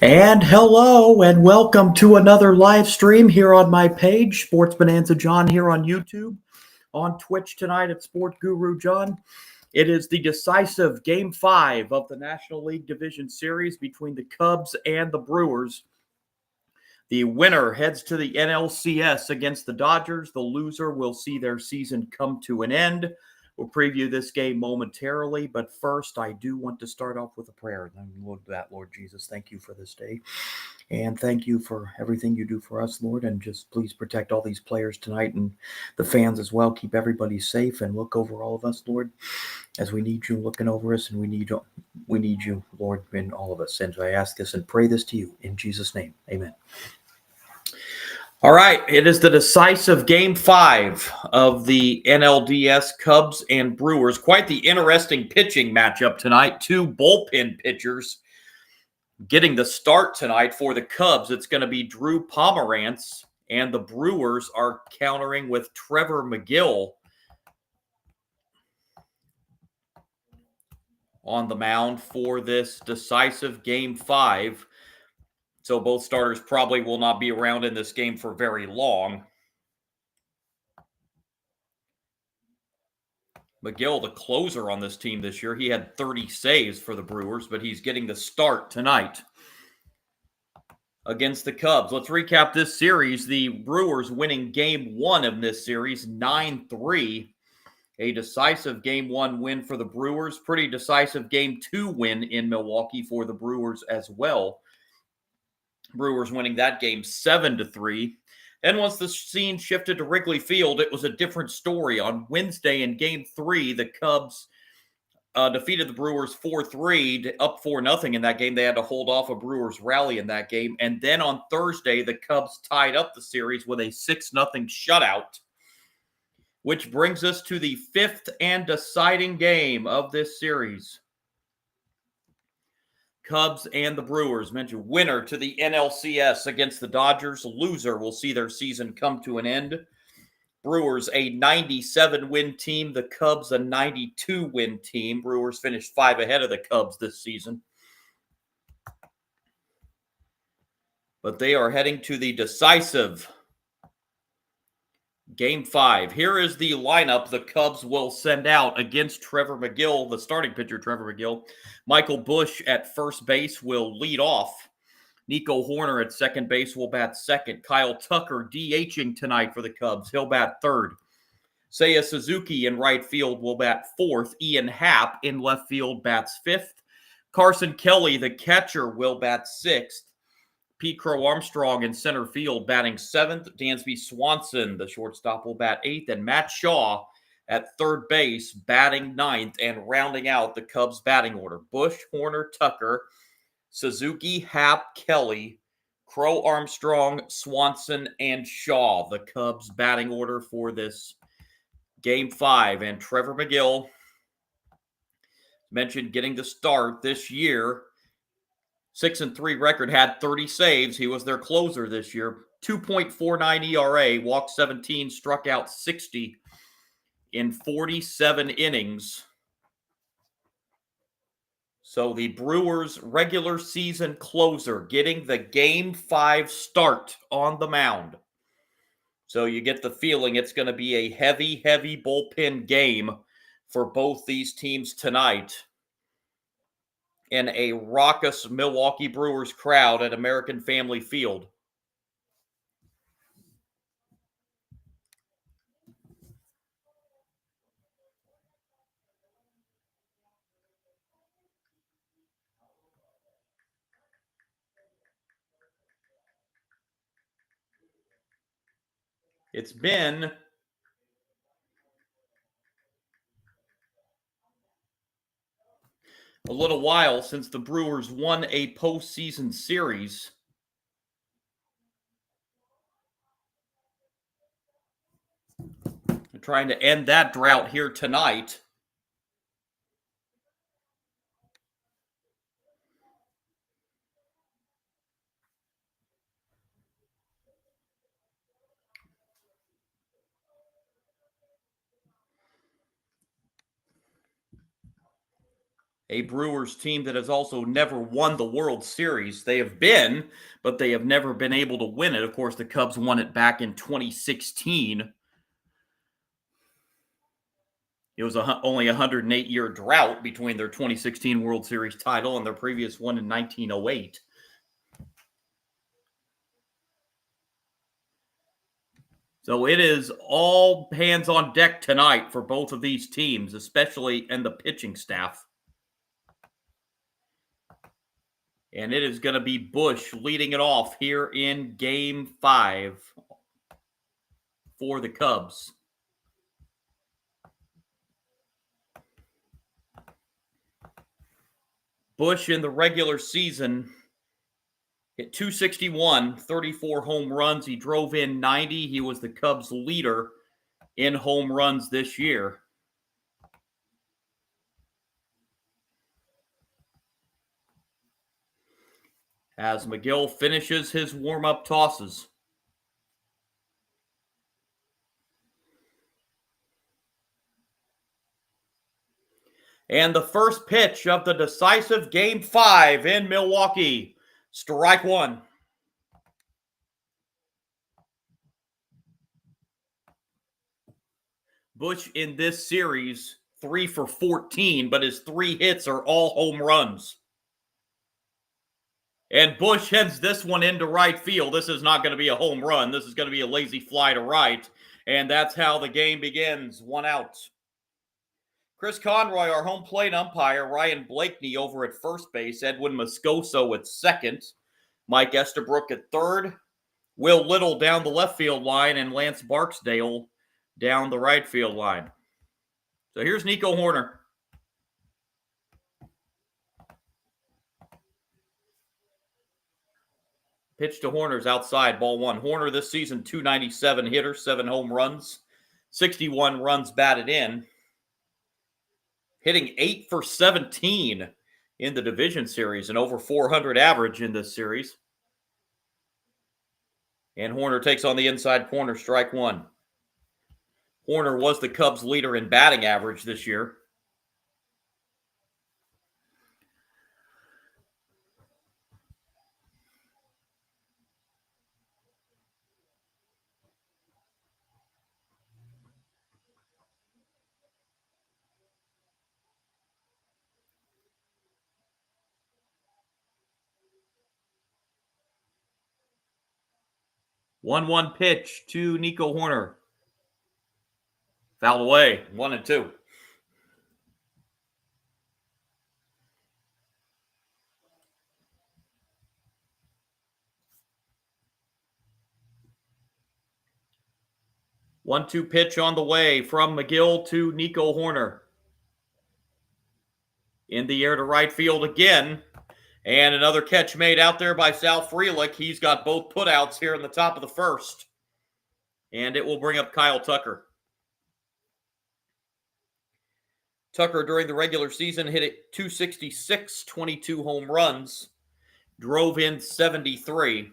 And hello and welcome to another live stream here on my page, Sports Bonanza John here on YouTube, on Twitch tonight at Sport Guru John. It is the decisive Game 5 of the National League Division Series between the Cubs and the Brewers. The winner heads to the NLCS against the Dodgers. The loser will see their season come to an end. We'll preview this game momentarily, but first I do want to start off with a prayer. Lord Jesus, thank you for this day. And thank you for everything you do for us, Lord. And just please protect all these players tonight and the fans as well. Keep everybody safe and look over all of us, Lord, as we need you looking over us. And we need you, Lord, in all of us. And I ask this and pray this to you in Jesus' name. Amen. All right, it is the decisive Game 5 of the NLDS Cubs and Brewers. Quite the interesting pitching matchup tonight. Two bullpen pitchers getting the start tonight for the Cubs. It's going to be Drew Pomerantz, and the Brewers are countering with Trevor Megill on the mound for this decisive Game 5. So both starters probably will not be around in this game for very long. Megill, the closer on this team this year, he had 30 saves for the Brewers, but he's getting the start tonight against the Cubs. Let's recap this series. The Brewers winning Game 1 of this series, 9-3. A decisive Game 1 win for the Brewers. Pretty decisive Game 2 win in Milwaukee for the Brewers as well. Brewers winning that game 7-3. Then once the scene shifted to Wrigley Field, it was a different story. On Wednesday in Game 3, the Cubs defeated the Brewers 4-3, up 4-0 in that game. They had to hold off a Brewers rally in that game. And then on Thursday, the Cubs tied up the series with a 6-0 shutout, which brings us to the fifth and deciding game of this series. Cubs and the Brewers. Mentioned winner to the NLCS against the Dodgers. Loser will see their season come to an end. Brewers a 97-win team. The Cubs a 92-win team. Brewers finished 5 ahead of the Cubs this season. But they are heading to the decisive Game 5. Here is the lineup the Cubs will send out against Trevor Megill, the starting pitcher, Trevor Megill. Michael Busch at first base will lead off. Nico Horner at second base will bat second. Kyle Tucker DHing tonight for the Cubs. He'll bat third. Seiya Suzuki in right field will bat fourth. Ian Happ in left field bats fifth. Carson Kelly, the catcher, will bat sixth. Pete Crow Armstrong in center field batting seventh. Dansby Swanson, the shortstop, will bat eighth. And Matt Shaw at third base batting ninth and rounding out the Cubs batting order. Busch, Horner, Tucker, Suzuki, Happ, Kelly, Crow Armstrong, Swanson, and Shaw. The Cubs batting order for this Game 5. And Trevor Megill, mentioned getting the start this year. 6-3 record, had 30 saves. He was their closer this year. 2.49 ERA, walked 17, struck out 60 in 47 innings. So the Brewers' regular season closer getting the Game 5 start on the mound. So you get the feeling it's going to be a heavy, heavy bullpen game for both these teams tonight in a raucous Milwaukee Brewers crowd at American Family Field. It's been a little while since the Brewers won a postseason series. They're trying to end that drought here tonight. a Brewers team that has also never won the World Series. They have been, but they have never been able to win it. Of course, the Cubs won it back in 2016. It was only a 108-year drought between their 2016 World Series title and their previous one in 1908. So it is all hands on deck tonight for both of these teams, especially and the pitching staff. And it is going to be Bush leading it off here in Game 5 for the Cubs. Bush in the regular season hit .261, 34 home runs. He drove in 90. He was the Cubs' leader in home runs this year. As McGill finishes his warm-up tosses. And the first pitch of the decisive Game 5 in Milwaukee. Strike one. Bush in this series, 3 for 14, but his 3 hits are all home runs. And Bush heads this one into right field. This is not going to be a home run. This is going to be a lazy fly to right. And that's how the game begins. 1 out. Chris Conroy, our home plate umpire. Ryan Blakeney over at first base. Edwin Moscoso at second. Mike Estabrook at third. Will Little down the left field line. And Lance Barksdale down the right field line. So here's Nico Hoerner. Pitch to Hoerner's outside, ball 1. Hoerner this season, .297 hitter, 7 home runs, 61 runs batted in. Hitting 8 for 17 in the division series and over 400 average in this series. And Hoerner takes on the inside corner, strike 1. Hoerner was the Cubs' leader in batting average this year. One pitch to Nico Hoerner. Fouled away, 1-2. One-two pitch on the way from McGill to Nico Hoerner. In the air to right field again. And another catch made out there by Sal Frelick. He's got both putouts here in the top of the first. And it will bring up Kyle Tucker. Tucker during the regular season hit it .266, 22 home runs. Drove in 73.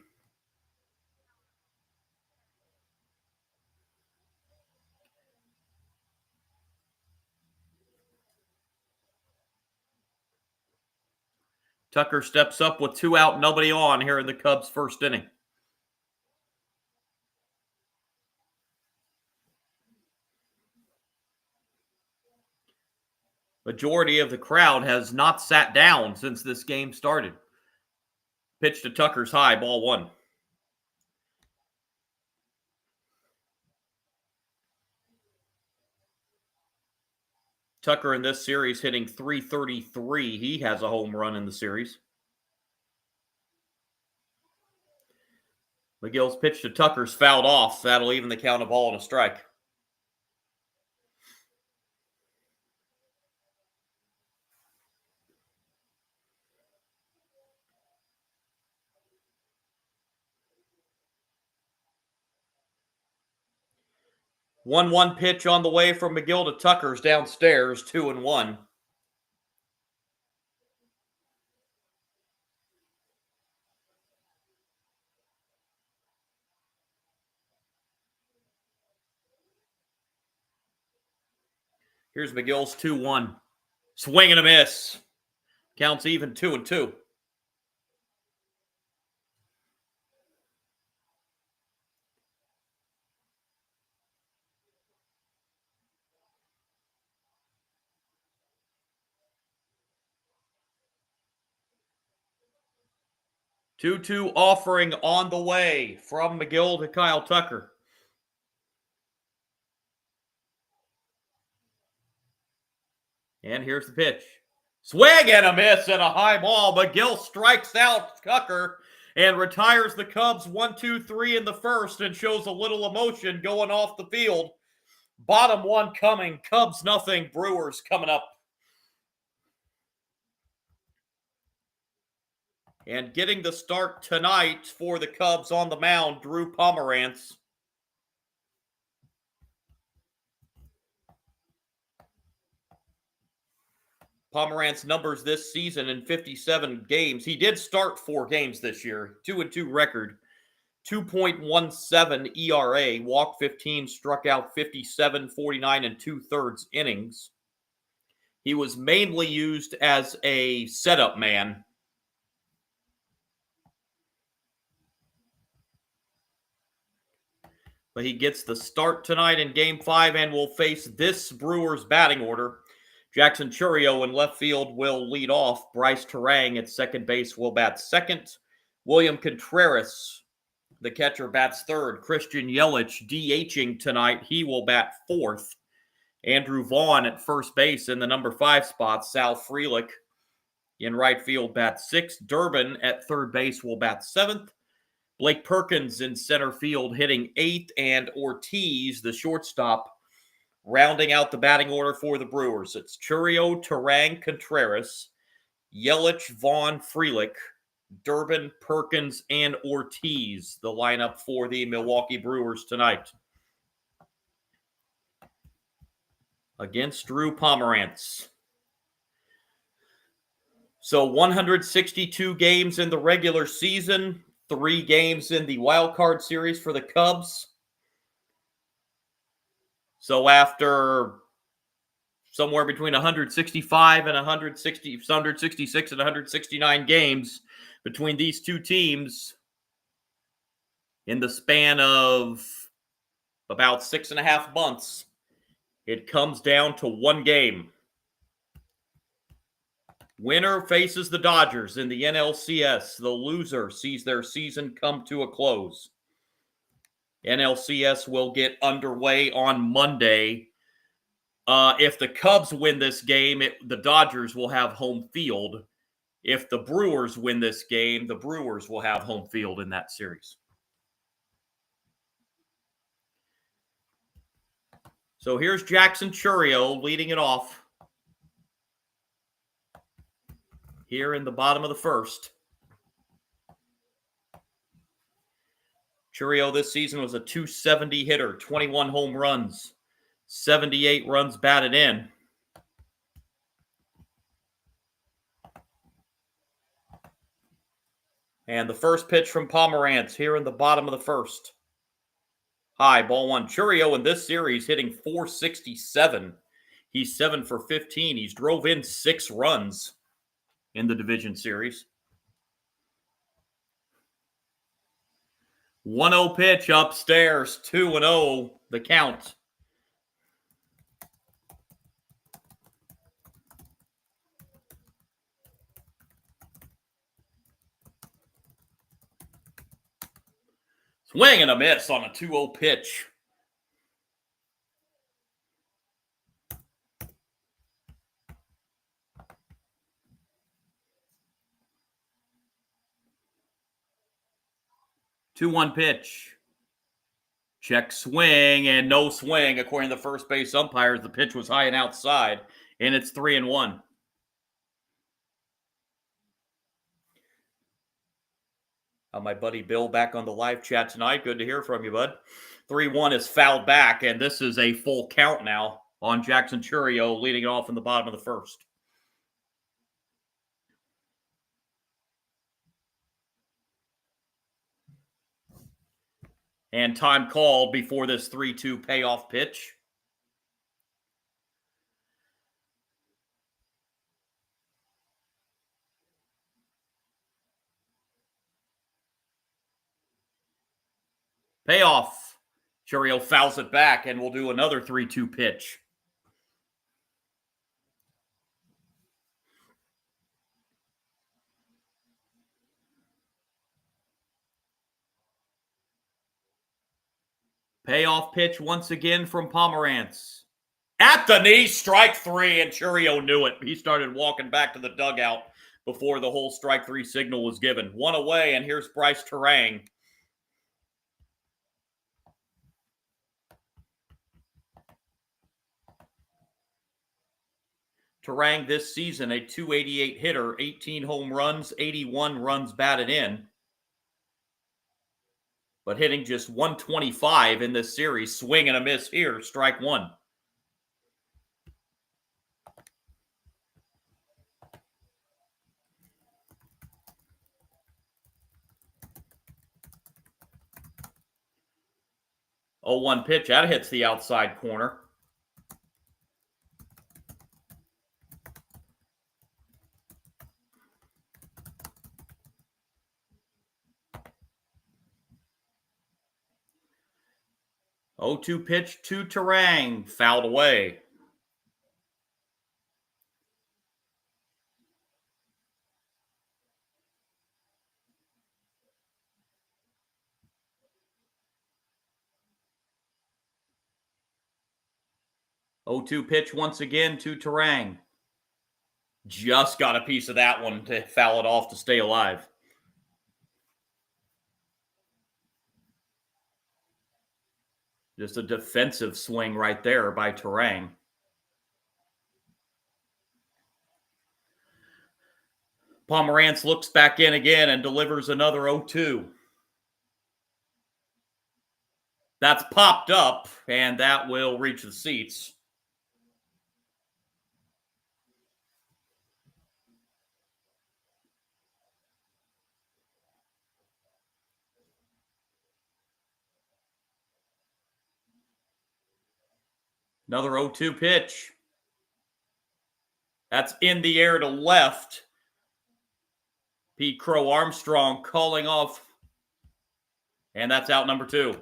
Tucker steps up with 2 out, nobody on here in the Cubs' first inning. Majority of the crowd has not sat down since this game started. Pitch to Tucker's high, ball 1. Tucker in this series hitting .333. He has a home run in the series. McGill's pitch to Tucker's fouled off. That'll even the count of ball and a strike. One pitch on the way from McGill to Tucker's downstairs, 2-1. Here's McGill's 2-1. Swing and a miss. Counts even 2-2. Two-two offering on the way from McGill to Kyle Tucker. And here's the pitch. Swing and a miss and a high ball. McGill strikes out Tucker and retires the Cubs 1-2-3 in the first and shows a little emotion going off the field. Bottom one coming. Cubs nothing. Brewers coming up. And getting the start tonight for the Cubs on the mound, Drew Pomerantz. Pomerantz numbers this season in 57 games. He did start 4 games this year. 2-2 record. 2.17 ERA. Walked 15, struck out 57, 49 and 2/3 innings. He was mainly used as a setup man. But he gets the start tonight in Game 5 and will face this Brewers batting order. Jackson Chourio in left field will lead off. Bryce Terang at second base will bat second. William Contreras, the catcher, bats third. Christian Yelich DHing tonight. He will bat fourth. Andrew Vaughn at first base in the number 5 spot. Sal Frelick in right field bats sixth. Durbin at third base will bat seventh. Blake Perkins in center field hitting 8th, and Ortiz, the shortstop, rounding out the batting order for the Brewers. It's Chourio, Terang, Contreras, Yelich, Vaughn, Frelick, Durbin, Perkins, and Ortiz, the lineup for the Milwaukee Brewers tonight. Against Drew Pomerantz. So 162 games in the regular season. 3 games in the wild card series for the Cubs. So after somewhere between 165 and 166 and 169 games between these two teams in the span of about 6.5 months, it comes down to 1 game. Winner faces the Dodgers in the NLCS. The loser sees their season come to a close. NLCS will get underway on Monday. If the Cubs win this game, the Dodgers will have home field. If the Brewers win this game, the Brewers will have home field in that series. So here's Jackson Chourio leading it off here in the bottom of the first. Chourio this season was a .270 hitter, 21 home runs, 78 runs batted in. And the first pitch from Pomerantz here in the bottom of the first. High, ball one. Chourio in this series hitting .467. He's 7 for 15. He's drove in 6 runs in the division series. 1-0 pitch upstairs, 2-0 the count. Swing and a miss on a 2-0 pitch. Two-one pitch. Check swing and no swing. According to the first base umpires, the pitch was high and outside, and it's 3-1. My buddy Bill back on the live chat tonight. Good to hear from you, bud. 3-1 is fouled back, and this is a full count now on Jackson Chourio leading it off in the bottom of the first. And time called before this 3-2 payoff pitch. Payoff. Chourio fouls it back, and we'll do another 3-2 pitch. Payoff pitch once again from Pomerantz. At the knee, strike 3, and Chourio knew it. He started walking back to the dugout before the whole strike 3 signal was given. One away, and here's Bryce Terang. Terang this season, a .288 hitter, 18 home runs, 81 runs batted in. But hitting just .125 in this series. Swing and a miss here, strike 1. Oh, 1 pitch. That hits the outside corner. Oh, 2 pitch to Terang. Fouled away. Oh, 2 pitch once again to Terang. Just got a piece of that one to foul it off to stay alive. Just a defensive swing right there by Terang. Pomerantz looks back in again and delivers another 0-2. That's popped up, and that will reach the seats. Another 0-2 pitch. That's in the air to left. Pete Crow Armstrong calling off. And that's out number 2.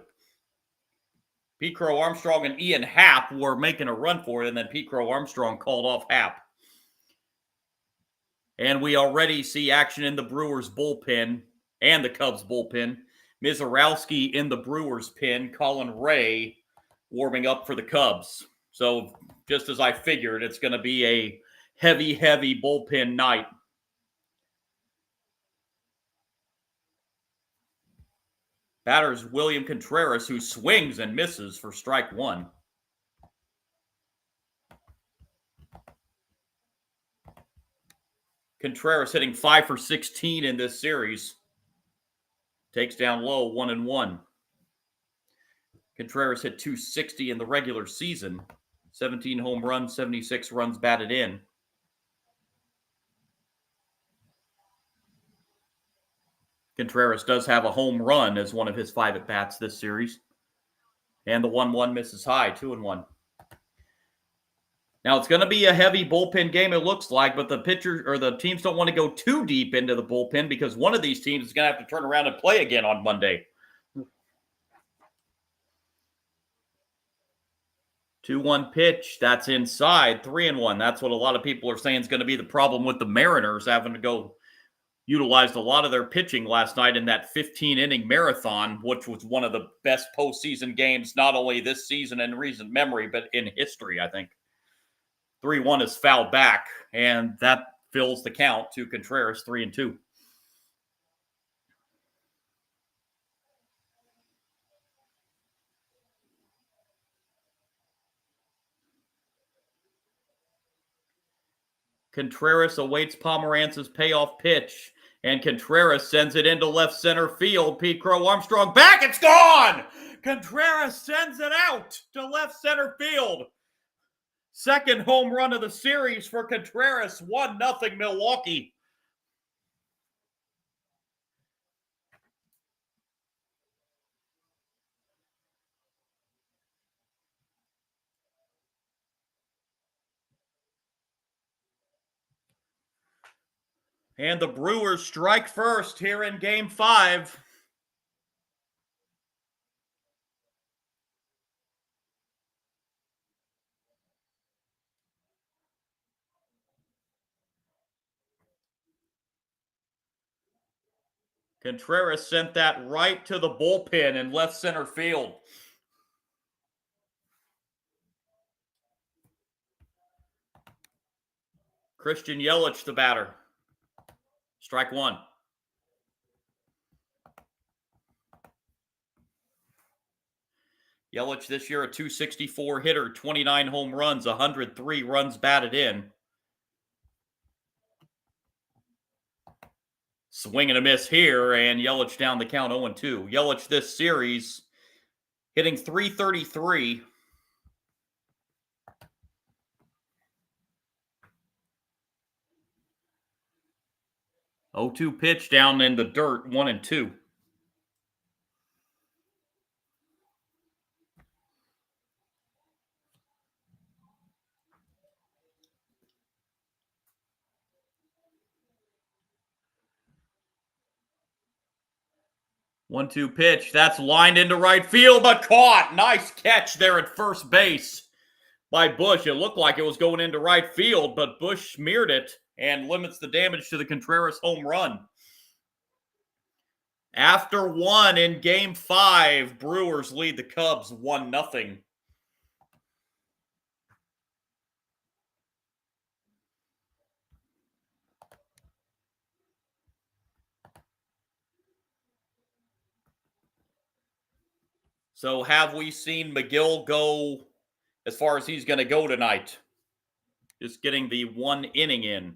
Pete Crow Armstrong and Ian Happ were making a run for it, and then Pete Crow Armstrong called off Happ. And we already see action in the Brewers bullpen and the Cubs bullpen. Mizorowski in the Brewers pen, Colin Ray warming up for the Cubs. So just as I figured, it's going to be a heavy bullpen night. Batter's William Contreras, who swings and misses for strike 1. Contreras hitting 5 for 16 in this series. Takes down low, 1-1. Contreras hit .260 in the regular season. 17 home runs, 76 runs batted in. Contreras does have a home run as one of his 5 at-bats this series. And the 1-1 misses high, 2-1. Now, it's going to be a heavy bullpen game, it looks like, but the pitchers or the teams don't want to go too deep into the bullpen because one of these teams is going to have to turn around and play again on Monday. 2-1 pitch, that's inside, 3-1. That's what a lot of people are saying is going to be the problem with the Mariners having to go utilized a lot of their pitching last night in that 15-inning marathon, which was one of the best postseason games, not only this season in recent memory, but in history, I think. 3-1 is fouled back, and that fills the count to Contreras, 3-2. Contreras awaits Pomerantz's payoff pitch, and Contreras sends it into left center field. Pete Crow Armstrong back, it's gone! Contreras sends it out to left center field. Second home run of the series for Contreras, 1-0 Milwaukee. And the Brewers strike first here in Game 5. Contreras sent that right to the bullpen in left center field. Christian Yelich, the batter. Strike one. Yelich this year a .264 hitter, 29 home runs, 103 runs batted in. Swing and a miss here, and Yelich down the count 0-2. Yelich this series hitting .333. .02 pitch down in the dirt, 1-2. One-two pitch. That's lined into right field, but caught. Nice catch there at first base by Bush. It looked like it was going into right field, but Bush smeared it and limits the damage to the Contreras home run. After one in Game 5, Brewers lead the Cubs 1-0. So have we seen McGill go as far as he's going to go tonight? Just getting the one inning in.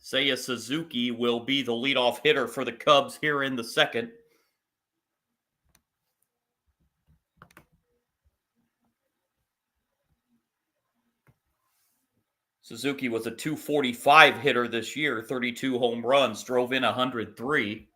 Seiya Suzuki will be the leadoff hitter for the Cubs here in the second. Suzuki was a .245 hitter this year, 32 home runs, drove in 103.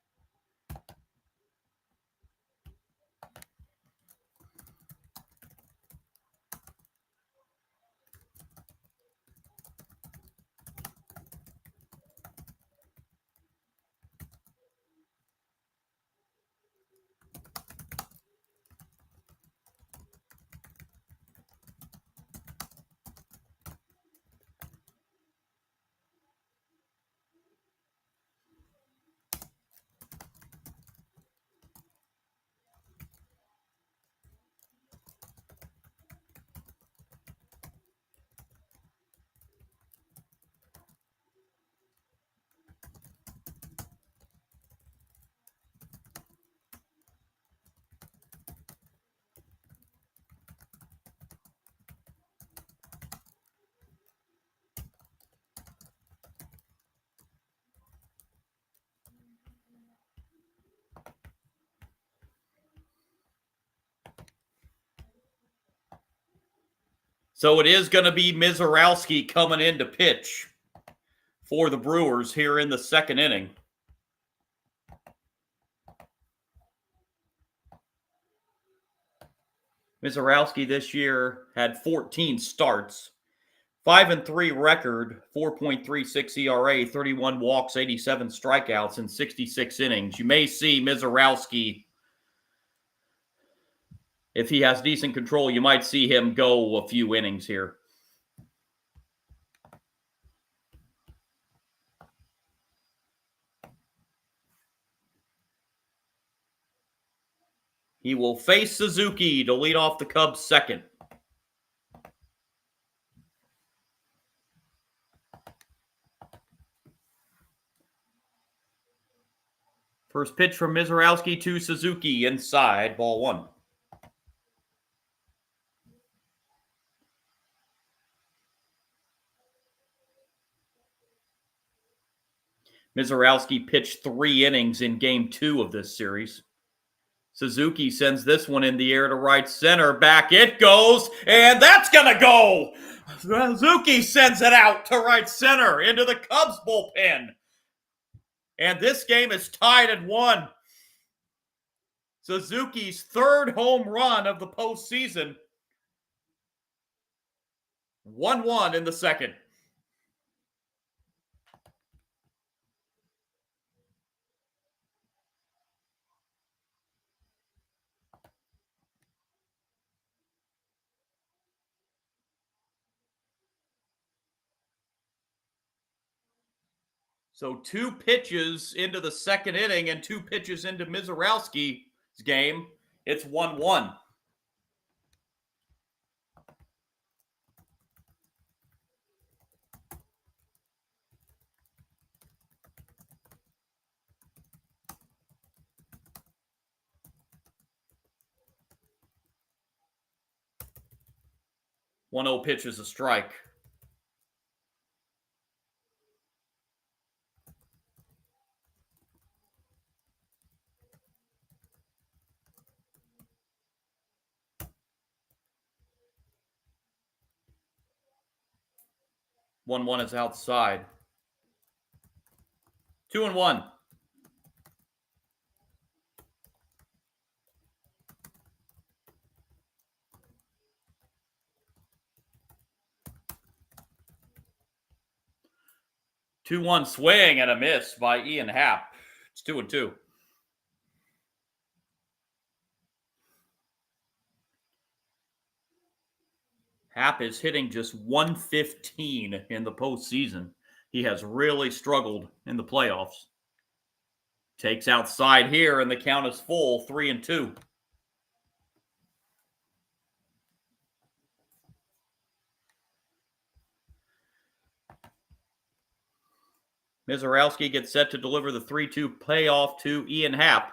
So it is going to be Mizorowski coming in to pitch for the Brewers here in the second inning. Mizorowski this year had 14 starts, 5-3 record, 4.36 ERA, 31 walks, 87 strikeouts in 66 innings. You may see Mizorowski, if he has decent control, you might see him go a few innings here. He will face Suzuki to lead off the Cubs second. First pitch from Mizorowski to Suzuki, inside, ball one. Mizorowski pitched 3 innings in Game 2 of this series. Suzuki sends this one in the air to right center. Back it goes, and that's going to go. Suzuki sends it out to right center into the Cubs bullpen. And this game is tied at 1. Suzuki's third home run of the postseason. 1-1 in the second. So 2 pitches into the second inning and 2 pitches into Mizorowski's game. It's 1-1. One 0 pitch is a strike. One is outside. 2-1. Two-one swing and a miss by Ian Happ. It's 2-2. Happ is hitting just 115 in the postseason. He has really struggled in the playoffs. Takes outside here, and the count is full, 3-2. Mizorowski gets set to deliver the 3-2 payoff to Ian Happ.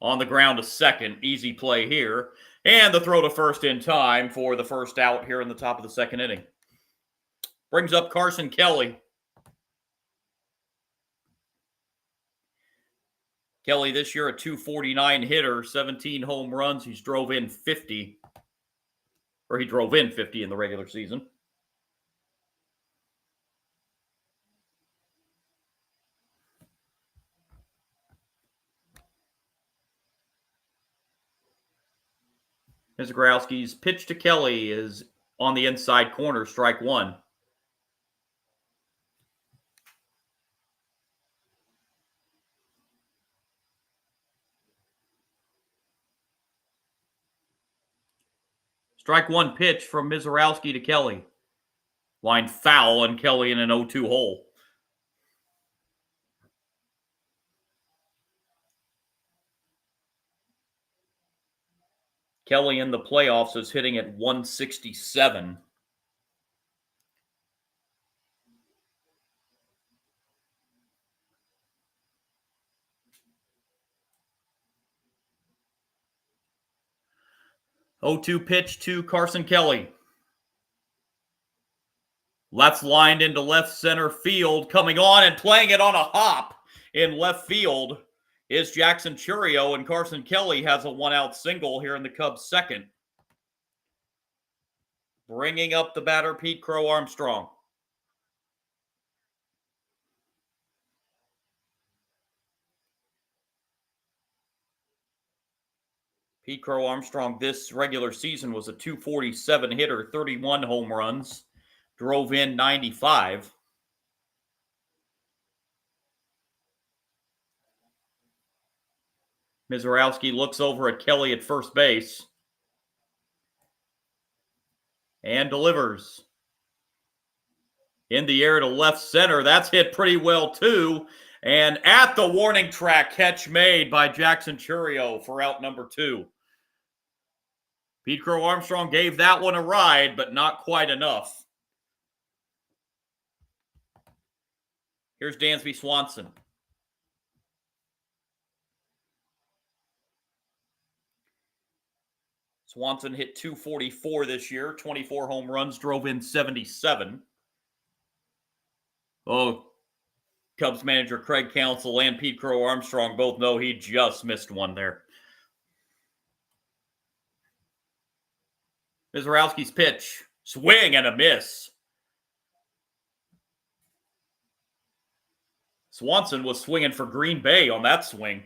On the ground to second. Easy play here. And the throw to first in time for the first out here in the top of the second inning. Brings up Carson Kelly. Kelly this year a .249 hitter, 17 home runs. He drove in 50 in the regular season. Mizorowski's pitch to Kelly is on the inside corner, strike one. Strike one pitch from Mizorowski to Kelly. Line foul and Kelly in an 0-2 hole. Kelly in the playoffs is hitting at 167. .02 pitch to Carson Kelly. Left's lined into left center field. Coming on and playing it on a hop in left field is Jackson Chourio, and Carson Kelly has a one-out single here in the Cubs' second. Bringing up the batter, Pete Crow Armstrong. Pete Crow Armstrong this regular season was a .247 hitter, 31 home runs, drove in 95. Mizorowski looks over at Kelly at first base and delivers. In the air to left center. That's hit pretty well, too. And at the warning track, catch made by Jackson Chourio for out number 2. Pete Crow Armstrong gave that one a ride, but not quite enough. Here's Dansby Swanson. Swanson hit .244 this year, 24 home runs, drove in 77. Oh, Cubs manager Craig Counsell and Pete Crow Armstrong both know he just missed one there. Mizorowski's pitch. Swing and a miss. Swanson was swinging for Green Bay on that swing.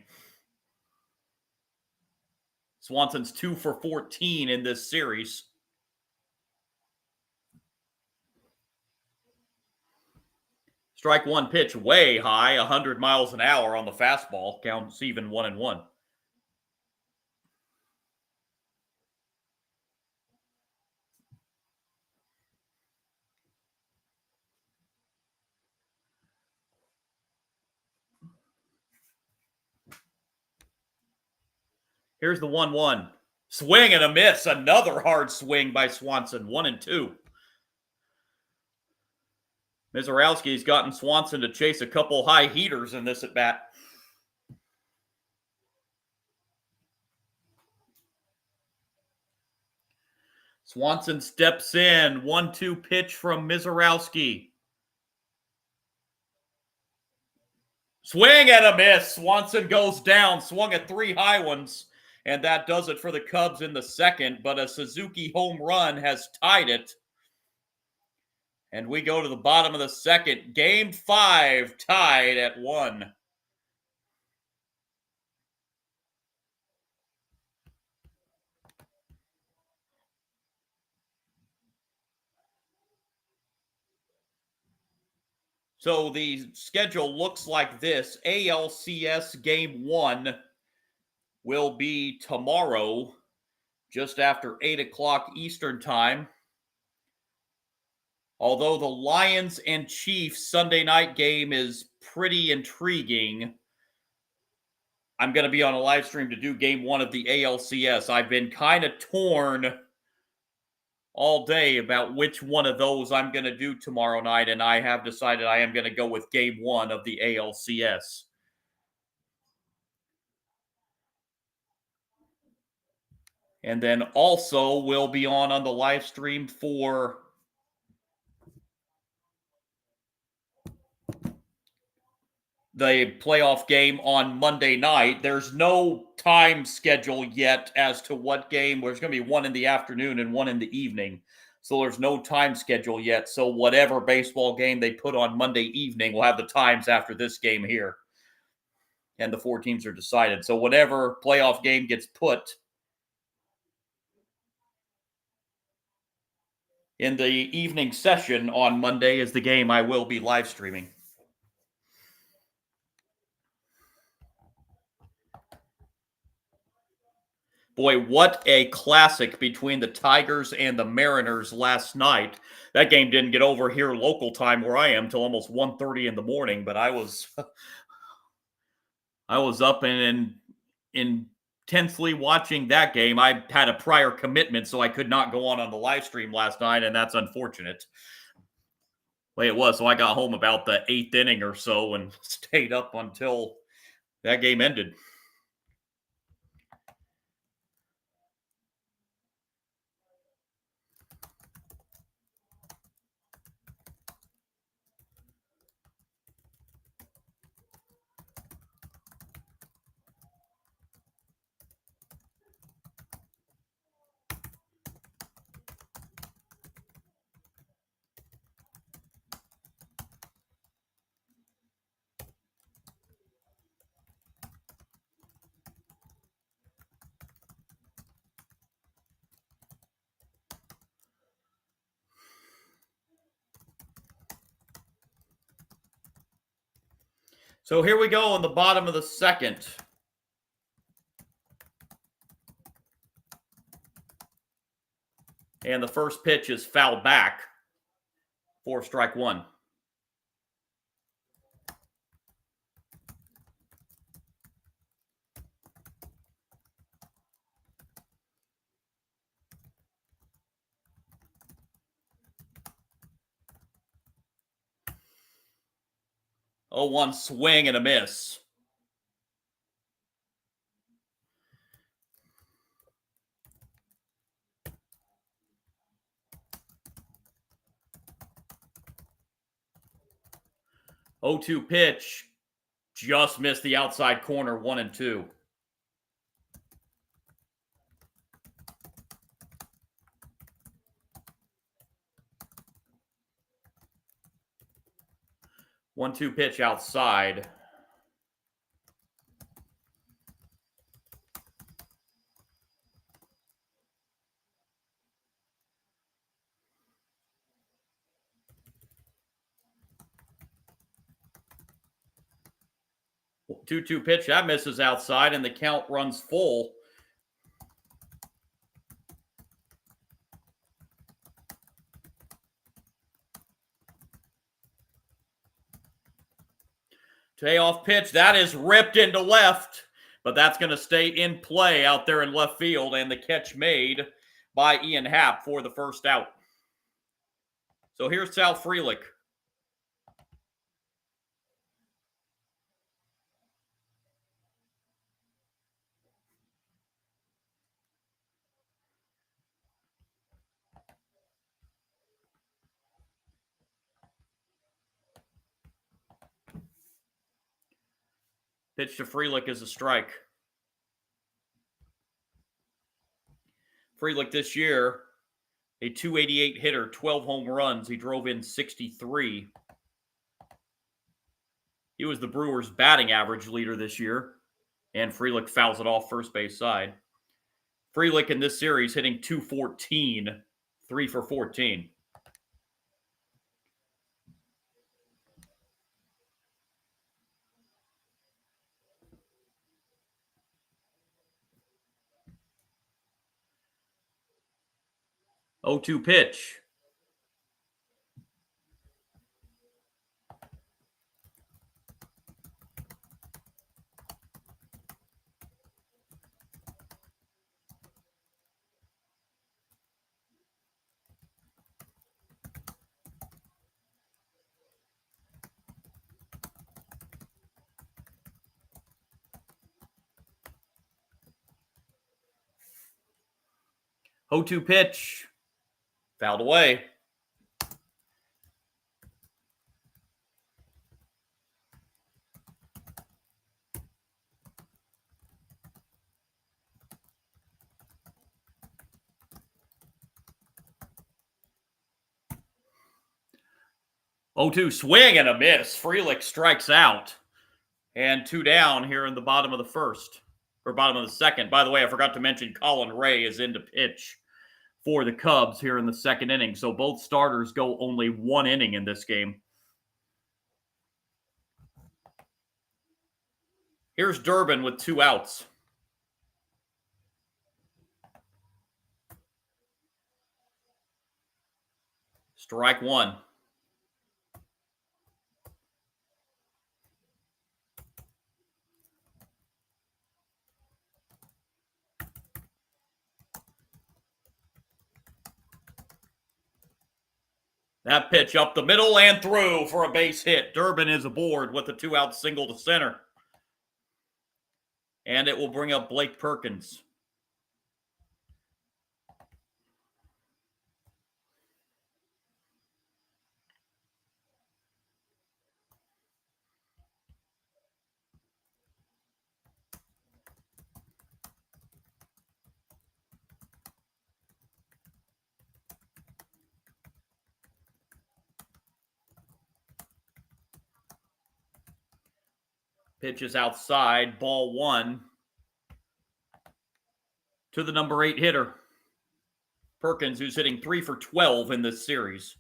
Swanson's 2 for 14 in this series. Strike one pitch way high, 100 miles an hour on the fastball. Counts even 1-1. Here's the 1-1. Swing and a miss. Another hard swing by Swanson. 1-2. Mizorowski's gotten Swanson to chase a couple high heaters in this at bat. Swanson steps in. 1-2 pitch from Mizorowski. Swing and a miss. Swanson goes down. Swung at 3 high ones. And that does it for the Cubs in the second. But a Suzuki home run has tied it. And we go to the bottom of the second. Game 5 tied at 1. So the schedule looks like this. ALCS Game 1 will be tomorrow, just after 8 o'clock Eastern Time. Although the Lions and Chiefs Sunday night game is pretty intriguing, I'm going to be on a live stream to do Game 1 of the ALCS. I've been kind of torn all day about which one of those I'm going to do tomorrow night, and I have decided I am going to go with Game 1 of the ALCS. And then also we'll be on the live stream for the playoff game on Monday night. There's no time schedule yet as to what game. There's going to be one in the afternoon and one in the evening. So there's no time schedule yet. So whatever baseball game they put on Monday evening will have the times after this game here. And the 4 teams are decided. So whatever playoff game gets put in the evening session on Monday is the game I will be live streaming. Boy, what a classic between the Tigers and the Mariners last night. That game didn't get over here local time where I am till almost 1:30 in the morning, but I was up and intensely watching that game. I had a prior commitment, so I could not go on the live stream last night, and that's unfortunate. Way it was. So I got home about the 8th inning or so and stayed up until that game ended. So here we go in the bottom of the second. And the first pitch is fouled back for strike 1. Oh, 1 swing and a miss. Oh, 2 pitch. Just missed the outside corner, 1-2. One-two pitch outside. Two-two pitch, that misses outside, and the count runs full. Payoff pitch, that is ripped into left. But that's going to stay in play out there in left field, and the catch made by Ian Happ for the first out. So here's Sal Frelick. Pitch to Frelick is a strike. Frelick this year, a .288 hitter, 12 home runs. He drove in 63. He was the Brewers' batting average leader this year, and Frelick fouls it off first base side. Frelick in this series hitting .214, 3 for 14. .02 pitch. .02 pitch. Fouled away. .02 swing and a miss. Frelick strikes out. And 2 down here in the bottom of the first. Or bottom of the second. By the way, I forgot to mention Colin Ray is in to pitch for the Cubs here in the second inning. So both starters go only 1 inning in this game. Here's Durbin with 2 outs. Strike 1. That pitch up the middle and through for a base hit. Durbin is aboard with a 2-out single to center. And it will bring up Blake Perkins. Pitch is outside, ball 1 to the number 8 hitter, Perkins, who's hitting 3 for 12 in this series.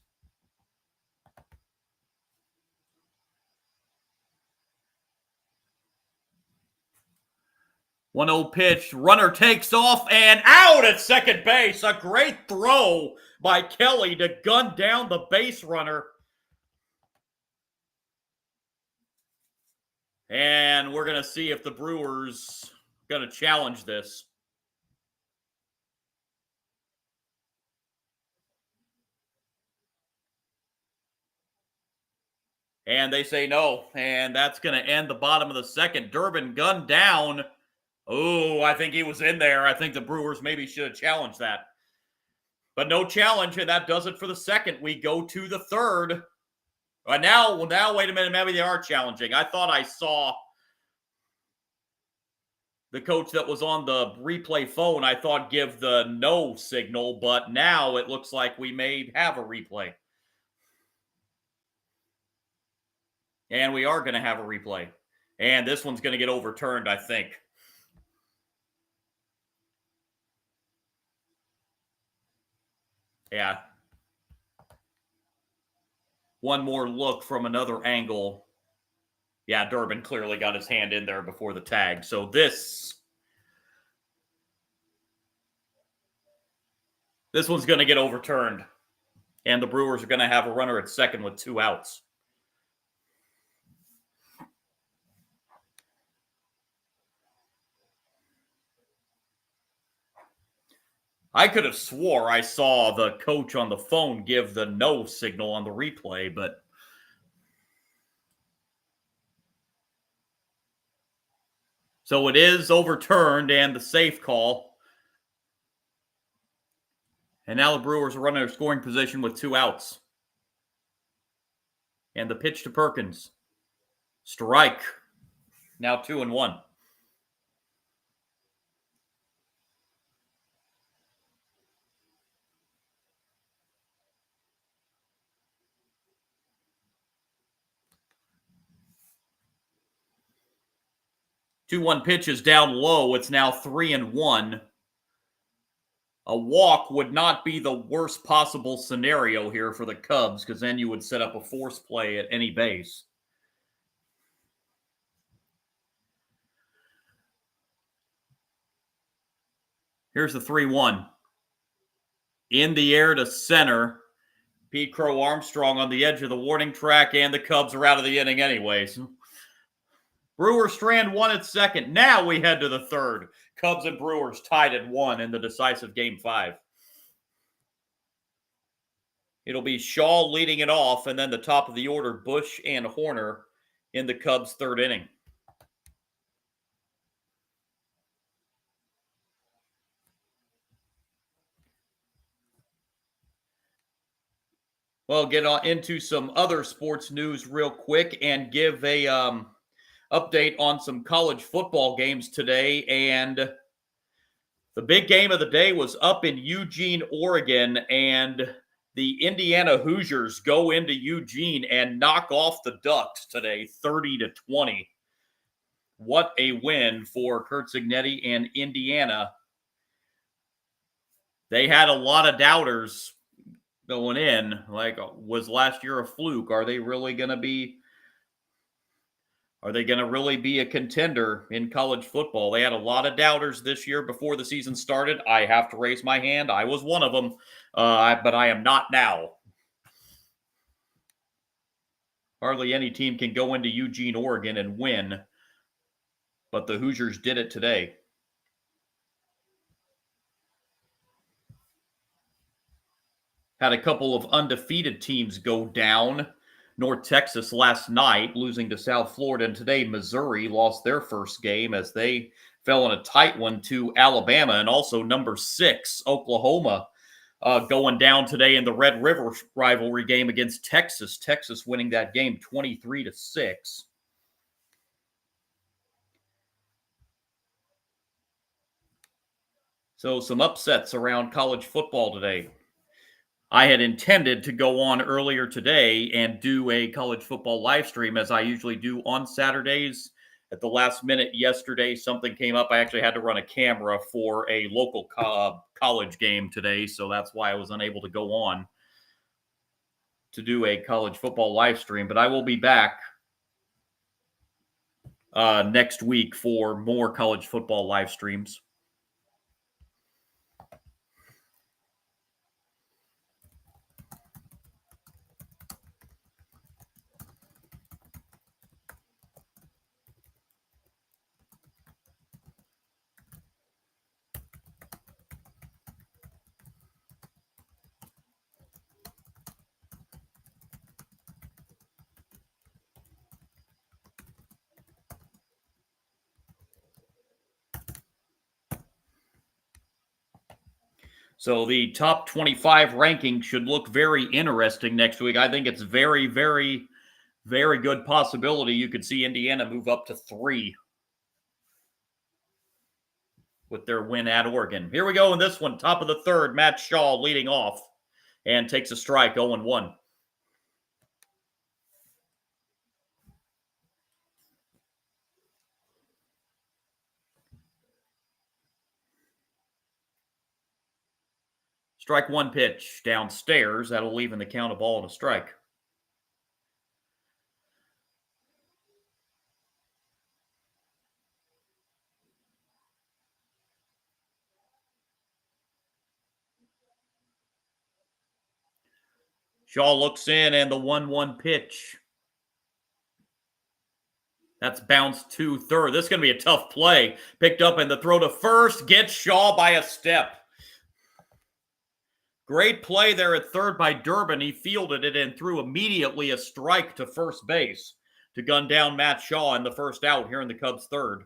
1-0 pitch, runner takes off and out at second base. A great throw by Kelly to gun down the base runner. And we're going to see if the Brewers are going to challenge this. And they say no. And that's going to end the bottom of the second. Durbin gunned down. Oh, I think he was in there. I think the Brewers maybe should have challenged that. But no challenge, and that does it for the second. We go to the third. Now, wait a minute. Maybe they are challenging. I thought I saw the coach that was on the replay phone, I thought, give the no signal. But now it looks like we may have a replay. And we are going to have a replay. And this one's going to get overturned, I think. Yeah. One more look from another angle. Yeah, Durbin clearly got his hand in there before the tag. So this one's going to get overturned. And the Brewers are going to have a runner at second with 2 outs. I could have swore I saw the coach on the phone give the no signal on the replay, but so it is overturned and the safe call. And now the Brewers are running a scoring position with 2 outs. And the pitch to Perkins. Strike. Now 2-1. Two-one pitch is down low. It's now 3-1. A walk would not be the worst possible scenario here for the Cubs, because then you would set up a force play at any base. Here's the 3-1. In the air to center. Pete Crow Armstrong on the edge of the warning track, and the Cubs are out of the inning anyways. Brewers strand 1 at second. Now we head to the third. Cubs and Brewers tied at 1 in the decisive Game 5. It'll be Shaw leading it off, and then the top of the order, Bush and Horner in the Cubs' third inning. Well, get on into some other sports news real quick and give a update on some college football games today. And the big game of the day was up in Eugene, Oregon, and the Indiana Hoosiers go into Eugene and knock off the Ducks today, 30-20. What a win for Curt Cignetti and Indiana. They had a lot of doubters going in, like, was last year a fluke? Are they really going to be a contender in college football? They had a lot of doubters this year before the season started. I have to raise my hand. I was one of them, but I am not now. Hardly any team can go into Eugene, Oregon and win, but the Hoosiers did it today. Had a couple of undefeated teams go down. North Texas last night, losing to South Florida, and today Missouri lost their first game as they fell in a tight one to Alabama, and also number 6, Oklahoma, going down today in the Red River rivalry game against Texas. Texas winning that game 23-6. So some upsets around college football today. I had intended to go on earlier today and do a college football live stream, as I usually do on Saturdays. At the last minute yesterday, something came up. I actually had to run a camera for a local college game today, so that's why I was unable to go on to do a college football live stream. But I will be back next week for more college football live streams. So the top 25 ranking should look very interesting next week. I think it's very, very, very good possibility you could see Indiana move up to 3 with their win at Oregon. Here we go in this one. Top of the third, Matt Shaw leading off and takes a strike, 0-1. Strike 1 pitch downstairs. That'll leave in the count a ball and a strike. Shaw looks in, and the 1-1 pitch. That's bounced to third. This is going to be a tough play. Picked up, and the throw to first gets Shaw by a step. Great play there at third by Durbin. He fielded it and threw immediately a strike to first base to gun down Matt Shaw in the first out here in the Cubs' third.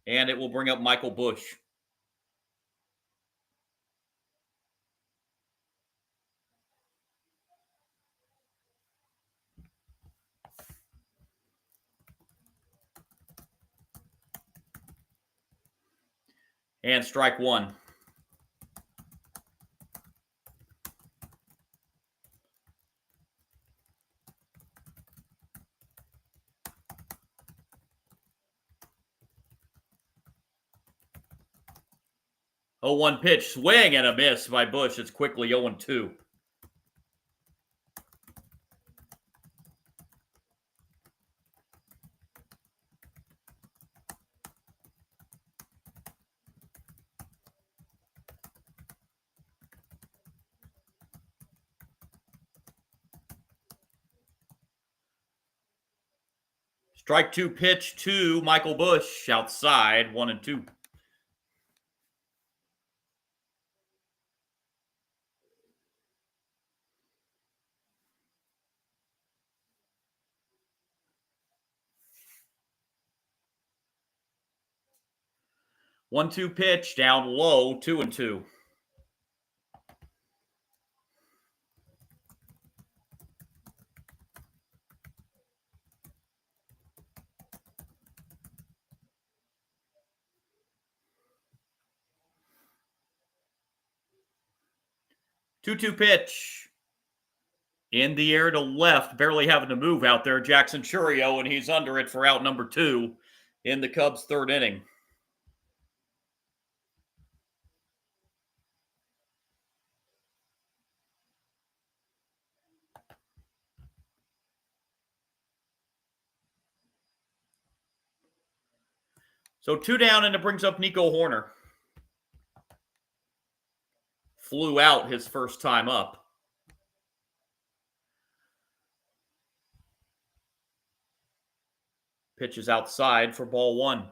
And it will bring up Michael Busch. And strike one. Oh, 1 pitch, swing and a miss by Busch. It's quickly 0-2. Strike 2 pitch to Michael Busch outside, 1-2. One-two pitch down low, 2-2. Two-two pitch. In the air to left, barely having to move out there, Jackson Chourio, and he's under it for out number 2 in the Cubs' third inning. So 2 down, and it brings up Nico Hoerner. Flew out his first time up. Pitches outside for ball 1.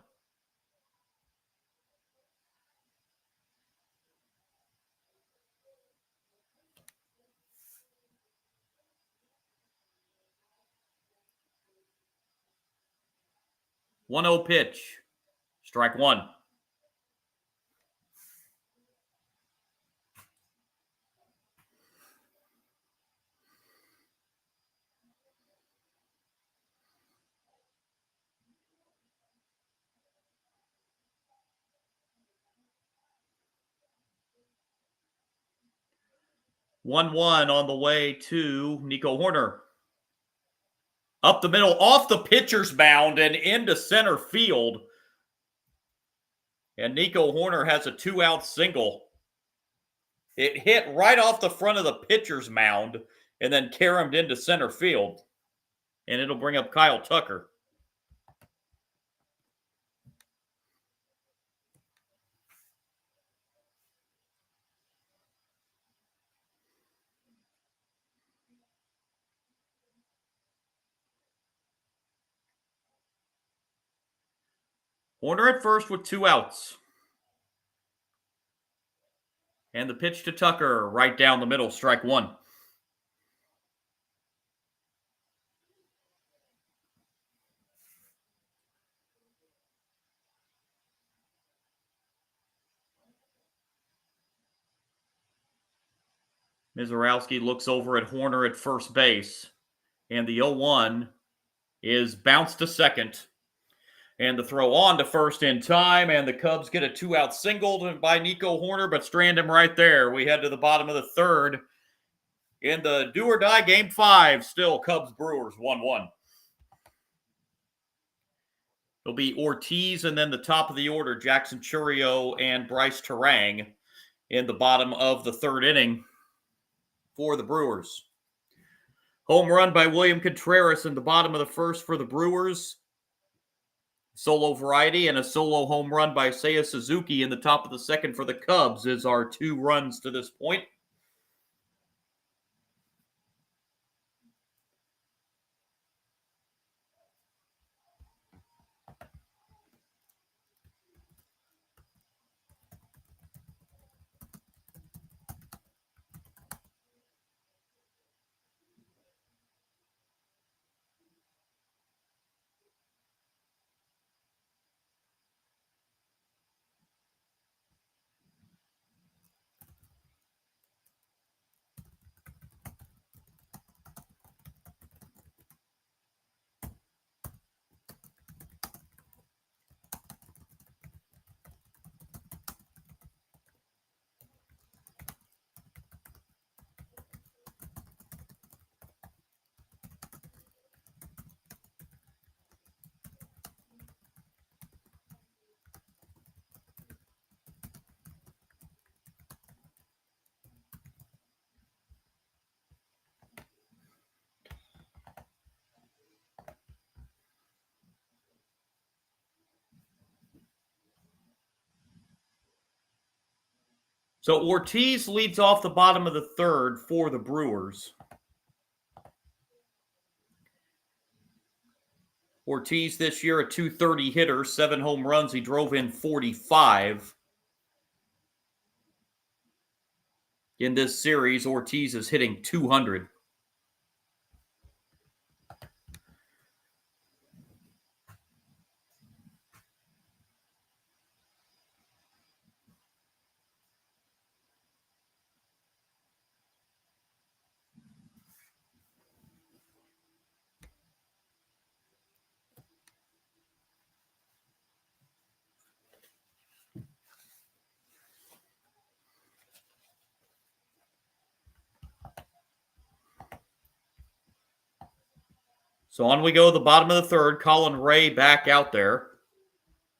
One-0 pitch. Strike 1. One on the way to Nico Hoerner. Up the middle, off the pitcher's mound and into center field. And Nico Hoerner has a 2-out single. It hit right off the front of the pitcher's mound and then caromed into center field. And it'll bring up Kyle Tucker. Hoerner at first with 2 outs. And the pitch to Tucker, right down the middle, strike 1. Mizorowski looks over at Hoerner at first base. And the 0-1 is bounced to second. And the throw on to first in time, and the Cubs get a 2-out single by Nico Hoerner, but strand him right there. We head to the bottom of the third in the do-or-die Game 5. Still Cubs-Brewers 1-1. It'll be Ortiz, and then the top of the order, Jackson Chourio and Bryce Terang in the bottom of the third inning for the Brewers. Home run by William Contreras in the bottom of the first for the Brewers. Solo variety, and a solo home run by Seiya Suzuki in the top of the second for the Cubs is our 2 runs to this point. So Ortiz leads off the bottom of the third for the Brewers. Ortiz this year a .230 hitter, 7 home runs. He drove in 45. In this series, Ortiz is hitting .200. So on we go, the bottom of the third. Colin Ray back out there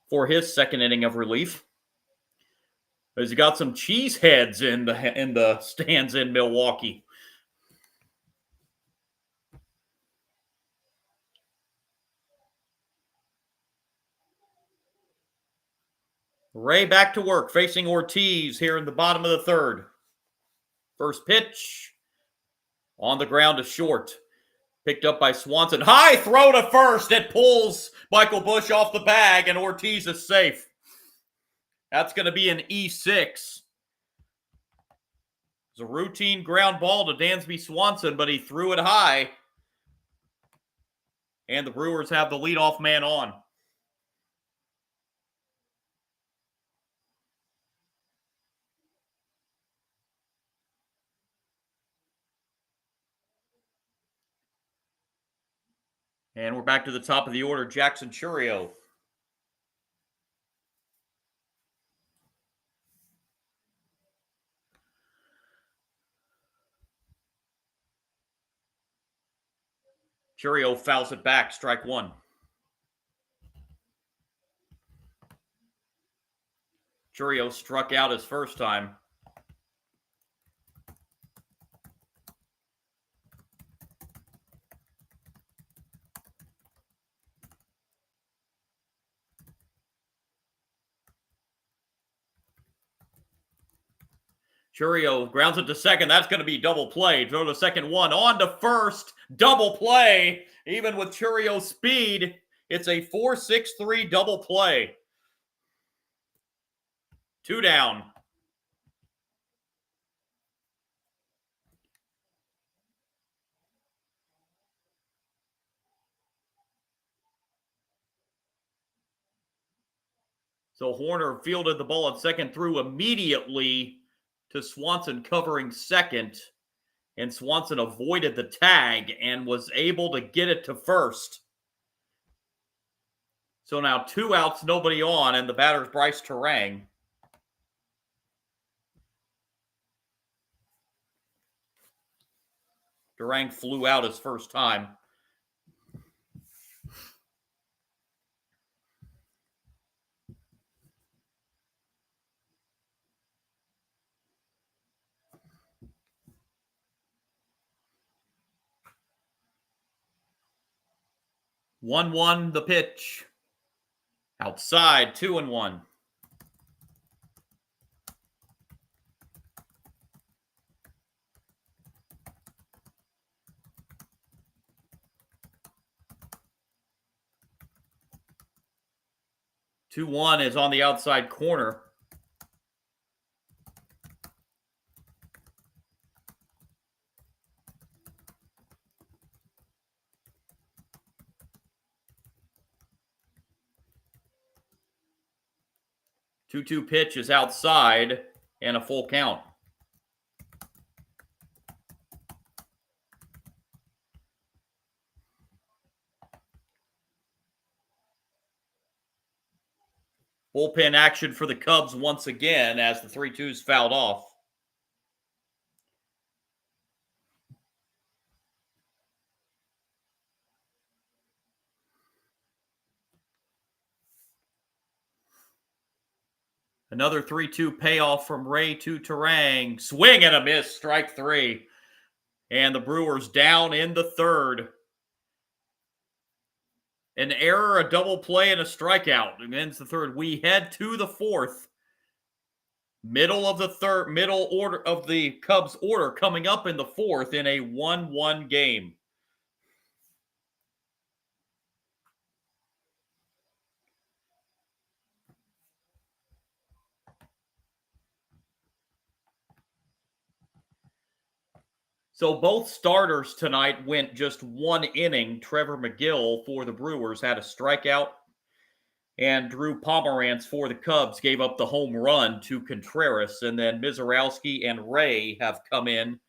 for his second inning of relief. He's got some cheese heads in the stands in Milwaukee. Ray back to work, facing Ortiz here in the bottom of the third. First pitch on the ground to short. Picked up by Swanson. High throw to first. It pulls Michael Busch off the bag, and Ortiz is safe. That's going to be an E6. It's a routine ground ball to Dansby Swanson, but he threw it high. And the Brewers have the leadoff man on. And we're back to the top of the order, Jackson Chourio. Chourio fouls it back, strike one. Chourio struck out his first time. Chourio grounds it to second. That's going to be double play. Throw to second one. On to first. Double play. Even with Chourio's speed, it's a 4-6-3 double play. 2 down. So Horner fielded the ball at second, threw immediately to Swanson covering second, and Swanson avoided the tag and was able to get it to first. So now 2 outs, nobody on, and the batter's Bryce Terang. Terang flew out his first time. One the pitch. Outside, 2-1. Two one is on the outside corner. Two pitch is outside and a full count. Bullpen action for the Cubs once again as the 3-2's fouled off. Another 3-2 payoff from Ray to Terang. Swing and a miss, strike 3. And the Brewers down in the third. An error, a double play, and a strikeout. It ends the third. We head to the fourth. Middle of the third, middle order of the Cubs order coming up in the fourth in a 1-1 game. So both starters tonight went just one inning. Trevor McGill for the Brewers had a strikeout, and Drew Pomerantz for the Cubs gave up the home run to Contreras. And then Mizorowski and Ray have come in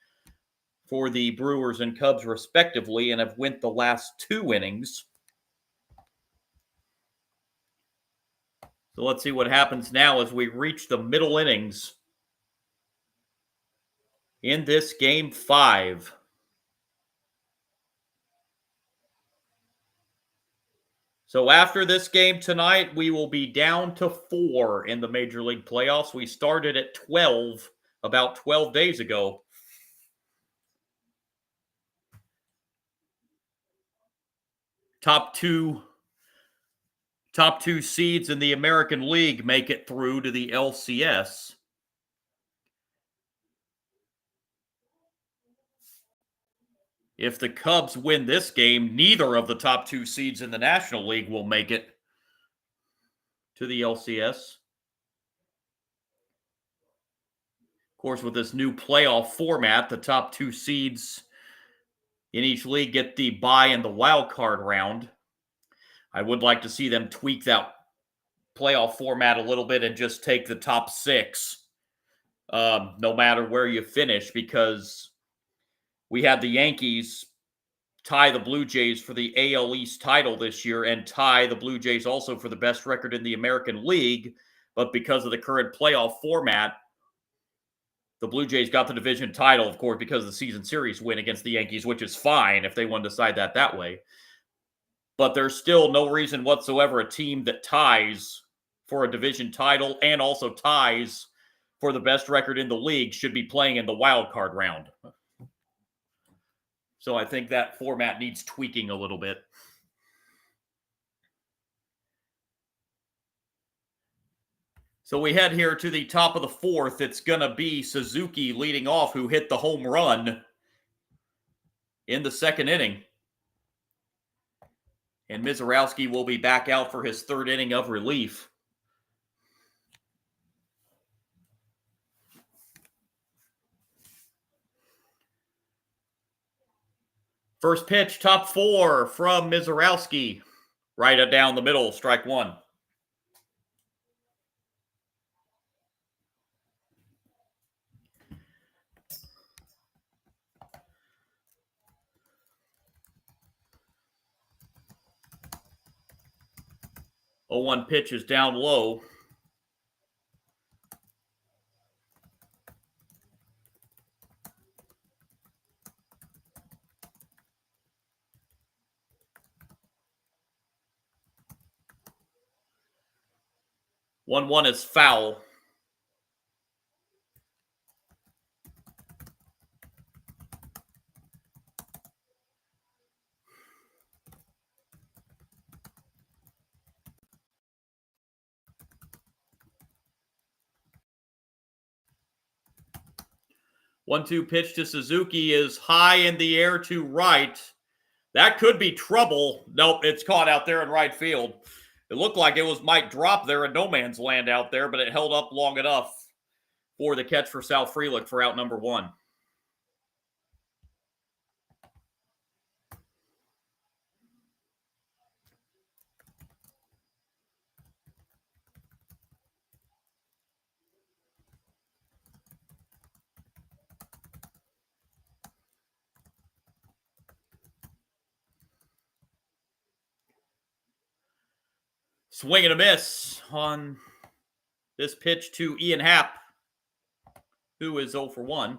for the Brewers and Cubs respectively and have went the last two innings. So let's see what happens now as we reach the middle innings in this game 5. So after this game tonight, we will be down to 4 in the Major League playoffs. We started at 12 about 12 days ago. Top two seeds in the American League make it through to the LCS. If the Cubs win this game, neither of the top 2 seeds in the National League will make it to the LCS. Of course, with this new playoff format, the top 2 seeds in each league get the bye in the wild card round. I would like to see them tweak that playoff format a little bit and just take the top 6, no matter where you finish, because we had the Yankees tie the Blue Jays for the AL East title this year and tie the Blue Jays also for the best record in the American League. But because of the current playoff format, the Blue Jays got the division title, of course, because of the season series win against the Yankees, which is fine if they want to decide that way. But there's still no reason whatsoever a team that ties for a division title and also ties for the best record in the league should be playing in the wild card round. So I think that format needs tweaking a little bit. So we head here to the top of the fourth. It's going to be Suzuki leading off, who hit the home run in the second inning. And Mizorowski will be back out for his third inning of relief. First pitch, top 4 from Mizorowski. Right down the middle, strike 1. The 0-1 pitch is down low. One is foul. One-two pitch to Suzuki is high in the air to right. That could be trouble. Nope, it's caught out there in right field. It looked like it might drop there in no man's land out there, but it held up long enough for the catch for Sal Frelick for out number 1. Swing and a miss on this pitch to Ian Happ, who is 0 for 1.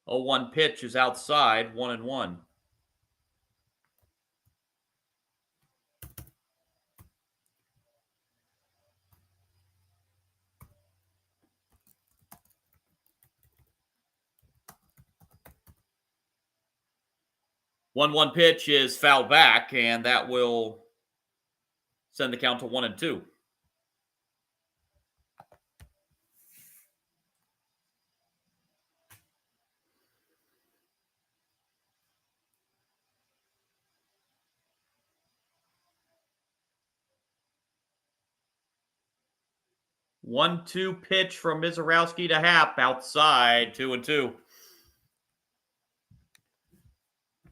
A 1 pitch is outside, 1-1. 1-1 pitch is fouled back, and that will send the count to 1-2. One-two pitch from Mizorowski to Happ outside, 2-2. I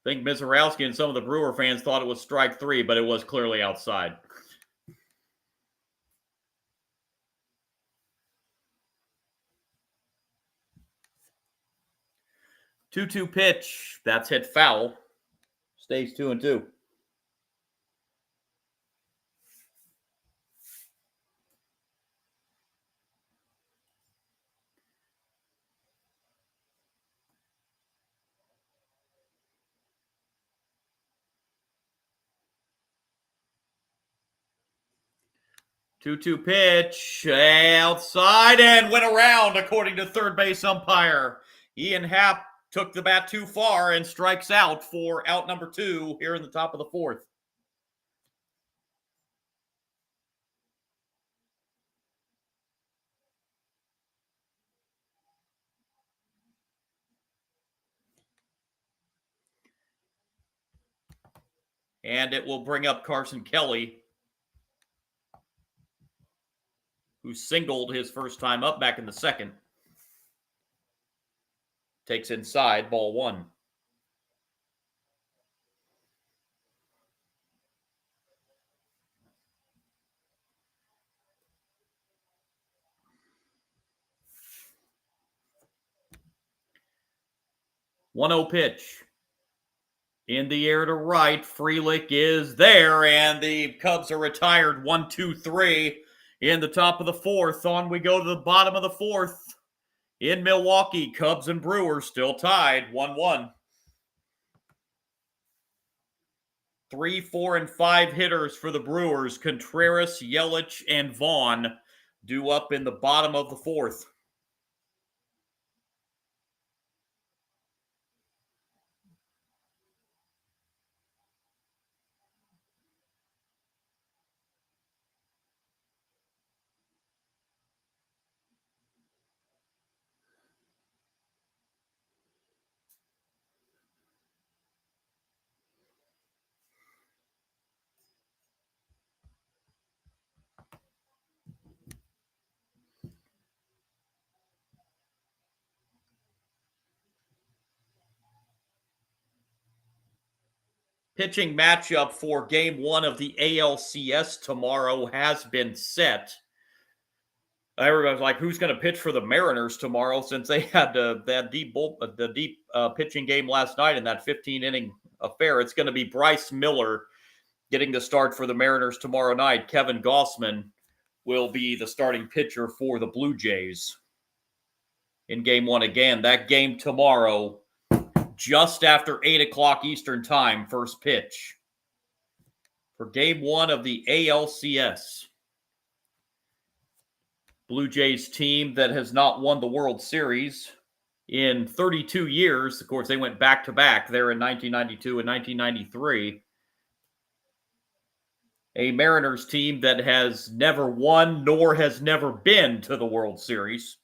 think Mizorowski and some of the Brewer fans thought it was strike three, but it was clearly outside. 2-2 pitch. That's hit foul. Stays 2-2. Two-two pitch outside and went around, according to third base umpire. Ian Happ took the bat too far and strikes out for out number 2 here in the top of the fourth. And it will bring up Carson Kelly, who singled his first time up back in the second. Takes inside, ball 1. One-oh pitch. In the air to right, Frelick is there, and the Cubs are retired 1-2-3 in the top of the fourth. On we go to the bottom of the fourth. In Milwaukee, Cubs and Brewers still tied 1-1. 3, 4, and 5 hitters for the Brewers. Contreras, Yelich, and Vaughn due up in the bottom of the fourth. Pitching matchup for Game 1 of the ALCS tomorrow has been set. Everybody's like, who's going to pitch for the Mariners tomorrow, since they had that deep pitching game last night in that 15-inning affair. It's going to be Bryce Miller getting the start for the Mariners tomorrow night. Kevin Gossman will be the starting pitcher for the Blue Jays in Game 1 again. That game tomorrow, just after 8 o'clock Eastern Time, first pitch for Game 1 of the ALCS. Blue Jays team that has not won the World Series in 32 years. Of course, they went back-to-back there in 1992 and 1993. A Mariners team that has never won nor has never been to the World Series.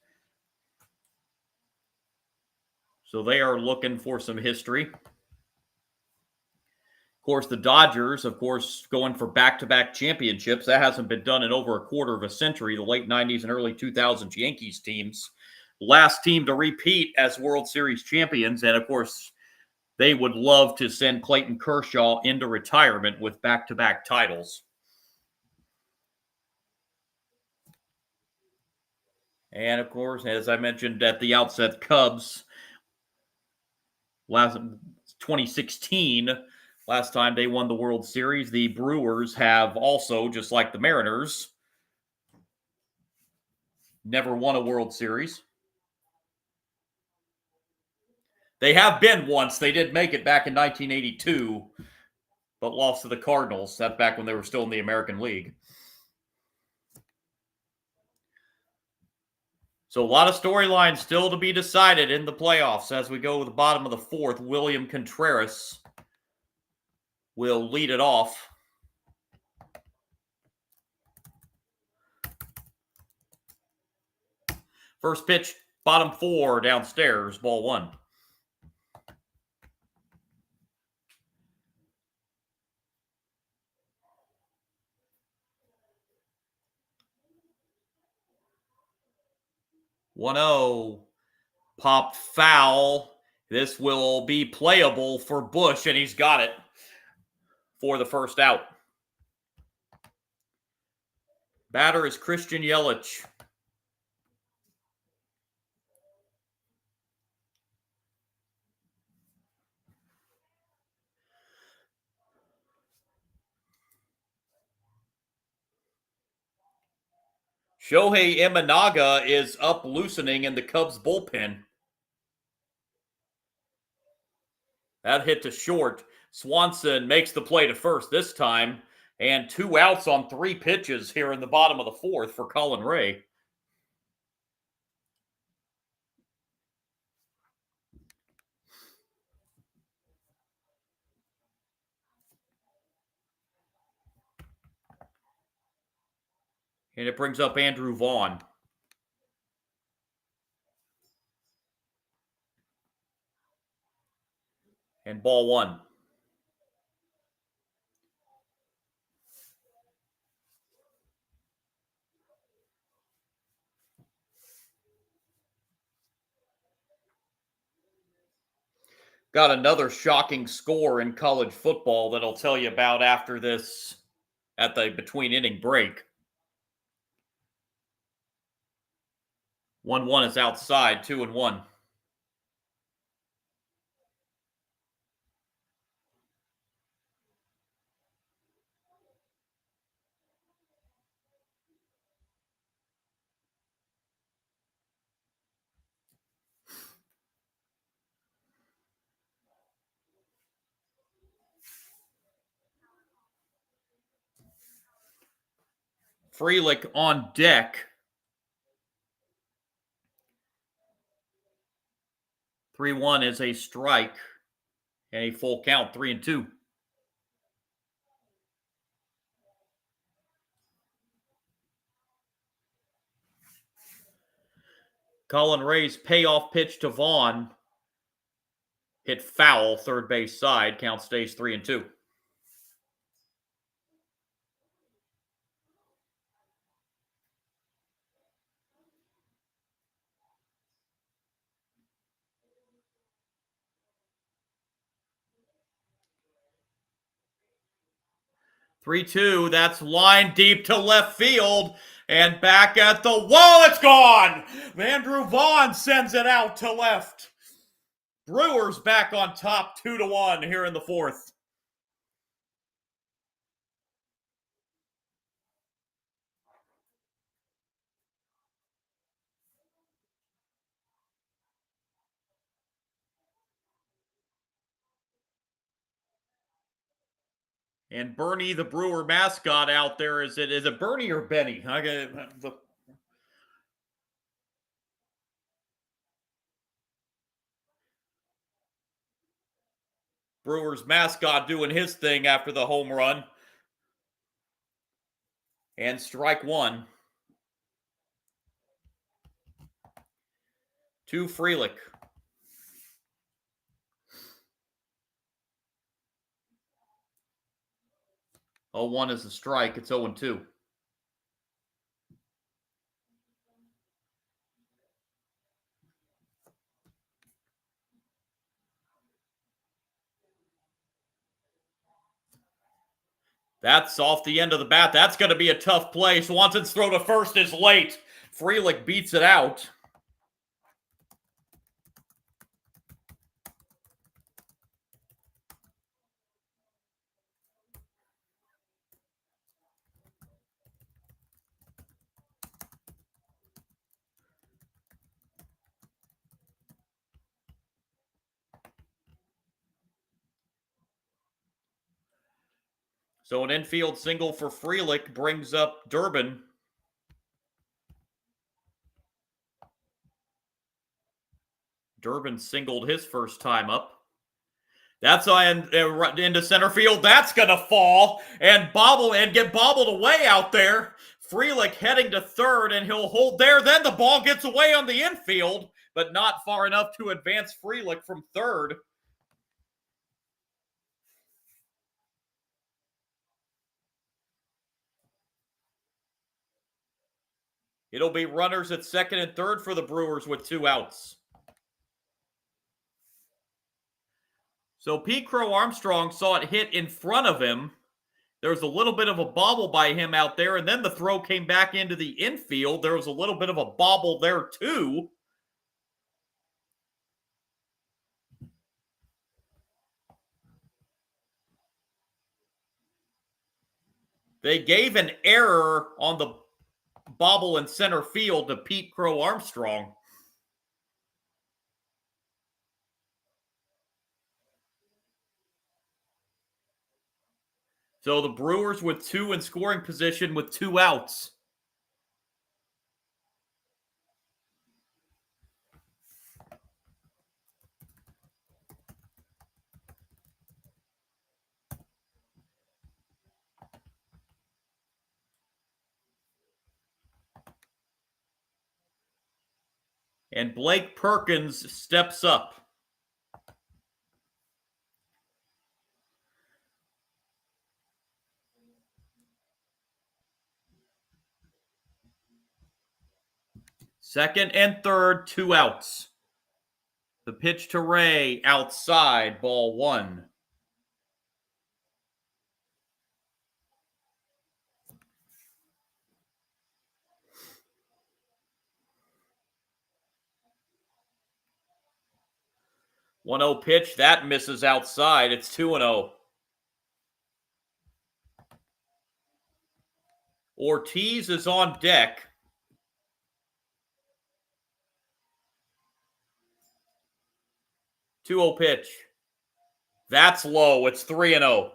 So they are looking for some history. Of course, the Dodgers, going for back-to-back championships. That hasn't been done in over a quarter of a century. The late 90s and early 2000s Yankees teams. Last team to repeat as World Series champions. And, of course, they would love to send Clayton Kershaw into retirement with back-to-back titles. And, of course, as I mentioned at the outset, Cubs, last 2016, last time they won the World Series. The Brewers have also, just like the Mariners, never won a World Series. They have been once. They did make it back in 1982, but lost to the Cardinals. That's back when they were still in the American League. So a lot of storylines still to be decided in the playoffs as we go to the bottom of the fourth. William Contreras will lead it off. First pitch, bottom four, downstairs, ball one. One zero, popped foul. This will be playable for Bush, and he's got it for the first out. Batter is Christian Yelich. Shohei Imanaga is up loosening in the Cubs bullpen. That hit to short. Swanson makes the play to first this time, and 2 outs on 3 pitches here in the bottom of the fourth for Colin Ray. And it brings up Andrew Vaughn. And ball one. Got another shocking score in college football that I'll tell you about after this at the between inning break. 1-1 is outside, 2-1. Frelick on deck. 3-1 is a strike. And a full count, 3-2. Colin Ray's payoff pitch to Vaughn hit foul, third base side. Count stays 3-2. Three-two. That's line deep to left field. And back at the wall, it's gone. Andrew Vaughn sends it out to left. Brewers back on top 2-1 here in the fourth. And Bernie, the Brewer mascot out there, is it Bernie or Benny? Brewers mascot doing his thing after the home run. And strike one. To Frelick. 0-1 is the strike. It's 0-2. That's off the end of the bat. That's going to be a tough play. Swanson's throw to first is late. Frelick beats it out. So an infield single for Frelick brings up Durbin. Durbin singled his first time up. That's into center field. That's going to fall and get bobbled away out there. Frelick heading to third, and he'll hold there. Then the ball gets away on the infield, but not far enough to advance Frelick from third. It'll be runners at second and third for the Brewers with 2 outs. So Pete Crow Armstrong saw it hit in front of him. There was a little bit of a bobble by him out there, and then the throw came back into the infield. There was a little bit of a bobble there, too. They gave an error on the bobble in center field to Pete Crow Armstrong. So the Brewers with 2 in scoring position with 2 outs. And Blake Perkins steps up. Second and third, 2 outs. The pitch to Ray, outside, ball 1. One 0 pitch, that misses outside. It's 2-0. Ortiz is on deck. Two 0 pitch. That's low. It's 3-0.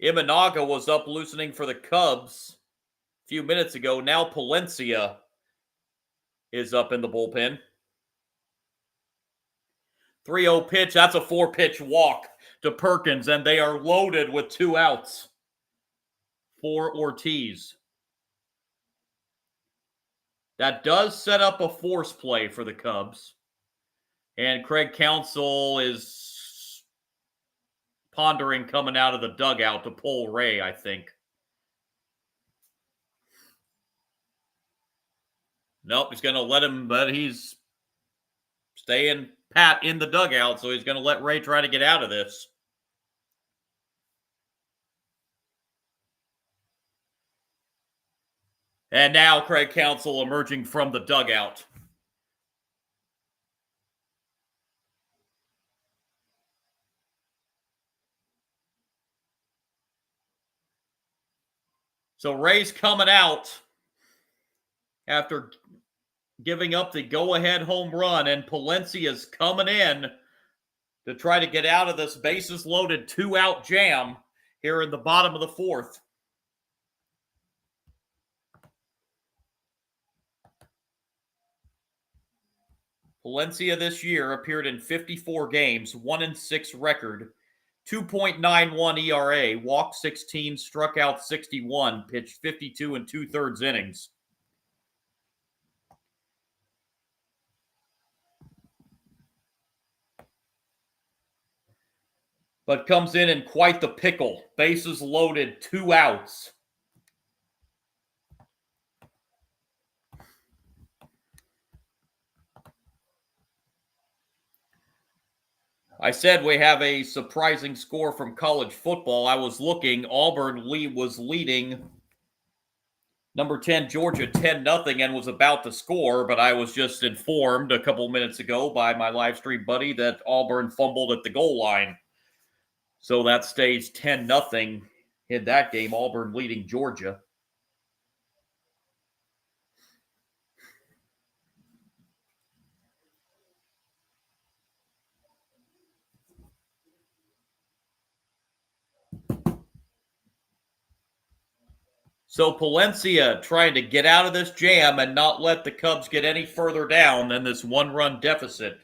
Imanaga was up loosening for the Cubs a few minutes ago. Now Palencia is up in the bullpen. 3-0 pitch. That's a 4-pitch walk to Perkins, and they are loaded with 2 outs for Ortiz. That does set up a force play for the Cubs. And Craig Counsell is pondering coming out of the dugout to pull Ray, I think. Nope, he's going to let him, but he's staying pat in the dugout, so he's going to let Ray try to get out of this. And now Craig Counsell emerging from the dugout. So Ray's coming out after giving up the go-ahead home run, and Palencia's coming in to try to get out of this bases-loaded 2-out jam here in the bottom of the 4th. Palencia this year appeared in 54 games, 1-6 record, 2.91 ERA, walked 16, struck out 61, pitched 52 2/3 innings. But comes in quite the pickle. Bases loaded, 2 outs. I said we have a surprising score from college football. I was looking. Auburn was leading number 10, Georgia, 10-0, and was about to score, but I was just informed a couple minutes ago by my live stream buddy that Auburn fumbled at the goal line. So that stays 10-0 in that game, Auburn leading Georgia. So Palencia trying to get out of this jam and not let the Cubs get any further down than this one-run deficit.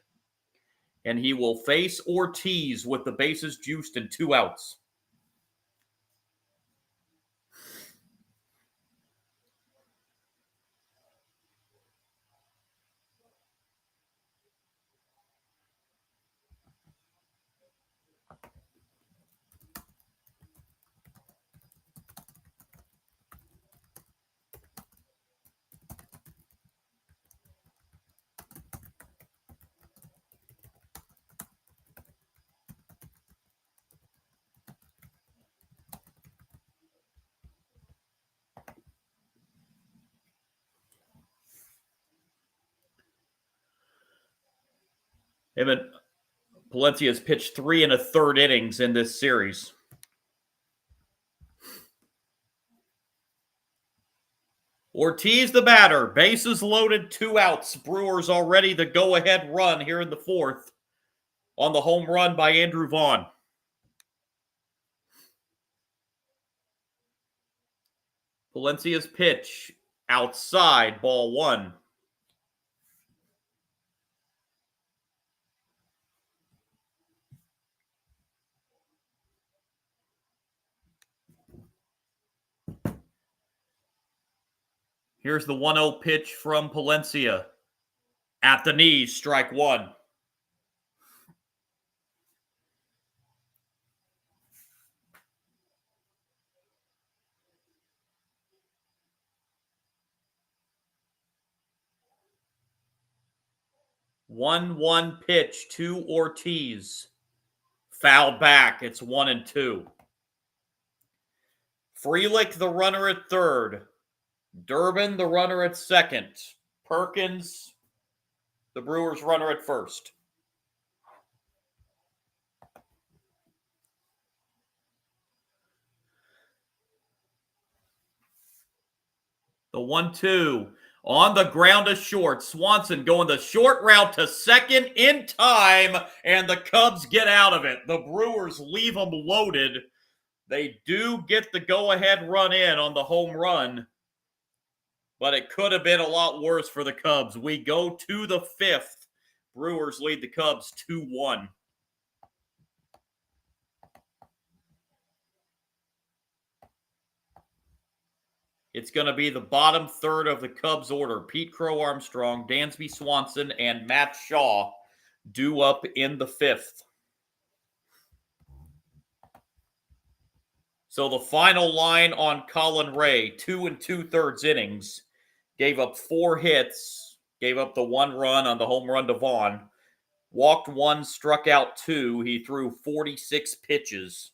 And he will face Ortiz with the bases juiced and 2 outs. Palencia has pitched 3 1/3 innings in this series. Ortiz the batter, bases loaded, 2 outs. Brewers already the go-ahead run here in the 4th on the home run by Andrew Vaughn. Palencia's pitch outside, ball 1. Here's the 1-0 pitch from Palencia. At the knees, strike 1. One pitch to Ortiz. Fouled back. It's 1-2. Frelick, the runner at third. Durbin, the runner at second. Perkins, the Brewers runner at first. The 1-2 on the ground to short. Swanson going the short route to second in time, and the Cubs get out of it. The Brewers leave them loaded. They do get the go-ahead run in on the home run, but it could have been a lot worse for the Cubs. We go to the 5th. Brewers lead the Cubs 2-1. It's going to be the bottom third of the Cubs order. Pete Crow Armstrong, Dansby Swanson, and Matt Shaw due up in the 5th. So the final line on Colin Ray, 2 2/3 innings, gave up 4 hits, gave up the 1 run on the home run to Vaughn, walked 1, struck out 2. He threw 46 pitches.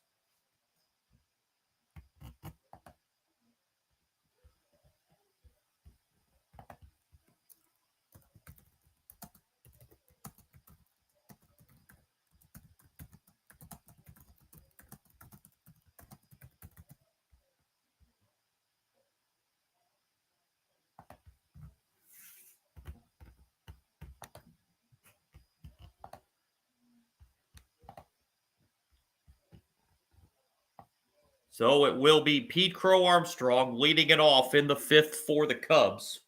So it will be Pete Crow Armstrong leading it off in the 5th for the Cubs.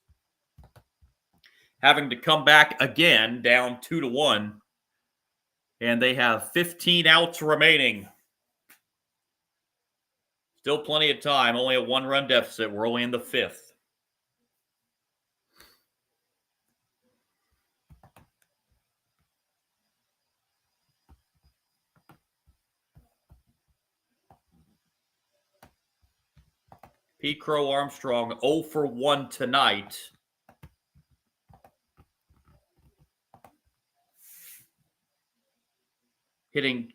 Having to come back again down 2-1. And they have 15 outs remaining. Still plenty of time, only a 1-run deficit. We're only in the 5th. Pete Crow Armstrong 0 for 1 tonight. Hitting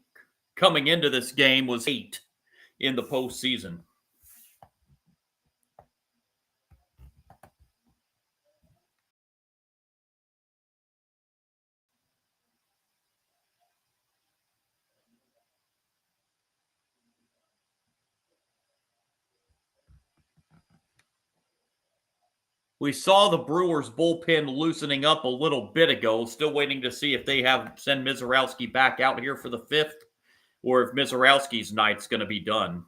coming into this game was 8 in the postseason. We saw the Brewers bullpen loosening up a little bit ago. Still waiting to see if they send Mizorowski back out here for the 5th, or if Mizorowski's night's going to be done.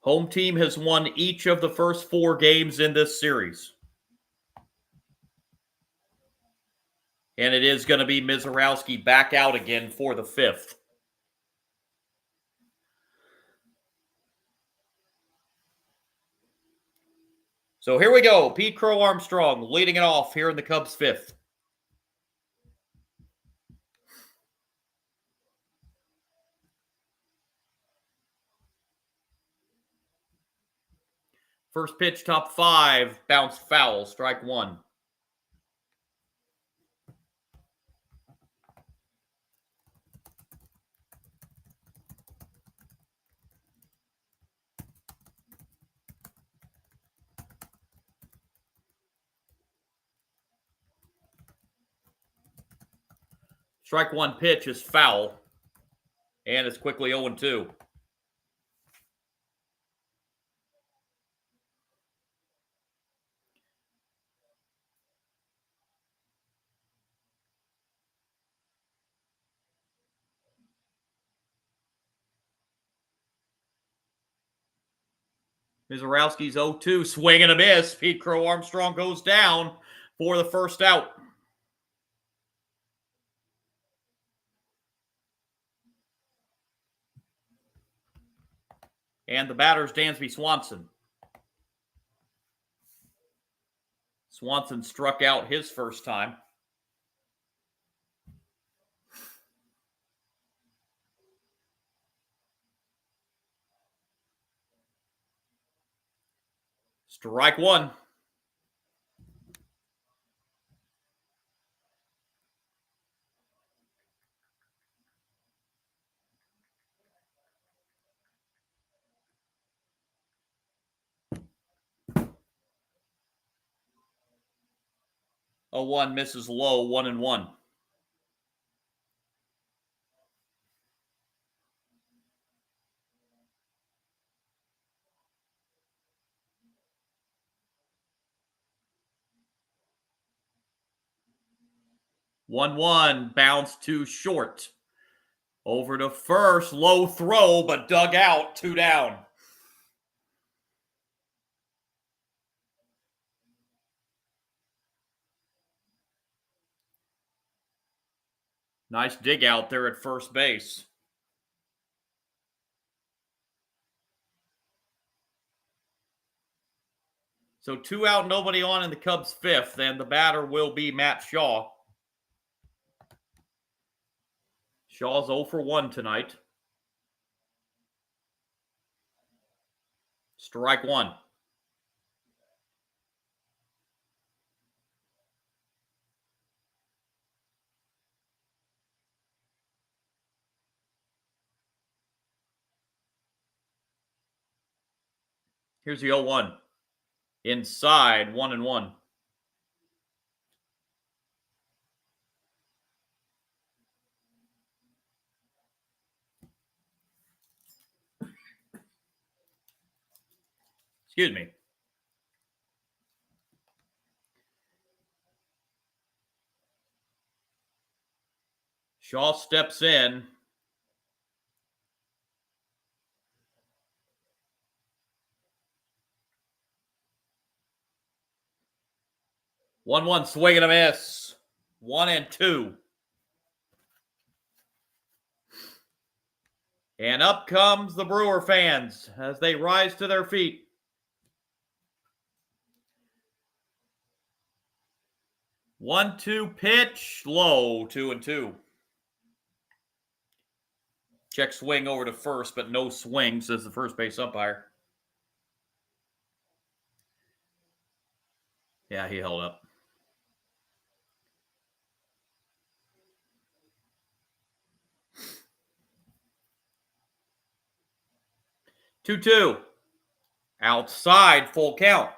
Home team has won each of the first 4 games in this series. And it is going to be Mizorowski back out again for the 5th. So here we go. Pete Crow Armstrong leading it off here in the Cubs' 5th. First pitch, top 5, bounced foul, strike 1. Strike 1 pitch is foul, and it's quickly 0-2. Mizorowski's 0-2, swing and a miss. Pete Crow Armstrong goes down for the first out. And the batter's Dansby Swanson. Swanson struck out his first time. Strike 1. A 1 misses low, 1-1. One bounce too short. Over to first, low throw, but dug out, 2 down. Nice dig out there at first base. So 2 out, nobody on in the Cubs' 5th, and the batter will be Matt Shaw. Shaw's 0 for 1 tonight. Strike 1. Here's the 0-1. Inside, 1-1. Excuse me. Shaw steps in. One swing and a miss. 1-2. And up comes the Brewer fans as they rise to their feet. One-two pitch, low, 2-2. Check swing over to first, but no swing, says the first base umpire. Yeah, he held up. Two. Outside, full count.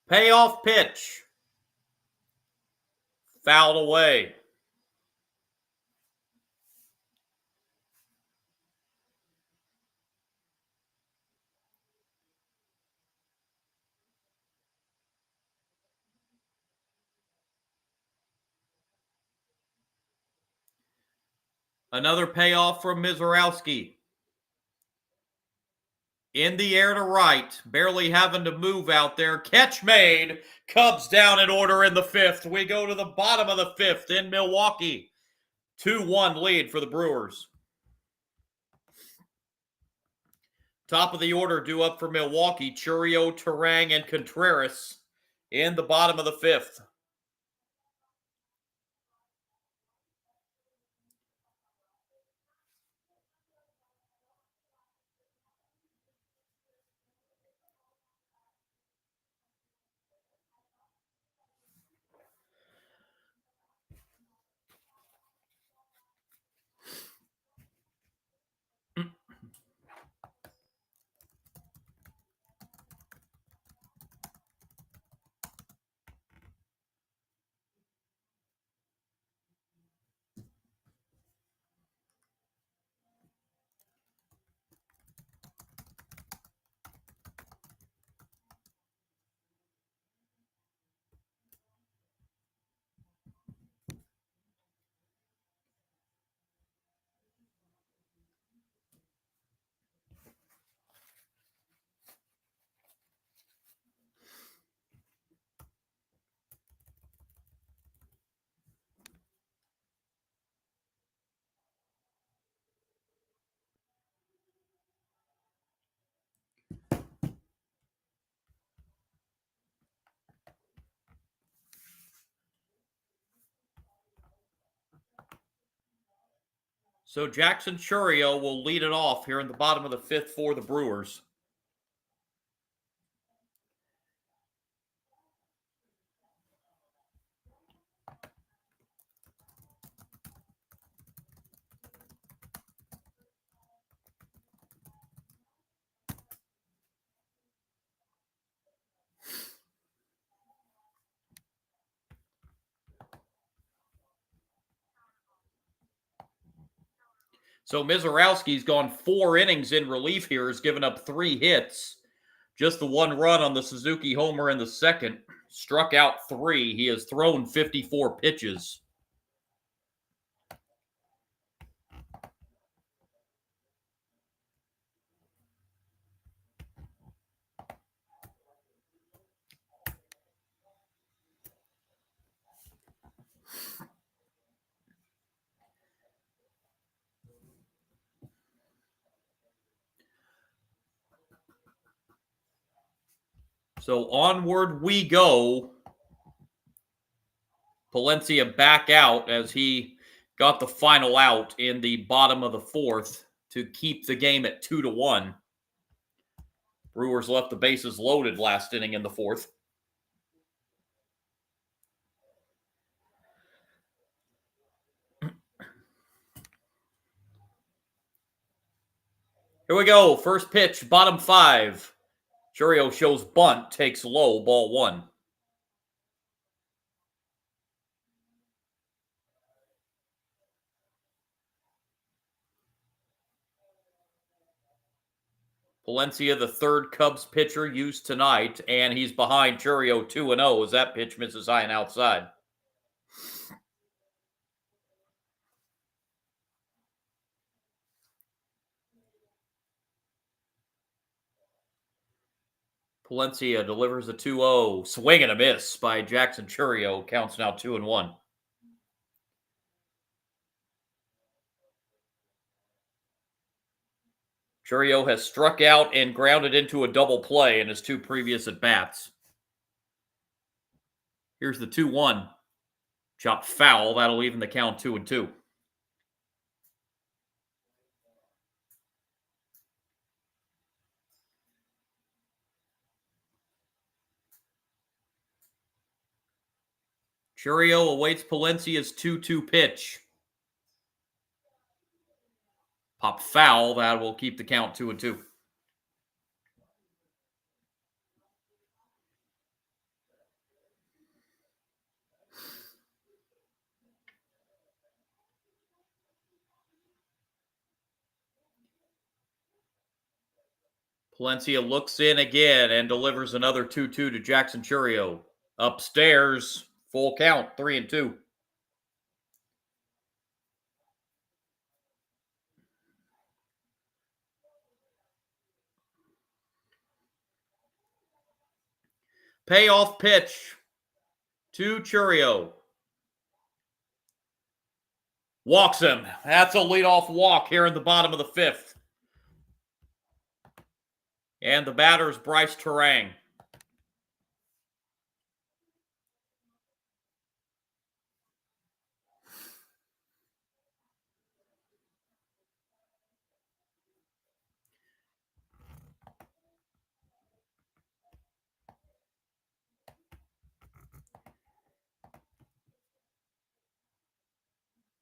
Payoff pitch. Fouled away. Another payoff from Mizorowski. In the air to right, barely having to move out there. Catch made. Cubs down in order in the fifth. We go to the bottom of the fifth in Milwaukee. 2-1 lead for the Brewers. Top of the order due up for Milwaukee. Chourio, Turang, and Contreras in the bottom of the fifth. So Jackson Chourio will lead it off here in the bottom of the fifth for the Brewers. So Mizorowski's gone 4 innings in relief here, has given up 3 hits. Just the 1 run on the Suzuki homer in the second. Struck out 3. He has thrown 54 pitches. So onward we go. Palencia back out as he got the final out in the bottom of the fourth to keep the game at 2-1. Brewers left the bases loaded last inning in the fourth. Here we go. First pitch, bottom 5. Chourio shows bunt, takes low, ball 1. Palencia, the third Cubs pitcher used tonight, and he's behind Chourio 2-0 as that pitch misses high and outside. Palencia delivers a 2-0. Swing and a miss by Jackson Chourio. Counts now 2-1. Chourio has struck out and grounded into a double play in his 2 previous at-bats. Here's the 2-1. Chopped foul. That'll even the count 2-2. Chourio awaits Palencia's 2-2 pitch. Pop foul. That will keep the count 2-2. Palencia looks in again and delivers another 2-2 to Jackson Chourio. Upstairs, full count, 3-2. Payoff pitch to Chourio. Walks him. That's a leadoff walk here in the bottom of the fifth. And the batter's Bryce Terang.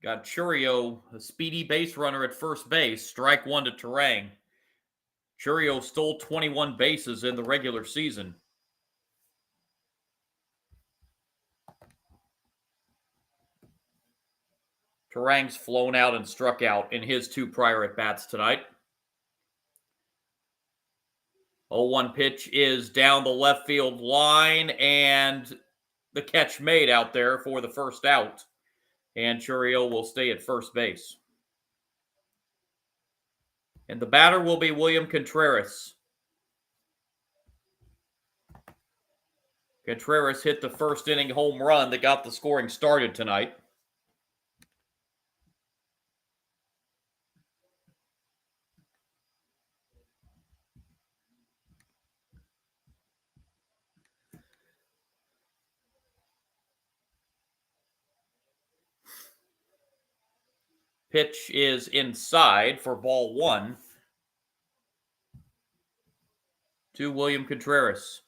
Got Chourio, a speedy base runner at first base. Strike one to Terang. Chourio stole 21 bases in the regular season. Terang's flown out and struck out in his two prior at-bats tonight. 0-1 pitch is down the left field line, and the catch made out there for the first out. And Chourio will stay at first base. And the batter will be William Contreras. Contreras hit the first inning home run that got the scoring started tonight. Pitch is inside for ball one to William Contreras.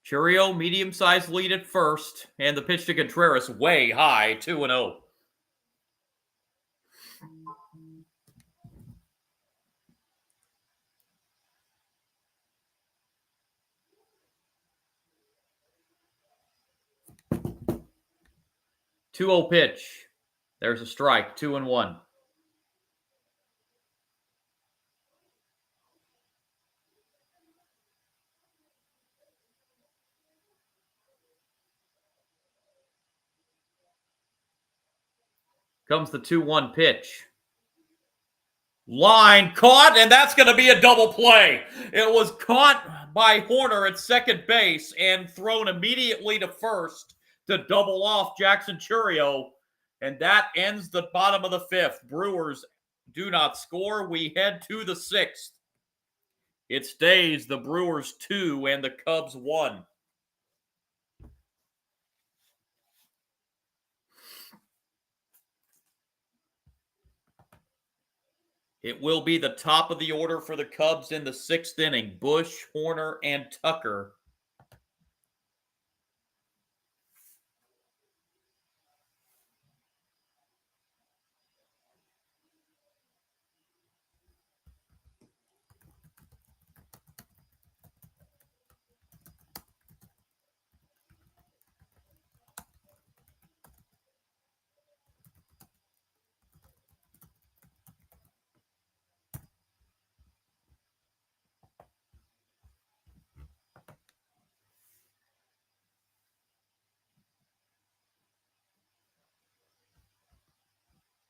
Chourio, medium-sized lead at first, and the pitch to Contreras way high, 2-0. Two-0 pitch. There's a strike, 2-1. Comes the 2-1 pitch. Line caught, and that's going to be a double play. It was caught by Horner at second base and thrown immediately to first to double off Jackson Chourio. And that ends the bottom of the fifth. Brewers do not score. We head to the sixth. It stays the Brewers 2 and the Cubs 1. It will be the top of the order for the Cubs in the sixth inning. Bush, Horner, and Tucker.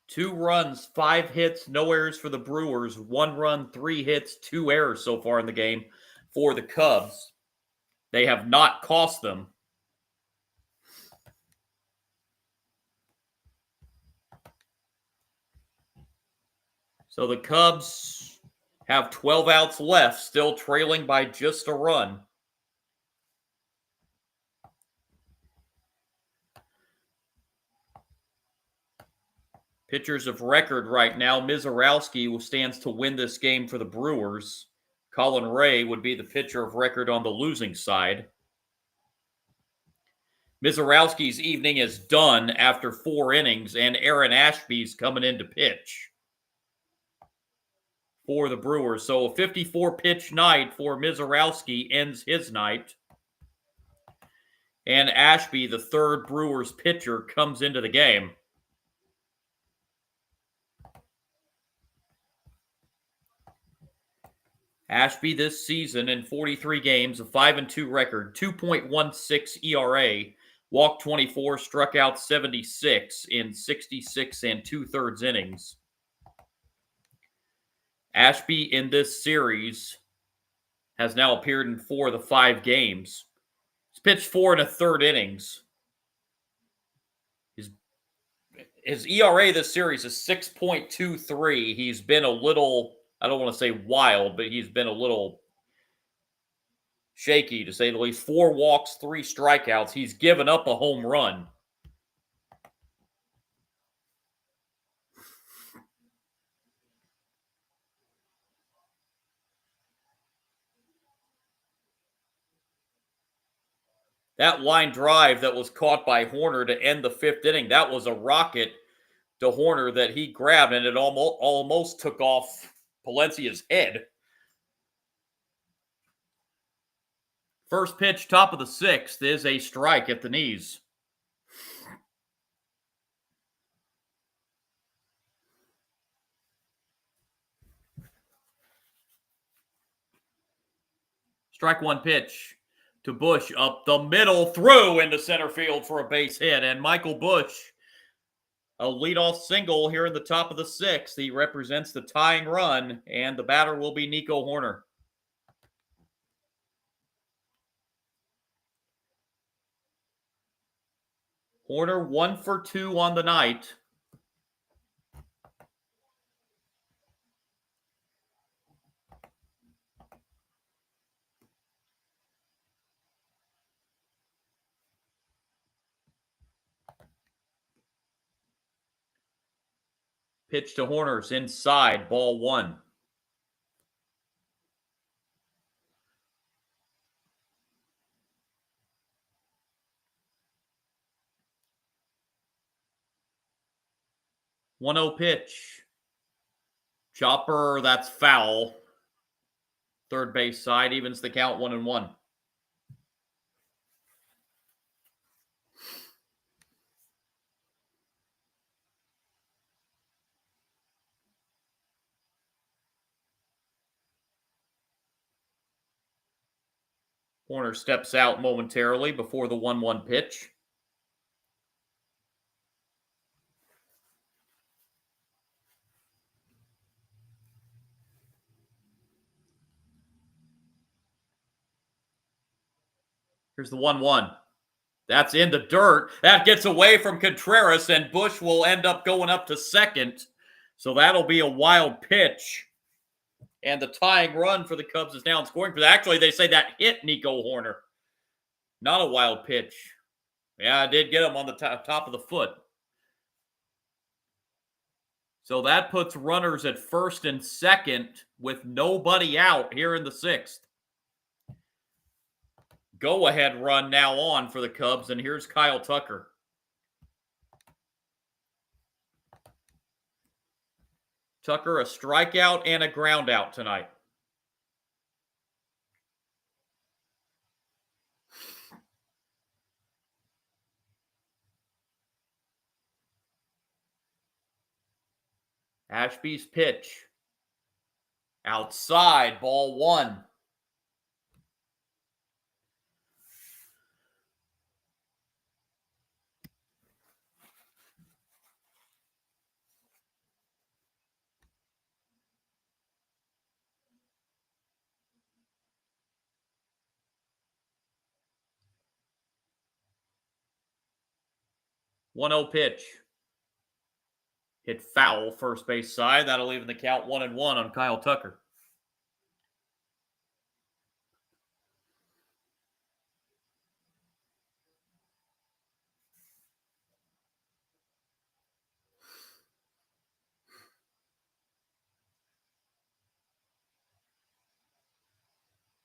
Two runs, 5 hits, no errors for the Brewers. 1 run, 3 hits, 2 errors so far in the game for the Cubs. They have not cost them. So the Cubs have 12 outs left, still trailing by just a run. Pitchers of record right now, Mizorowski stands to win this game for the Brewers. Colin Ray would be the pitcher of record on the losing side. Mizorowski's evening is done after 4 innings, and Aaron Ashby's coming in to pitch for the Brewers. So a 54-pitch night for Mizorowski ends his night. And Ashby, the third Brewers pitcher, comes into the game. Ashby this season in 43 games, a 5-2 record, 2.16 ERA, walked 24, struck out 76 in 66 and 2/3 innings. Ashby in this series has now appeared in 4 of the 5 games. He's pitched 4 1/3 innings. His ERA this series is 6.23. He's been a little, I don't want to say wild, but he's been a little shaky, to say the least. 4 walks, 3 strikeouts. He's given up a home run. That line drive that was caught by Horner to end the 5th inning, that was a rocket to Horner that he grabbed, and it almost took off Palencia's head. First pitch, top of the 6th, is a strike at the knees. Strike 1 pitch to Bush, up the middle, through into center field for a base hit. And Michael Bush, a leadoff single here in the top of the 6th. He represents the tying run, and the batter will be Nico Horner. Horner 1 for 2 on the night. Pitch to Horner's inside, ball 1. One 0 pitch. Chopper, that's foul. Third base side, evens the count 1-1. Horner steps out momentarily before the 1-1 pitch. Here's the 1-1. That's in the dirt. That gets away from Contreras, and Bush will end up going up to second. So that'll be a wild pitch. And the tying run for the Cubs is now in scoring. Actually, they say that hit Nico Horner. Not a wild pitch. Yeah, I did get him on the top of the foot. So that puts runners at first and second with nobody out here in the 6th. Go-ahead run now on for the Cubs, and here's Kyle Tucker. Tucker, a strikeout and a ground out tonight. Ashby's pitch. Outside, ball 1. One 0 pitch. Hit foul first base side. That'll even the count 1-1 on Kyle Tucker.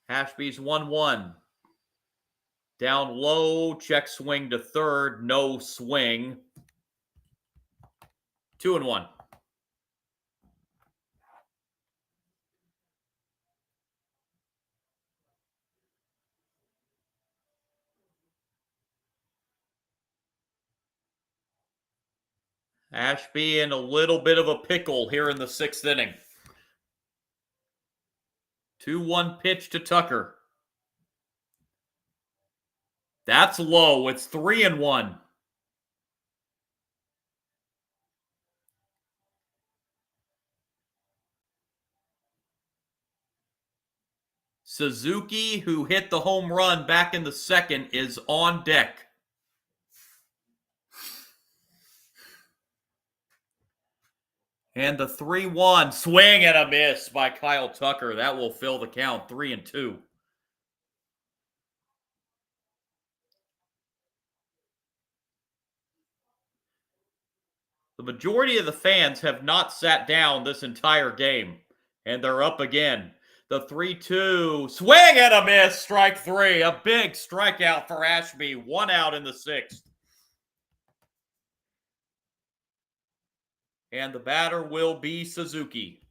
Ashby's 1-1. Down low, check swing to third, no swing. 2-1. Ashby in a little bit of a pickle here in the 6th inning. 2-1 pitch to Tucker. That's low. It's 3-1. Suzuki, who hit the home run back in the second, is on deck. And the 3-1 swing and a miss by Kyle Tucker. That will fill the count, 3-2. The majority of the fans have not sat down this entire game, and they're up again. The 3-2 swing and a miss, strike 3. A big strikeout for Ashby. 1 out in the 6th. And the batter will be Suzuki.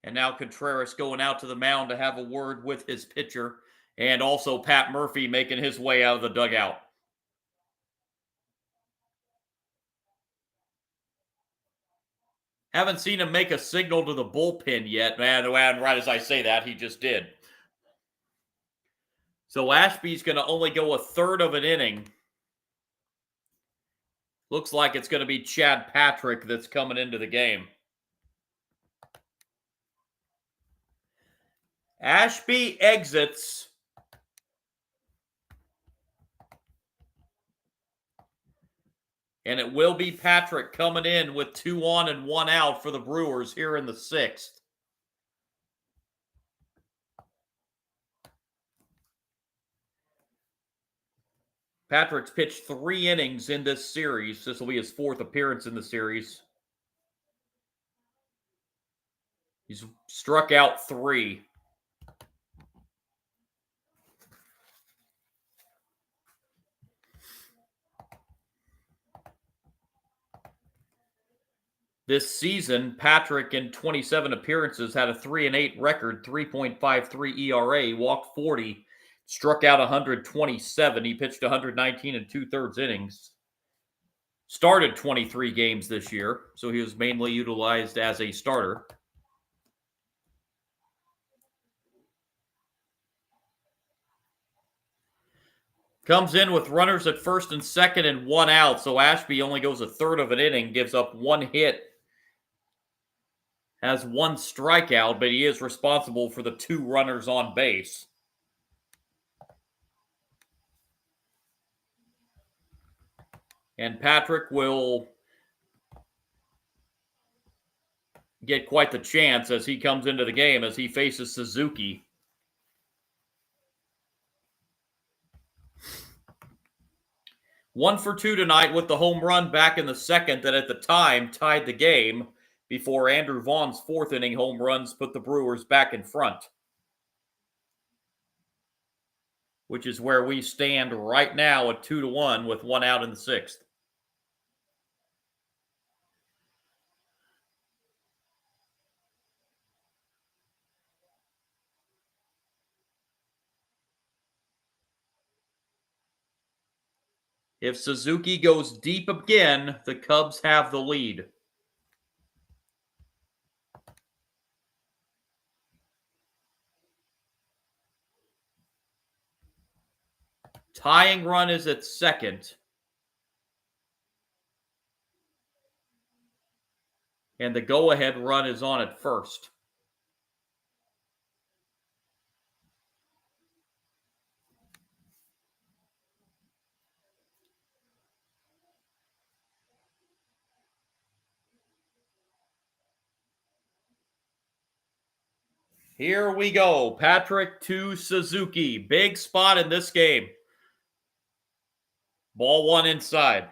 And now Contreras going out to the mound to have a word with his pitcher. And also Pat Murphy making his way out of the dugout. Haven't seen him make a signal to the bullpen yet, man. And right as I say that, he just did. So Ashby's going to only go a third of an inning. Looks like it's going to be Chad Patrick that's coming into the game. Ashby exits. And it will be Patrick coming in with 2 on and 1 out for the Brewers here in the 6th. Patrick's pitched 3 innings in this series. This will be his 4th appearance in the series. He's struck out 3. This season, Patrick in 27 appearances had a 3-8 record, 3.53 ERA, walked 40, struck out 127. He pitched 119 and 2/3 innings. Started 23 games this year, so he was mainly utilized as a starter. Comes in with runners at first and second and 1 out, so Ashby only goes a third of an inning, gives up 1 hit, has 1 strikeout, but he is responsible for the 2 runners on base. And Patrick will get quite the chance as he comes into the game as he faces Suzuki. One for 2 tonight with the home run back in the second that at the time tied the game before Andrew Vaughn's 4th inning home runs put the Brewers back in front. Which is where we stand right now at 2-1 with 1 out in the 6th. If Suzuki goes deep again, the Cubs have the lead. Tying run is at second. And the go-ahead run is on at first. Here we go. Patrick to Suzuki. Big spot in this game. Ball 1 inside.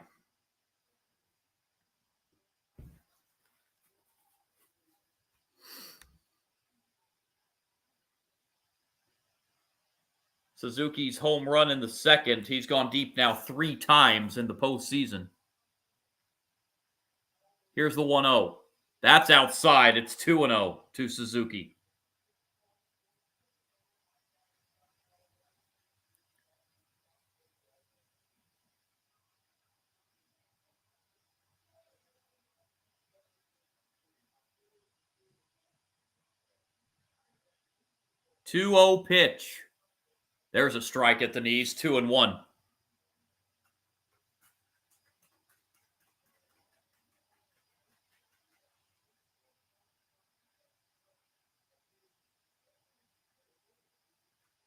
Suzuki's home run in the second. He's gone deep now 3 times in the postseason. Here's the 1-0. That's outside. It's 2-0 to Suzuki. 2-0 pitch. There's a strike at the knees, 2-1.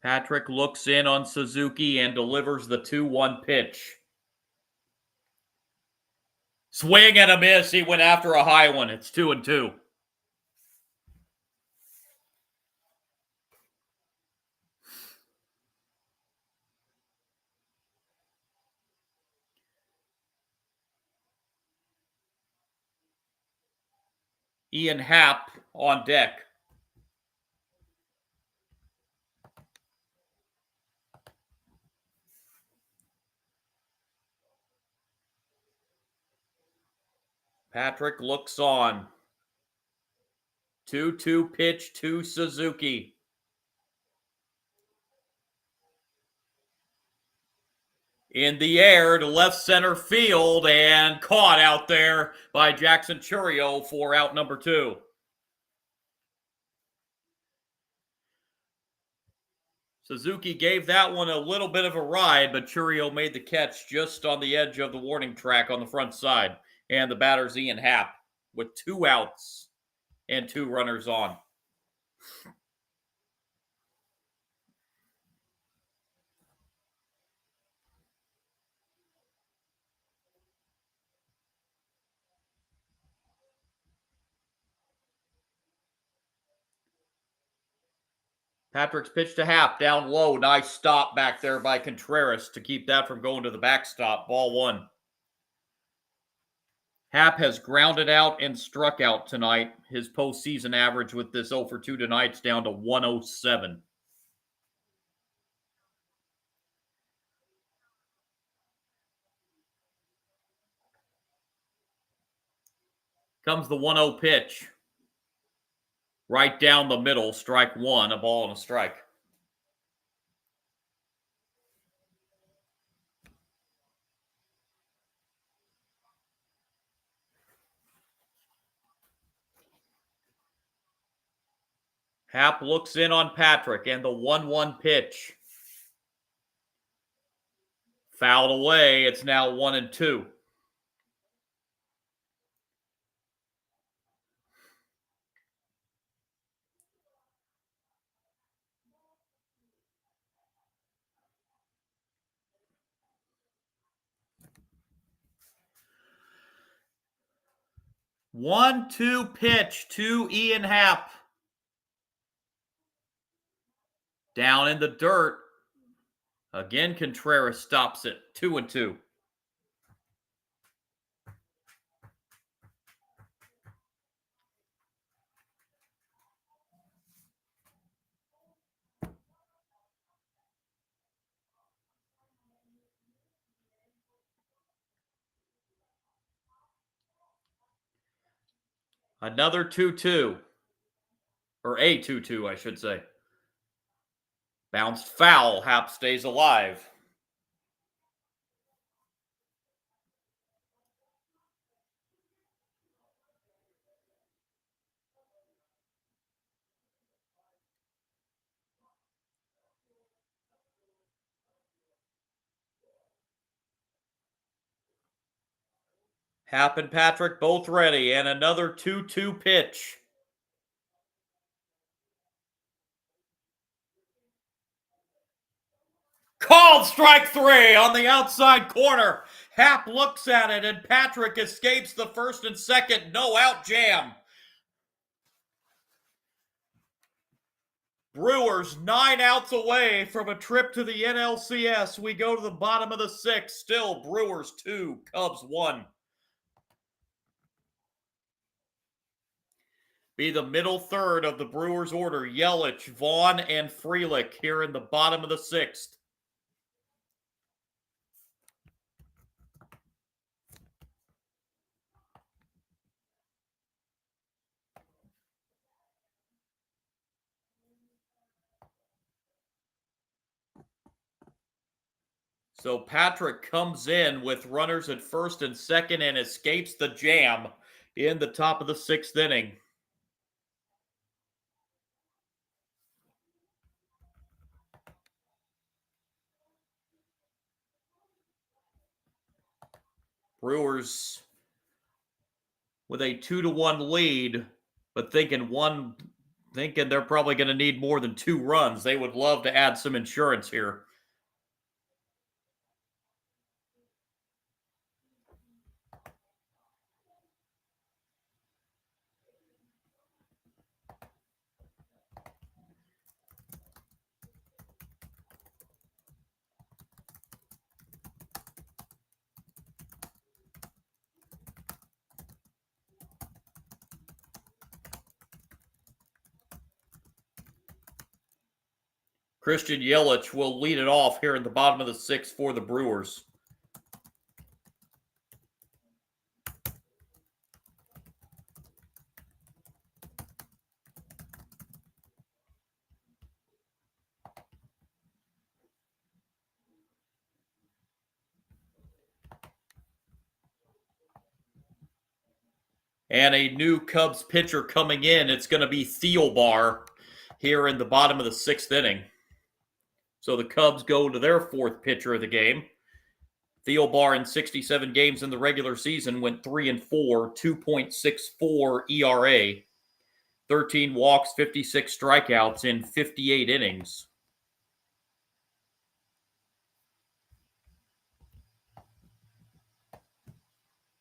Patrick looks in on Suzuki and delivers the 2-1 pitch. Swing and a miss. He went after a high one. It's 2-2. Ian Happ on deck. Patrick looks on. 2-2 pitch to Suzuki. In the air to left center field and caught out there by Jackson Chourio for out number 2. Suzuki gave that one a little bit of a ride, but Chourio made the catch just on the edge of the warning track on the front side. And the batter's Ian Happ with 2 outs and 2 runners on. Patrick's pitch to Happ, down low. Nice stop back there by Contreras to keep that from going to the backstop. Ball 1. Happ has grounded out and struck out tonight. His postseason average with this 0 for 2 tonight's down to 107. Comes the 1-0 pitch. Right down the middle, strike 1, a ball and a strike. Happ looks in on Patrick and the 1-1 pitch. Fouled away. It's now 1-2. One-two pitch to Ian Happ. Down in the dirt. Again, Contreras stops it. 2-2. Another 2-2. Or a 2-2, I should say. Bounced foul. Happ stays alive. Happ and Patrick both ready, and another 2-2 pitch. Called strike 3 on the outside corner. Happ looks at it, and Patrick escapes the first and second no-out jam. Brewers 9 outs away from a trip to the NLCS. We go to the bottom of the 6th. Still Brewers 2, Cubs 1. Be the middle third of the Brewers order. Yelich, Vaughn, and Frelick here in the bottom of the 6th. So Patrick comes in with runners at first and second and escapes the jam in the top of the 6th inning. Brewers with a 2-1 lead, but thinking they're probably going to need more than 2 runs. They would love to add some insurance here. Christian Yelich will lead it off here in the bottom of the 6th for the Brewers. And a new Cubs pitcher coming in. It's going to be Thielbar here in the bottom of the 6th inning. So the Cubs go to their 4th pitcher of the game. Thielbar in 67 games in the regular season went 3-4, 2.64 ERA, 13 walks, 56 strikeouts in 58 innings.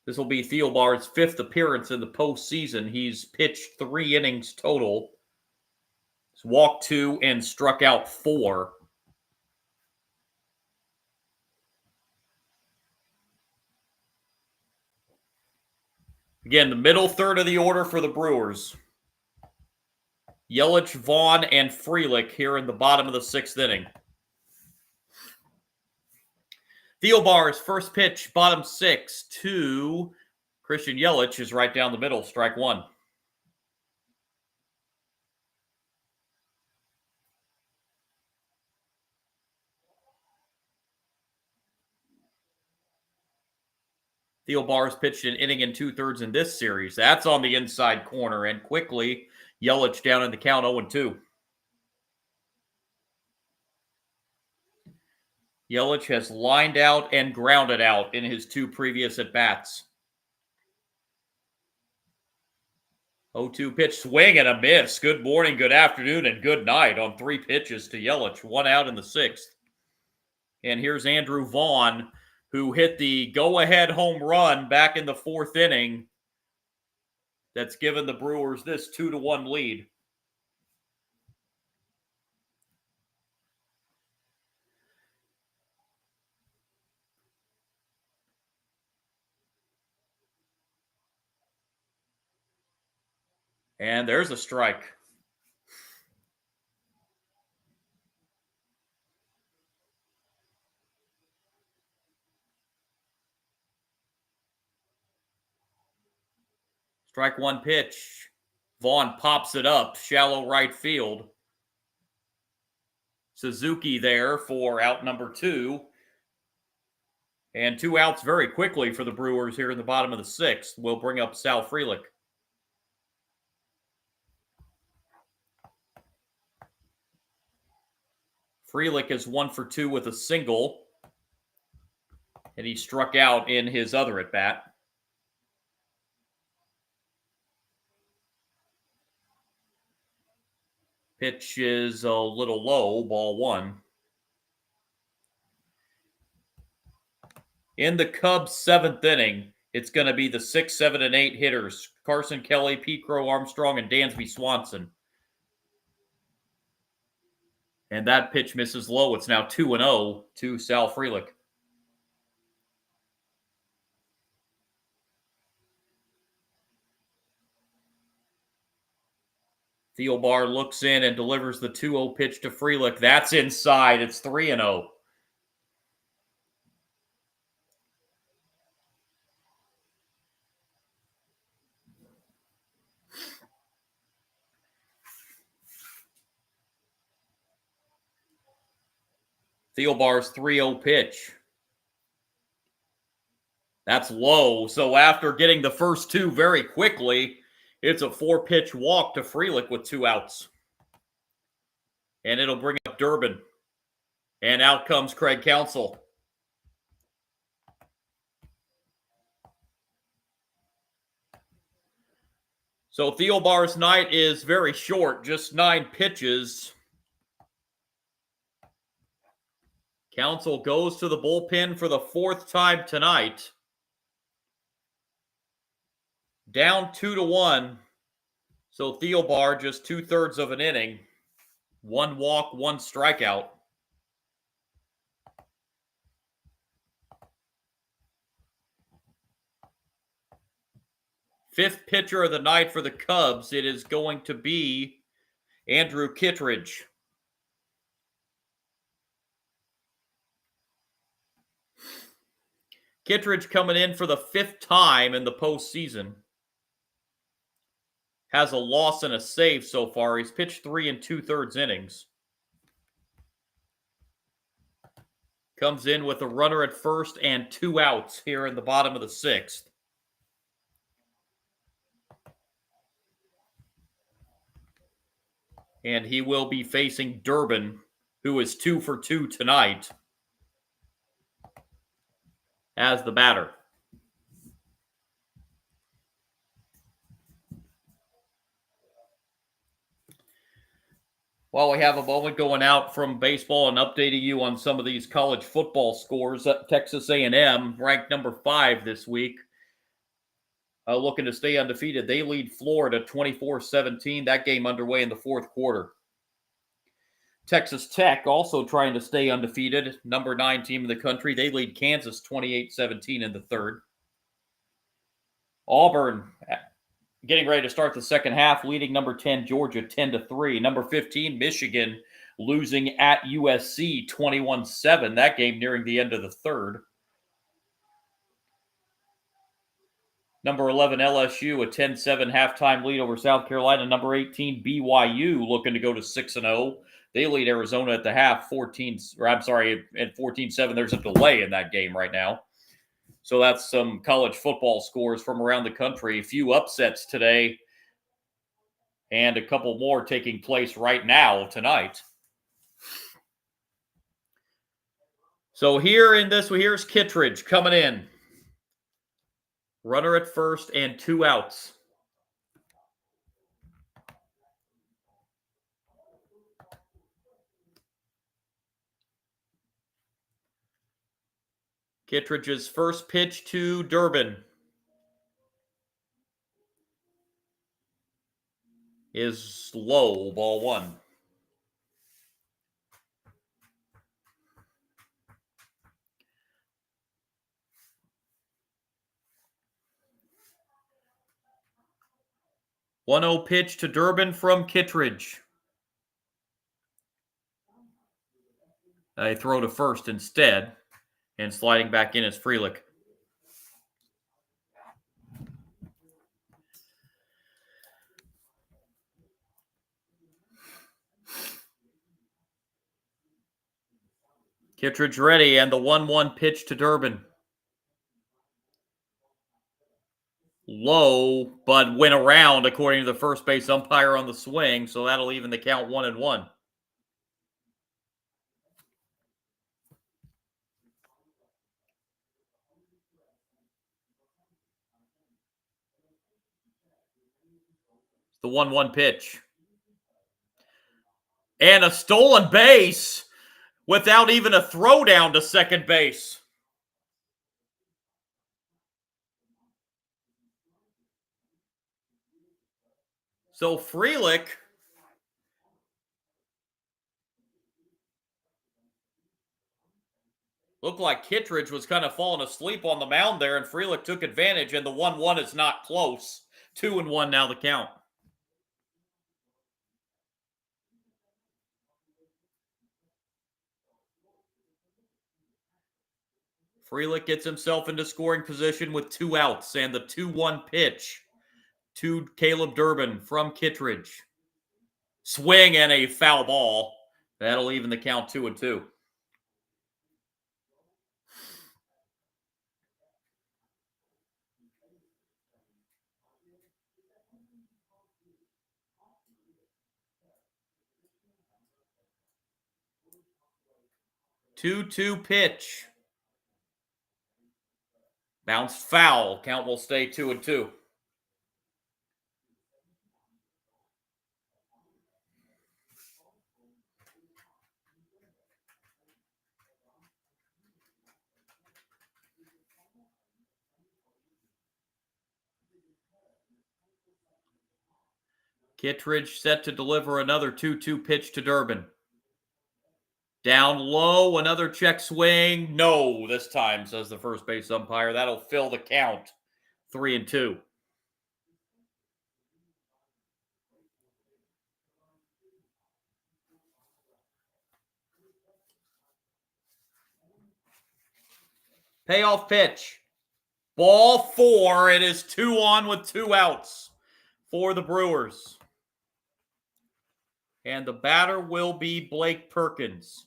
This will be Thielbar's 5th appearance in the postseason. He's pitched 3 innings total. He's walked 2 and struck out 4. Again, the middle third of the order for the Brewers. Yelich, Vaughn, and Frelick here in the bottom of the 6th inning. Thielbar's first pitch, bottom 6 to Christian Yelich is right down the middle, strike 1. Thielbar's pitched an inning and 2/3 in this series. That's on the inside corner, and quickly, Yelich down in the count 0-2. Yelich has lined out and grounded out in his 2 previous at-bats. 0-2 pitch, swing and a miss. Good morning, good afternoon, and good night on 3 pitches to Yelich. 1 out in the 6th. And here's Andrew Vaughn, who hit the go-ahead home run back in the 4th inning that's given the Brewers this 2-1 lead. And there's a strike. Strike 1 pitch. Vaughn pops it up, shallow right field. Suzuki there for out number 2. And 2 outs very quickly for the Brewers here in the bottom of the 6th. We'll bring up Sal Frelick. Frelick is 1 for 2 with a single. And he struck out in his other at-bat. Pitch is a little low, ball 1. In the Cubs' 7th inning, it's going to be the 6, 7, and 8 hitters. Carson Kelly, Pete Crow Armstrong, and Dansby Swanson. And that pitch misses low. It's now 2-0 to Sal Frelick. Thielbar looks in and delivers the 2-0 pitch to Frelick. That's inside. It's 3-0. Thielbar's 3-0 pitch. That's low. So after getting the first 2 very quickly, it's a 4-pitch walk to Frelick with 2 outs. And it'll bring up Durbin. And out comes Craig Counsell. So Thielbar's night is very short, just 9 pitches. Counsell goes to the bullpen for the 4th time tonight. Down 2-1. So Thielbar just 2/3 of an inning. 1 walk, 1 strikeout. Fifth pitcher of the night for the Cubs, it is going to be Andrew Kittredge. Kittredge coming in for the 5th time in the postseason. Has a loss and a save so far. He's pitched 3 2/3 innings. Comes in with a runner at first and 2 outs here in the bottom of the 6th. And he will be facing Durbin, who is 2 for 2 tonight, as the batter. While we have a moment going out from baseball and updating you on some of these college football scores, Texas A&M ranked number 5 this week, looking to stay undefeated. They lead Florida 24-17. That game underway in the 4th quarter. Texas Tech also trying to stay undefeated, number 9 team in the country. They lead Kansas 28-17 in the 3rd. Auburn getting ready to start the second half, leading number 10 Georgia 10-3. Number 15 Michigan losing at USC 21-7. That game nearing the end of the 3rd. Number 11 LSU a 10-7 halftime lead over South Carolina. Number 18 BYU looking to go to 6-0. They lead Arizona at the half 14-7. There's a delay in that game right now. So that's some college football scores from around the country. A few upsets today and a couple more taking place right now tonight. So here's Kittredge coming in. Runner at first and 2 outs. Kittredge's first pitch to Durbin is low, ball 1. One-0 pitch to Durbin from Kittredge. They throw to first instead, and sliding back in is Frelick. Kittredge ready, and the 1-1 pitch to Durbin. Low, but went around according to the first base umpire on the swing, so that'll even the count 1-1. The 1-1 pitch. And a stolen base without even a throw down to second base. So Frelick looked like Kittredge was kind of falling asleep on the mound there, and Frelick took advantage, and the 1-1 is not close. 2-1 now the count. Frelick gets himself into scoring position with 2 outs, and the 2-1 pitch to Caleb Durbin from Kittredge. Swing and a foul ball. That'll even the count 2-2. Two-two pitch. Bounced foul. Count will stay 2-2. Kittredge set to deliver another 2-2 pitch to Durbin. Down low, another check swing. No, this time, says the first base umpire. That'll fill the count. 3-2. Payoff pitch. Ball 4. It is 2 on with 2 outs for the Brewers. And the batter will be Blake Perkins.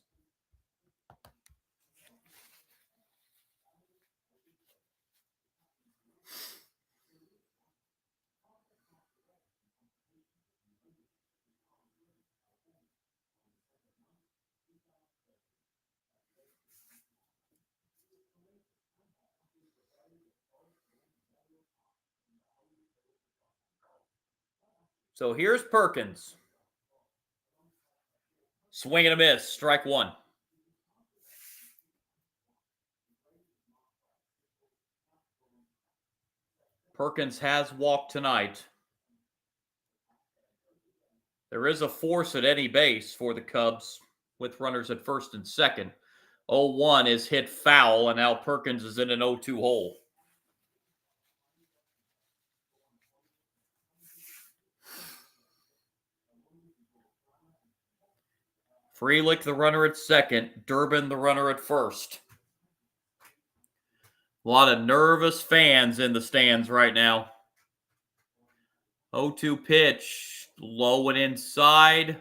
So here's Perkins. Swing and a miss. Strike 1. Perkins has walked tonight. There is a force at any base for the Cubs with runners at first and second. 0-1 is hit foul, and now Perkins is in an 0-2 hole. Frelick, the runner at second. Durbin, the runner at first. A lot of nervous fans in the stands right now. 0-2 pitch. Low and inside.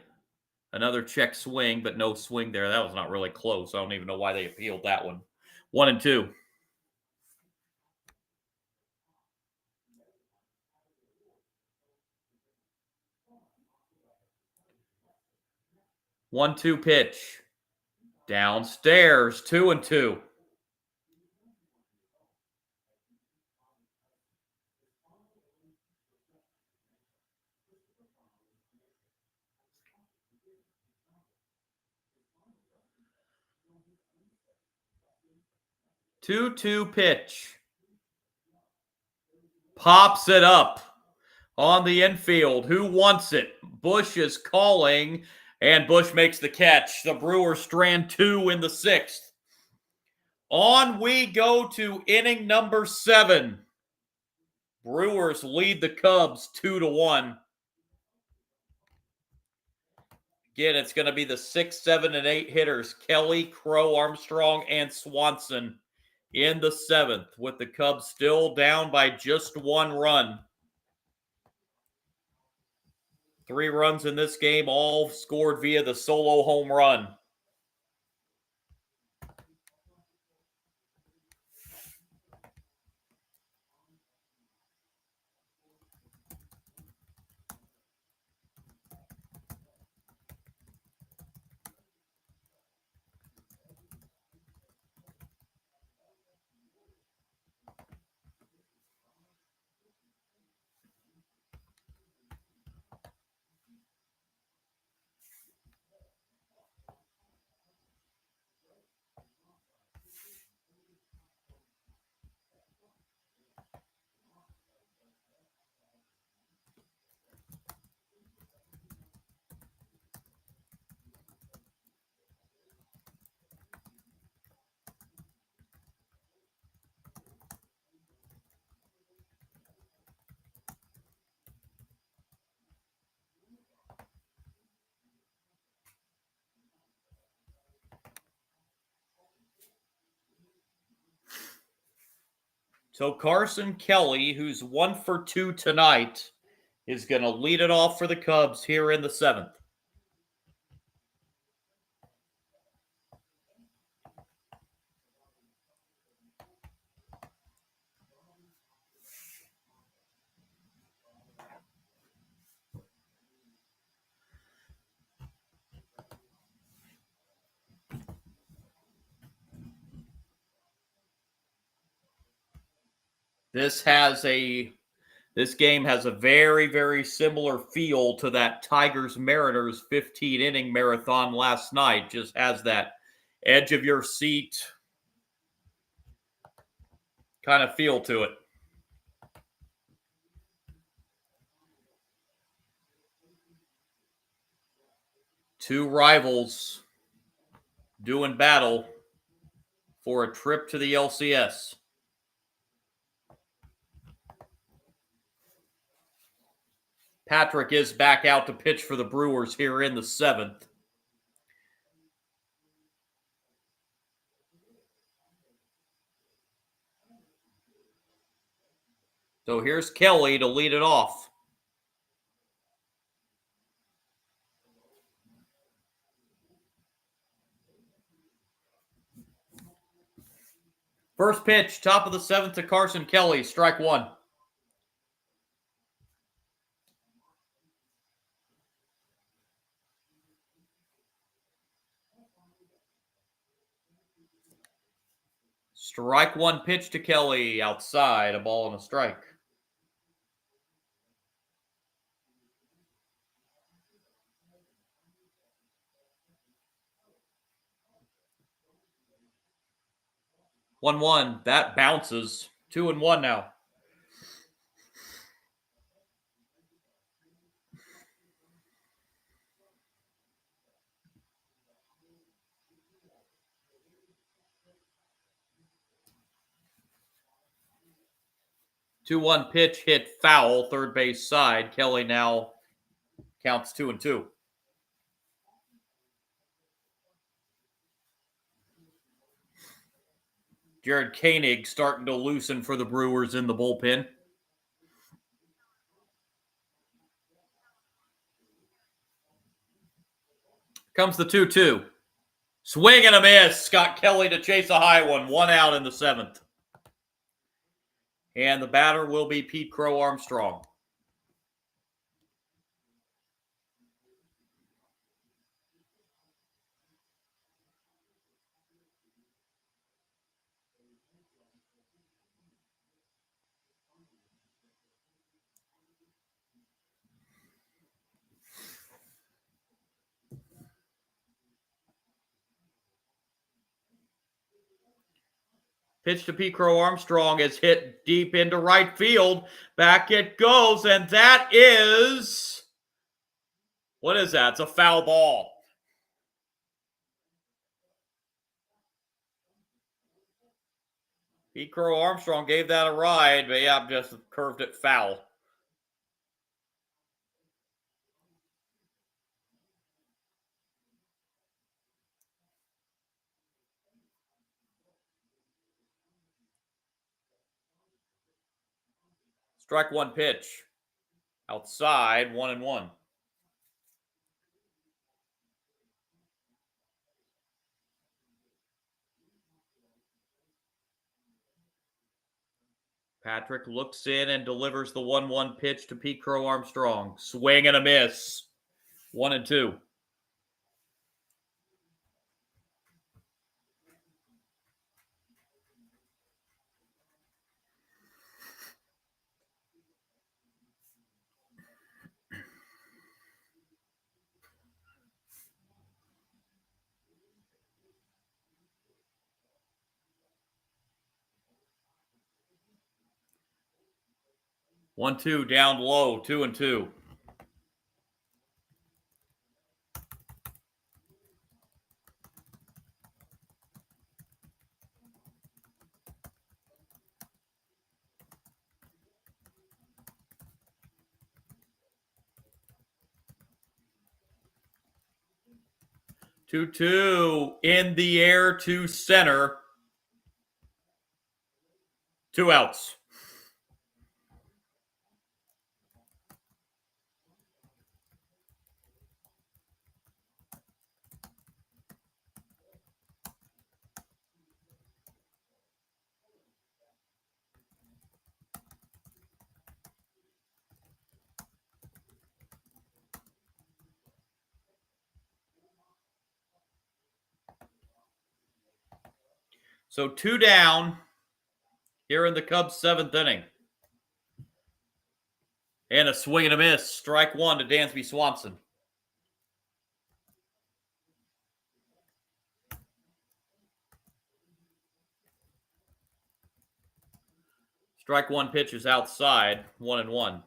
Another check swing, but no swing there. That was not really close. I don't even know why they appealed that one. 1-2. One-two pitch. Downstairs. 2-2. Two-two pitch. Pops it up on the infield. Who wants it? Bush is calling, and Bush makes the catch. The Brewers strand 2 in the 6th. On we go to inning number 7. Brewers lead the Cubs 2-1. Again, it's going to be the 6, 7, and 8 hitters. Kelly, Crow, Armstrong, and Swanson in the 7th, with the Cubs still down by just 1 run. 3 runs in this game, all scored via the solo home run. So Carson Kelly, who's 1 for 2 tonight, is going to lead it off for the Cubs here in the 7th. This game has a very, very similar feel to that Tigers-Mariners 15-inning marathon last night. Just has that edge of your seat kind of feel to it. Two rivals doing battle for a trip to the LCS. Patrick is back out to pitch for the Brewers here in the 7th. So here's Kelly to lead it off. First pitch, top of the 7th to Carson Kelly, strike one. Strike one pitch to Kelly, outside, a ball and a strike. One, that bounces. 2-1 now. Two-one pitch hit foul, third base side. Kelly now counts 2-2. Jared Koenig starting to loosen for the Brewers in the bullpen. Comes the 2-2. Swing and a miss. Scott Kelly to chase a high one. One out in the 7th. And the batter will be Pete Crow Armstrong. Pitch to Pete Crow Armstrong is hit deep into right field. Back it goes, and that is... What is that? It's a foul ball. Pete Crow Armstrong gave that a ride, but yeah, just curved it foul. Strike one pitch. Outside, 1-1. Patrick looks in and delivers the 1-1 pitch to Pete Crow Armstrong. Swing and a miss. 1-2. One-two down low, 2-2. Two in the air to center. 2 outs. So 2 down here in the Cubs' 7th inning. And a swing and a miss. Strike one to Dansby Swanson. Strike one pitch is outside, 1-1.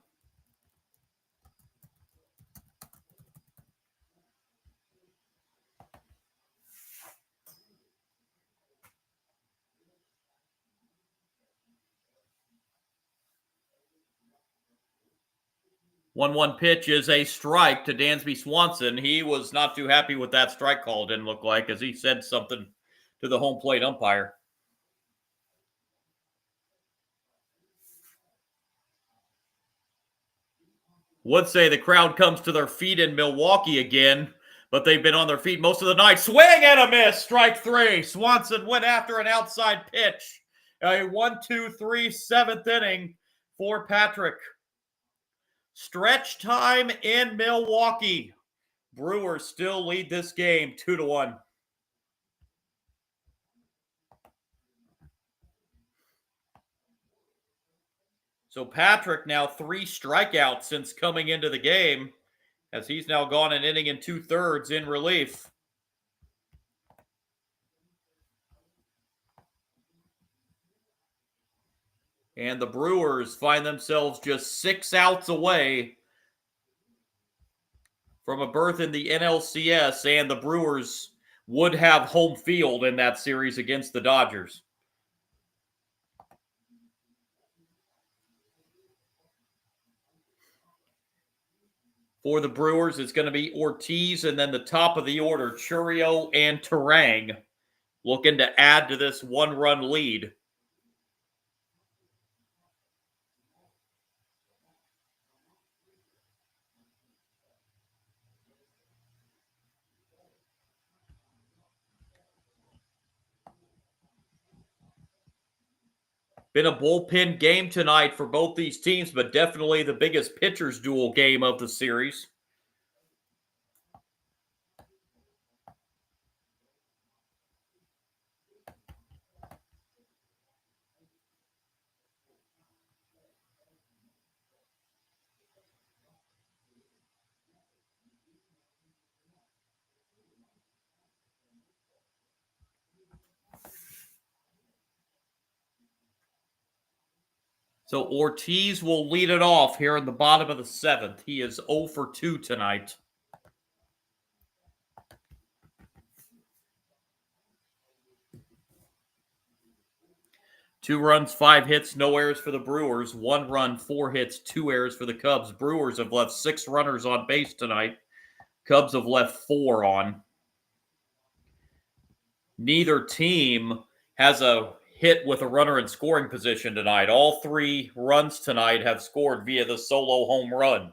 1-1 pitch is a strike to Dansby Swanson. He was not too happy with that strike call, didn't look like, as he said something to the home plate umpire. Would say the crowd comes to their feet in Milwaukee again, but they've been on their feet most of the night. Swing and a miss, strike three. Swanson went after an outside pitch. A 1-2-3 seventh inning for Patrick. Stretch time in Milwaukee. Brewers still lead this game 2-1. So Patrick now 3 strikeouts since coming into the game, as he's now gone an inning and 2/3 in relief. And the Brewers find themselves just 6 outs away from a berth in the NLCS, and the Brewers would have home field in that series against the Dodgers. For the Brewers, it's going to be Ortiz, and then the top of the order, Chourio and Terang, looking to add to this 1-run lead. Been a bullpen game tonight for both these teams, but definitely the biggest pitchers duel game of the series. So Ortiz will lead it off here in the bottom of the 7th. He is 0 for 2 tonight. Two runs, 5 hits, no errors for the Brewers. 1 run, 4 hits, 2 errors for the Cubs. Brewers have left 6 runners on base tonight. Cubs have left 4 on. Neither team has a hit with a runner in scoring position tonight. All 3 runs tonight have scored via the solo home run.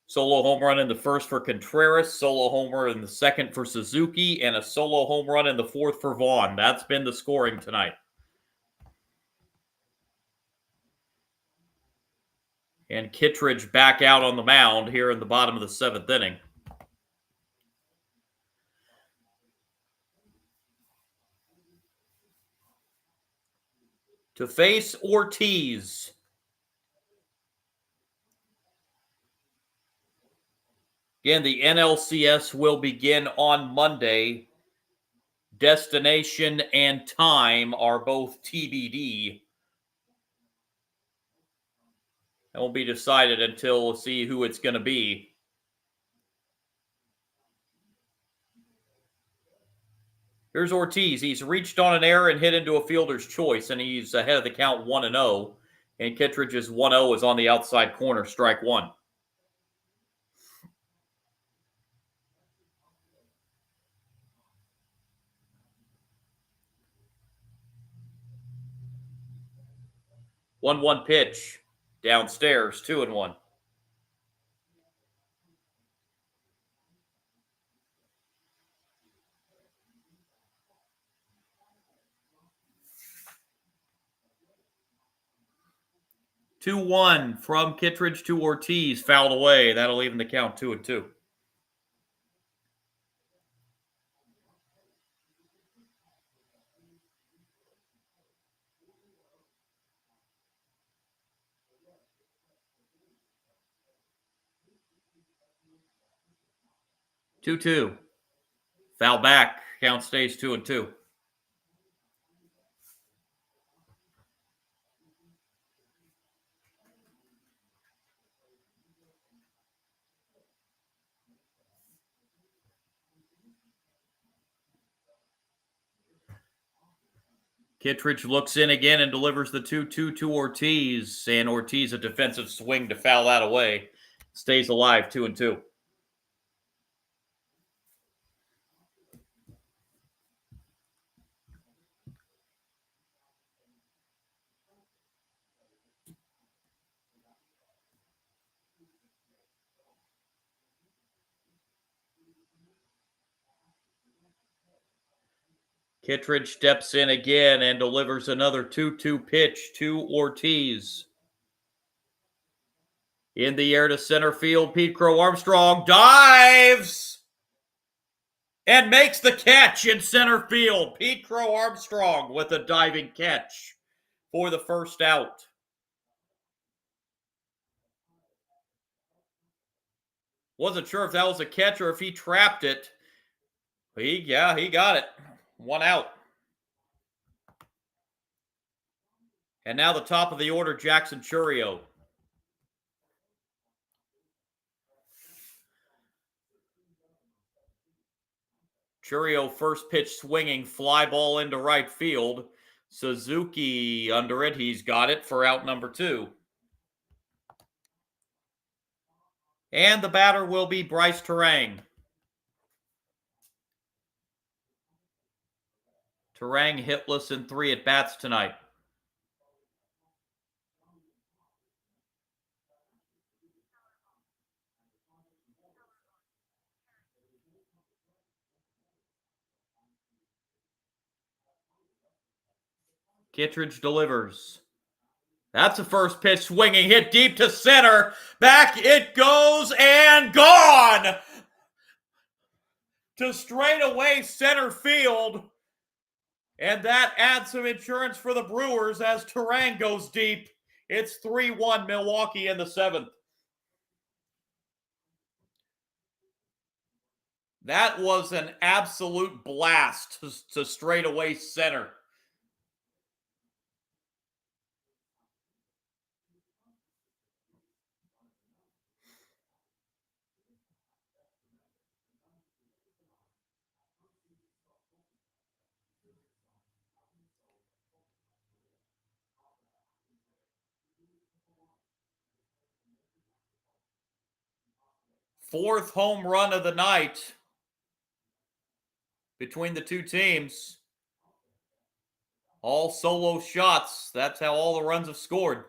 Solo home run in the first for Contreras, solo home run in the second for Suzuki, and a solo home run in the fourth for Vaughn. That's been the scoring tonight. And Kittredge back out on the mound here in the bottom of the 7th inning. To face Ortiz. Again, the NLCS will begin on Monday. Destination and time are both TBD. That won't be decided until we'll see who it's going to be. Here's Ortiz. He's reached on an error and hit into a fielder's choice, and he's ahead of the count 1-0. And Kittredge's 1-0 is on the outside corner, strike 1. One pitch downstairs, 2-1. Two one from Kittredge to Ortiz, fouled away. That'll even the count 2-2. Two. Foul back. Count stays 2-2. Kittredge looks in again and delivers the 2-2 to Ortiz. And Ortiz, a defensive swing to foul that away. Stays alive, 2-2. Kittredge steps in again and delivers another 2-2 pitch to Ortiz. In the air to center field, Pete Crow Armstrong dives and makes the catch in center field. Pete Crow Armstrong with a diving catch for the first out. Wasn't sure if that was a catch or if he trapped it. He got it. 1 out. And now the top of the order, Jackson Chourio. Chourio first pitch swinging, fly ball into right field. Suzuki under it. He's got it for out number 2. And the batter will be Bryce Terang. Terang hitless in 3 at-bats tonight. Kittredge delivers. That's the first pitch swinging, hit deep to center. Back it goes and gone to straightaway center field. And that adds some insurance for the Brewers as Terang goes deep. It's 3-1 Milwaukee in the 7th. That was an absolute blast to straightaway center. Fourth home run of the night between the two teams. All solo shots. That's how all the runs have scored.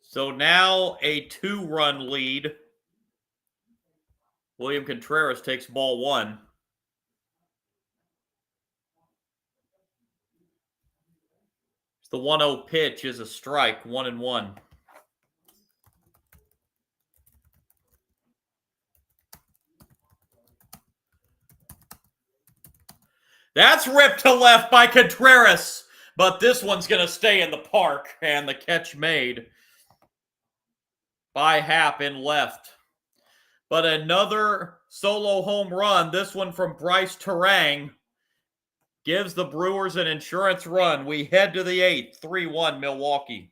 So now a 2-run lead. William Contreras takes ball 1. The 1-0 pitch is a strike, 1-1. That's ripped to left by Contreras, but this one's going to stay in the park, and the catch made by Happ in left. But another solo home run, this one from Bryce Terang, gives the Brewers an insurance run. We head to the 8th, 3-1 Milwaukee.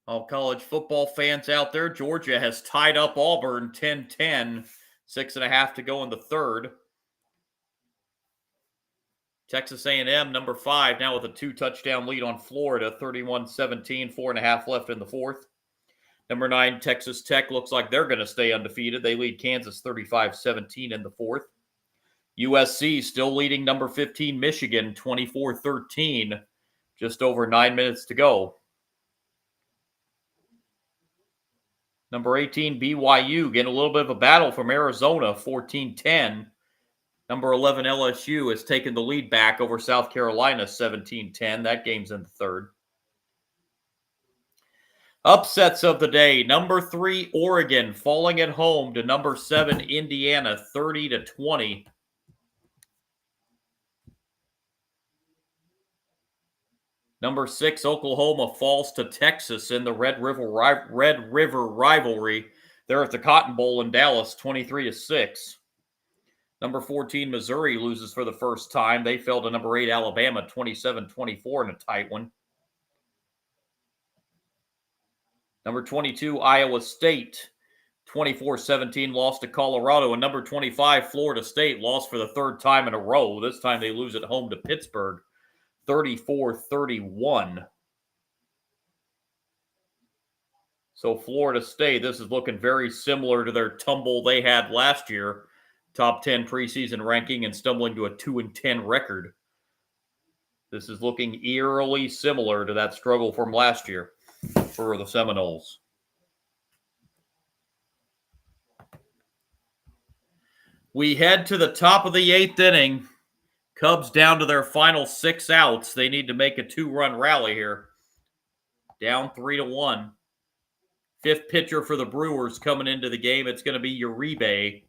All college football fans out there, Georgia has tied up Auburn 10-10, 6.5 to go in the 3rd. Texas A&M, number 5, now with a 2-touchdown lead on Florida, 31-17, 4.5 left in the 4th. Number 9, Texas Tech looks like they're going to stay undefeated. They lead Kansas 35-17 in the 4th. USC still leading number 15 Michigan 24-13. Just over 9 minutes to go. Number 18 BYU getting a little bit of a battle from Arizona 14-10. Number 11 LSU has taken the lead back over South Carolina 17-10. That game's in the third. Upsets of the day. Number 3 Oregon falling at home to number 7 Indiana 30-20. Number 6 Oklahoma falls to Texas in the Red River rivalry. They're at the Cotton Bowl in Dallas 23-6. Number 14 Missouri loses for the first time. They fell to number 8 Alabama 27-24 in a tight one. Number 22 Iowa State 24-17 lost to Colorado. And number 25 Florida State lost for the third time in a row. This time they lose at home to Pittsburgh 34-31. So Florida State, this is looking very similar to their tumble they had last year. Top 10 preseason ranking and stumbling to a 2-10 record. This is looking eerily similar to that struggle from last year for the Seminoles. We head to the top of the 8th inning. Cubs down to their final 6 outs. They need to make a 2-run rally here. Down 3-1. 5th pitcher for the Brewers coming into the game. It's going to be Uribe.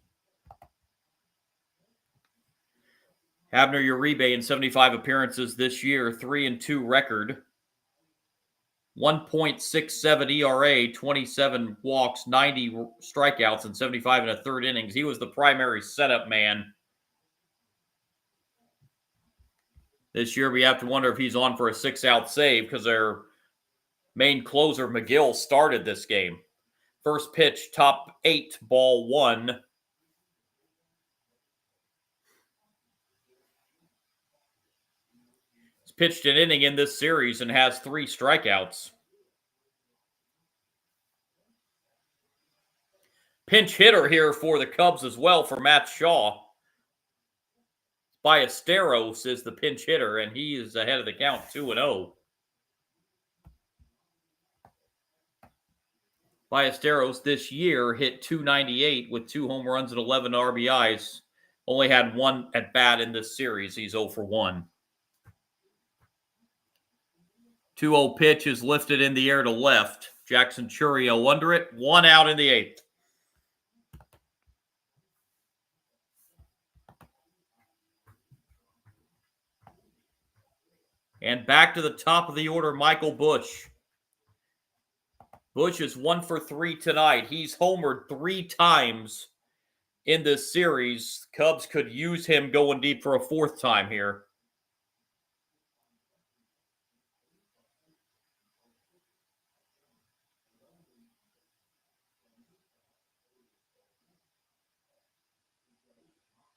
Abner Uribe in 75 appearances this year, 3-2 record. 1.67 ERA, 27 walks, 90 strikeouts, and 75 in a third innings. He was the primary setup man. This year we have to wonder if he's on for a 6-out save because their main closer, McGill, started this game. First pitch, top 8, ball 1. He's pitched an inning in this series and has 3 strikeouts. Pinch hitter here for the Cubs as well for Matt Shaw. Ballesteros is the pinch hitter, and he is ahead of the count 2-0. Ballesteros this year hit .298 with 2 home runs and 11 RBIs. Only had 1 at bat in this series. He's 0 for 1. 2-0 pitch is lifted in the air to left. Jackson Churio under it. 1 out in the 8th. And back to the top of the order, Michael Busch. Busch is 1 for 3 tonight. He's homered 3 times in this series. Cubs could use him going deep for a 4th time here.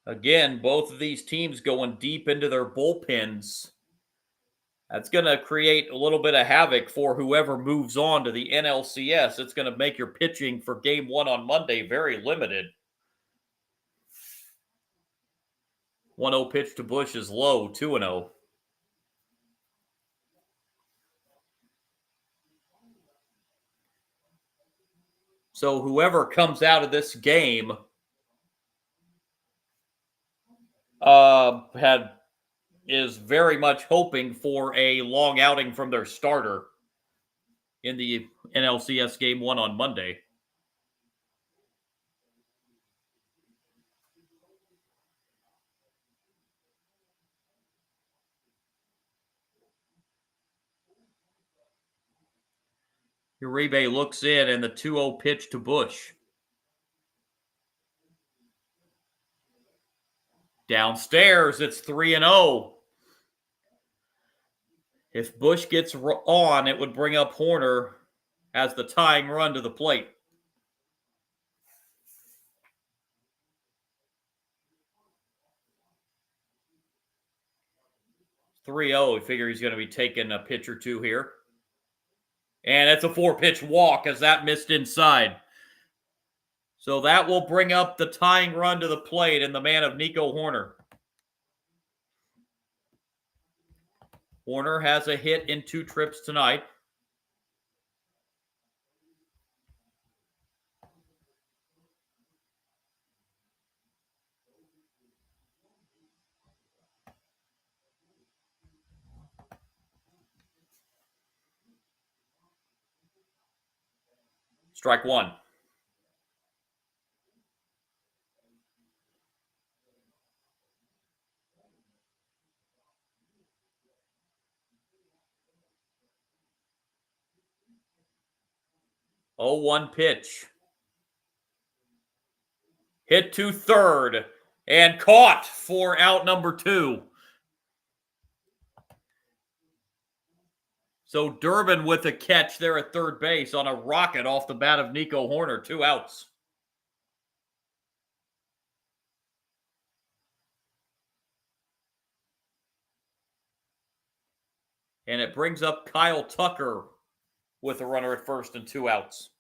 Again, both of these teams going deep into their bullpens. That's going to create a little bit of havoc for whoever moves on to the NLCS. It's going to make your pitching for Game 1 on Monday very limited. 1-0 pitch to Busch is low, 2-0. So whoever comes out of this game is very much hoping for a long outing from their starter in the NLCS Game 1 on Monday. Uribe looks in, and the 2-0 pitch to Busch. Downstairs, it's 3-0. If Busch gets on, it would bring up Horner as the tying run to the plate. We figure he's going to be taking a pitch or 2 here. And it's a 4-pitch walk as that missed inside. So that will bring up the tying run to the plate and the man of Nico Horner. Horner has a hit in 2 trips tonight. Strike 1. Oh, 1 pitch. Hit to third and caught for out number 2. So Durbin with a catch there at third base on a rocket off the bat of Nico Horner. 2 outs. And it brings up Kyle Tucker with a runner at first and 2 outs.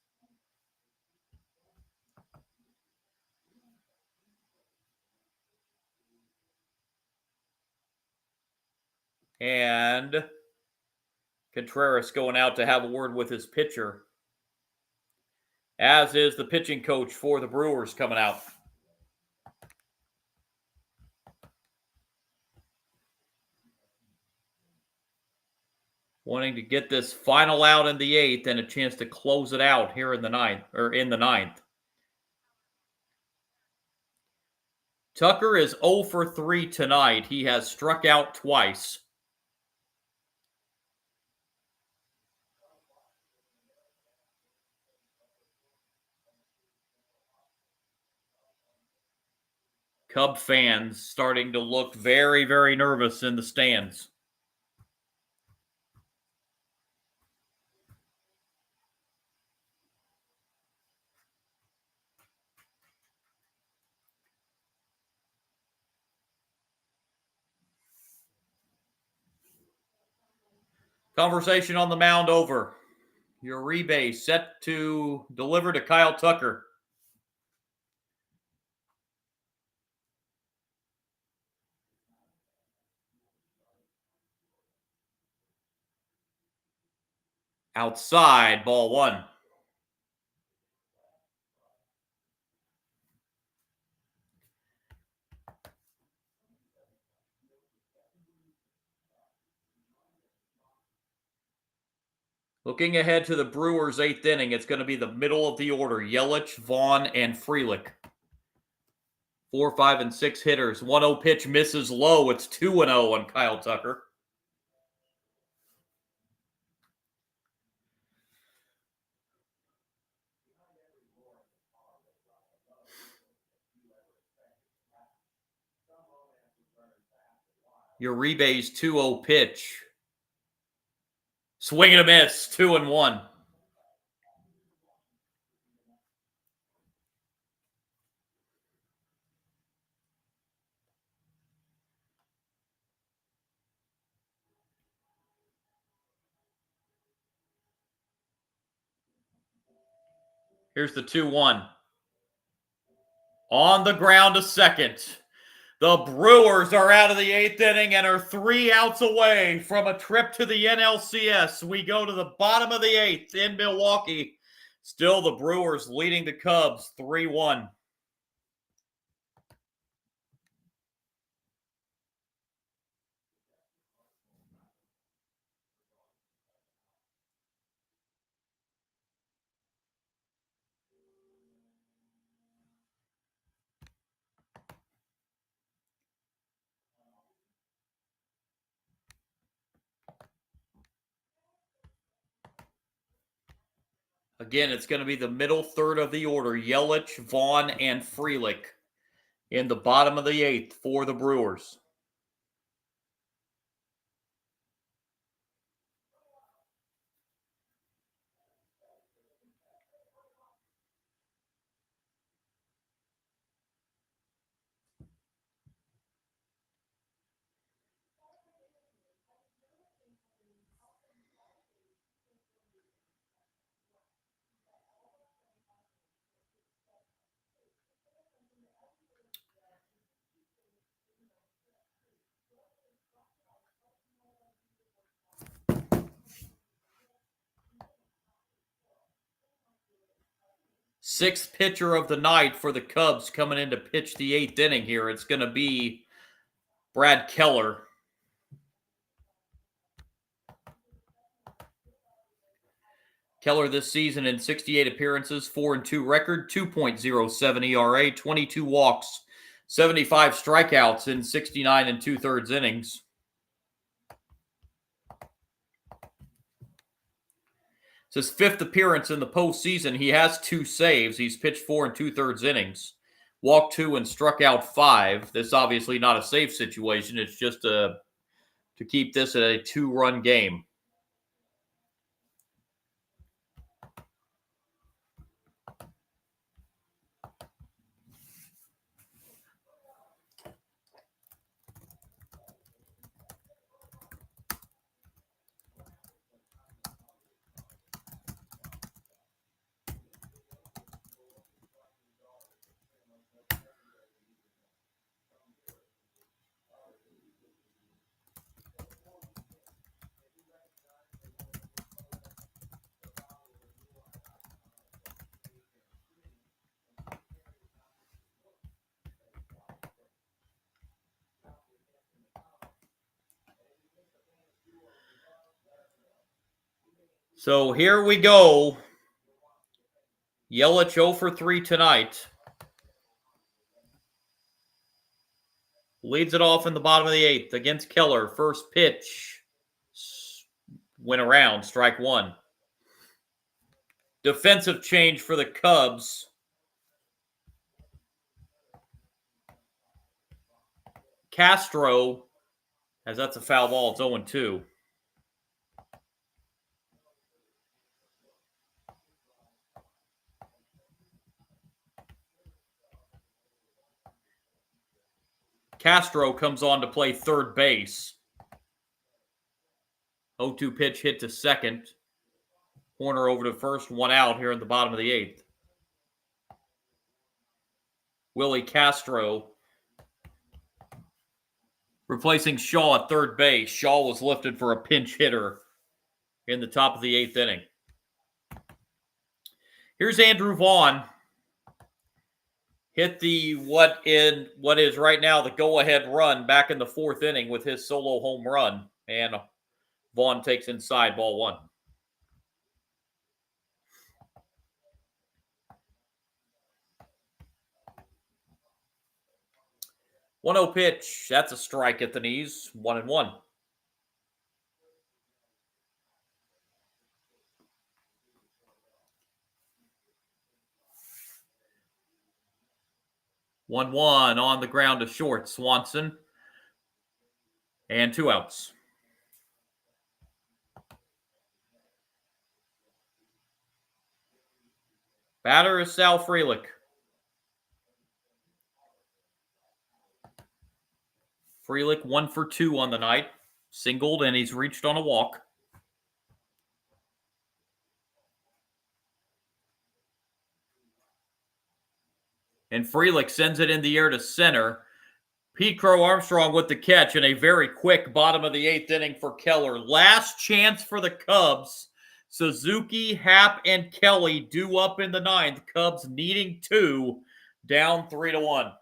And Contreras going out to have a word with his pitcher, as is the pitching coach for the Brewers coming out. Wanting to get this final out in the 8th and a chance to close it out here in the 9th. Tucker is 0 for 3 tonight. He has struck out twice. Cub fans starting to look very, very nervous in the stands. Conversation on the mound over. Uribe set to deliver to Kyle Tucker. Outside, ball 1. Looking ahead to the Brewers' 8th inning, it's going to be the middle of the order. Yelich, Vaughn, and Frelick. 4, 5, and 6 hitters. 1-0 pitch misses low. It's 2-0 on Kyle Tucker. Uribe's 2-0 pitch. Swing and a miss. 2-1. Here's the 2-1. On the ground to second. The Brewers are out of the 8th inning and are 3 outs away from a trip to the NLCS. We go to the bottom of the 8th in Milwaukee. Still the Brewers leading the Cubs 3-1. Again, it's going to be the middle third of the order. Yelich, Vaughn, and Frelick in the bottom of the 8th for the Brewers. Sixth pitcher of the night for the Cubs coming in to pitch the 8th inning here. It's going to be Brad Keller. Keller this season in 68 appearances, 4-2 record, 2.07 ERA, 22 walks, 75 strikeouts in 69 and 2/3 innings. It's his 5th appearance in the postseason. He has 2 saves. He's pitched 4 2/3 innings, walked 2 and struck out 5. This is obviously not a save situation. It's just to keep this at a 2-run game. So here we go. Yelich 0 for 3 tonight. Leads it off in the bottom of the 8th against Keller. First pitch. Went around, strike 1. Defensive change for the Cubs. Castro, as that's a foul ball, it's 0-2. Castro comes on to play third base. 0-2 pitch hit to second. Corner over to first, 1 out here in the bottom of the 8th. Willie Castro replacing Shaw at third base. Shaw was lifted for a pinch hitter in the top of the 8th inning. Here's Andrew Vaughn. Hit the what is right now the go-ahead run back in the 4th inning with his solo home run. And Vaughn takes inside, ball 1. 1-0 pitch. That's a strike at the knees. 1-1. One on the ground to short. Swanson. And 2 outs. Batter is Sal Frelick. Frelick 1 for 2 on the night. Singled, and he's reached on a walk. And Frelick sends it in the air to center. Pete Crow Armstrong with the catch in a very quick bottom of the 8th inning for Keller. Last chance for the Cubs. Suzuki, Happ, and Kelly due up in the 9th. Cubs needing 2, down 3-1.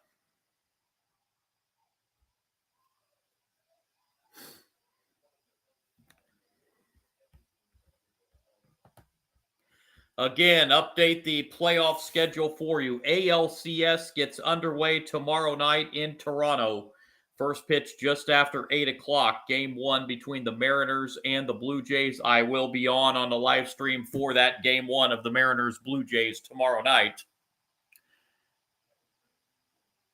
Again, update the playoff schedule for you. ALCS gets underway tomorrow night in Toronto. First pitch just after 8 o'clock. Game 1 between the Mariners and the Blue Jays. I will be on the live stream for that Game 1 of the Mariners-Blue Jays tomorrow night.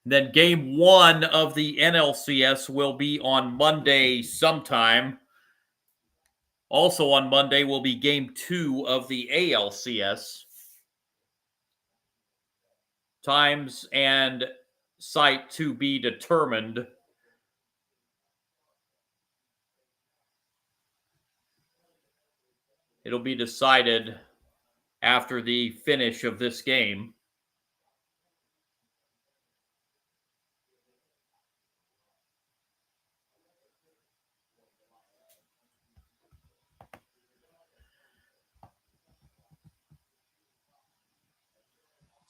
Then Game 1 of the NLCS will be on Monday sometime. Also on Monday will be Game 2 of the ALCS. Times and site to be determined. It'll be decided after the finish of this game.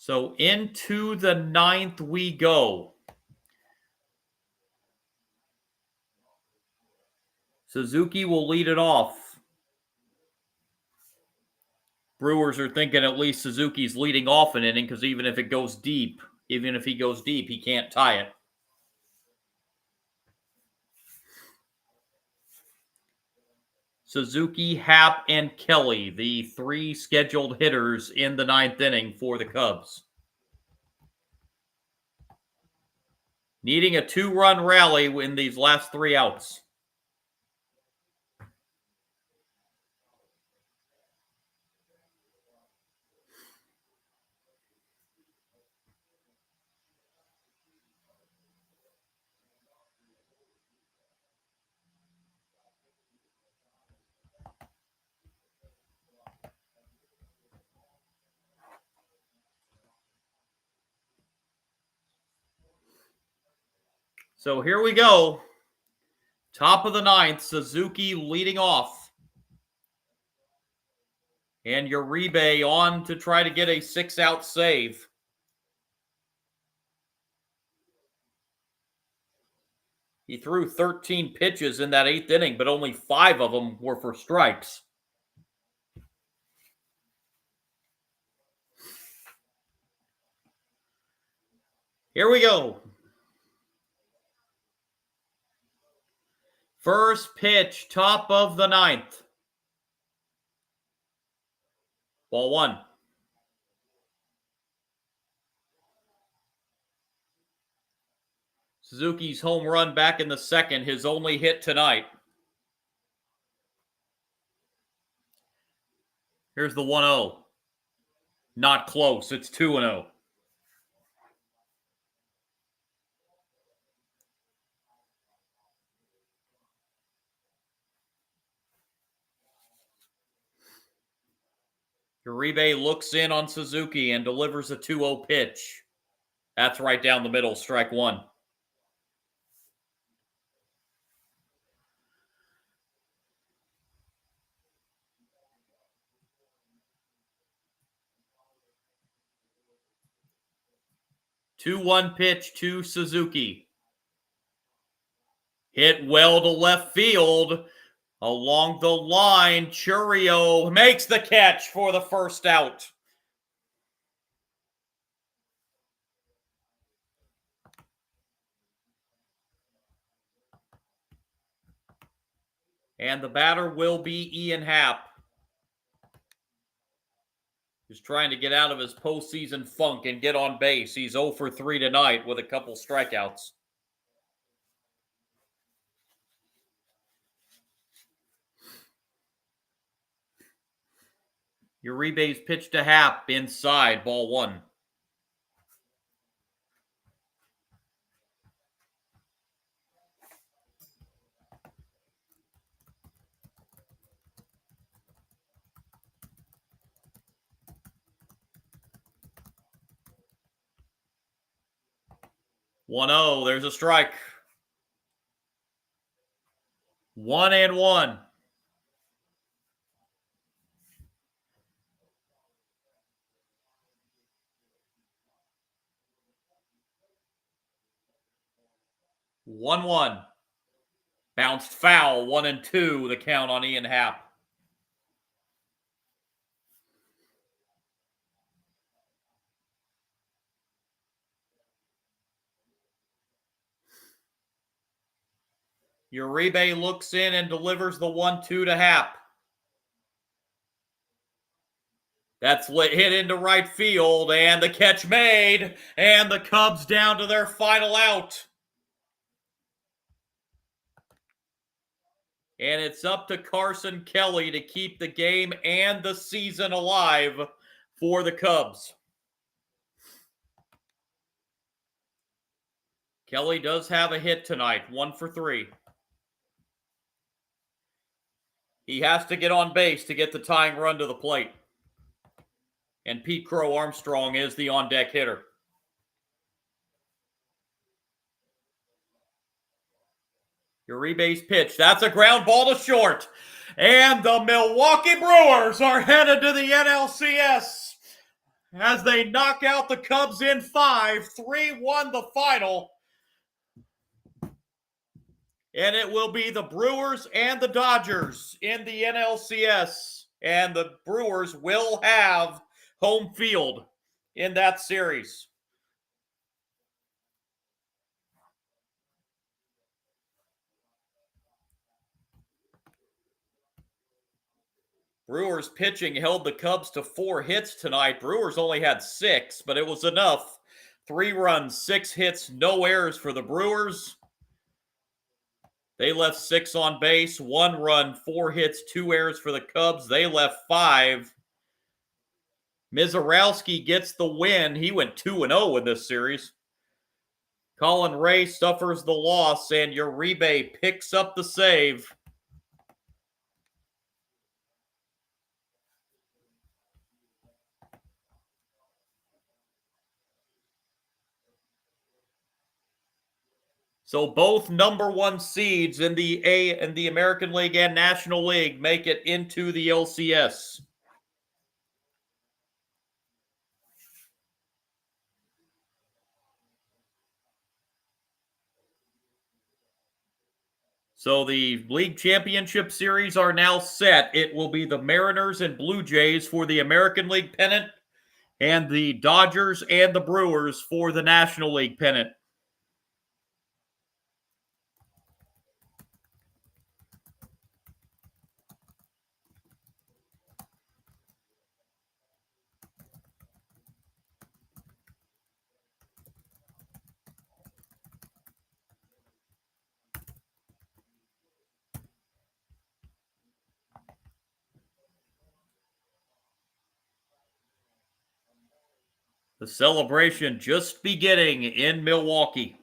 So into the ninth we go. Suzuki will lead it off. Brewers are thinking at least Suzuki's leading off an inning because even if he goes deep, he can't tie it. Suzuki, Happ, and Kelly, the three scheduled hitters in the ninth inning for the Cubs. Needing a 2-run rally in these last 3 outs. So here we go. Top of the ninth, Suzuki leading off. And Uribe on to try to get a 6-out save. He threw 13 pitches in that 8th inning, but only 5 of them were for strikes. Here we go. First pitch, top of the ninth. Ball 1. Suzuki's home run back in the second, his only hit tonight. Here's the 1-0. Not close. It's 2-0. Uribe looks in on Suzuki and delivers a 2-0 pitch. That's right down the middle, strike 1. Two-one pitch to Suzuki. Hit well to left field. Along the line, Churio makes the catch for the first out. And the batter will be Ian Happ. He's trying to get out of his postseason funk and get on base. He's 0 for 3 tonight with a couple strikeouts. Uribe's pitch to Happ inside, ball 1. One zero. There's a strike. 1-1. One. Bounced foul. 1-2. The count on Ian Happ. Uribe looks in and delivers the 1-2 to Happ. That's hit into right field, and the catch made, and the Cubs down to their final out. And it's up to Carson Kelly to keep the game and the season alive for the Cubs. Kelly does have a hit tonight, 1 for 3. He has to get on base to get the tying run to the plate. And Pete Crow Armstrong is the on-deck hitter. Uribe's pitch. That's a ground ball to short. And the Milwaukee Brewers are headed to the NLCS. as they knock out the Cubs in 5, 3-1 the final. And it will be the Brewers and the Dodgers in the NLCS. And the Brewers will have home field in that series. Brewers pitching held the Cubs to 4 hits tonight. Brewers only had 6, but it was enough. 3 runs, 6 hits, no errors for the Brewers. They left 6 on base, 1 run, 4 hits, 2 errors for the Cubs. They left 5. Mizorowski gets the win. He went 2-0 in this series. Colin Ray suffers the loss, and Uribe picks up the save. So both number 1 seeds in the American League and National League make it into the LCS. So the league championship series are now set. It will be the Mariners and Blue Jays for the American League pennant and the Dodgers and the Brewers for the National League pennant. The celebration just beginning in Milwaukee.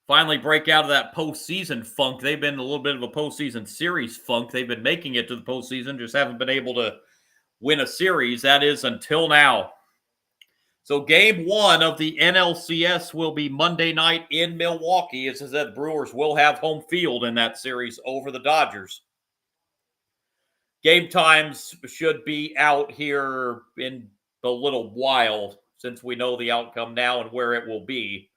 Finally break out of that postseason funk. They've been a little bit of a postseason series funk. They've been making it to the postseason, just haven't been able to win a series. That is until now. So game 1 of the NLCS will be Monday night in Milwaukee. As I said, the Brewers will have home field in that series over the Dodgers. Game times should be out here in a little while, since we know the outcome now and where it will be.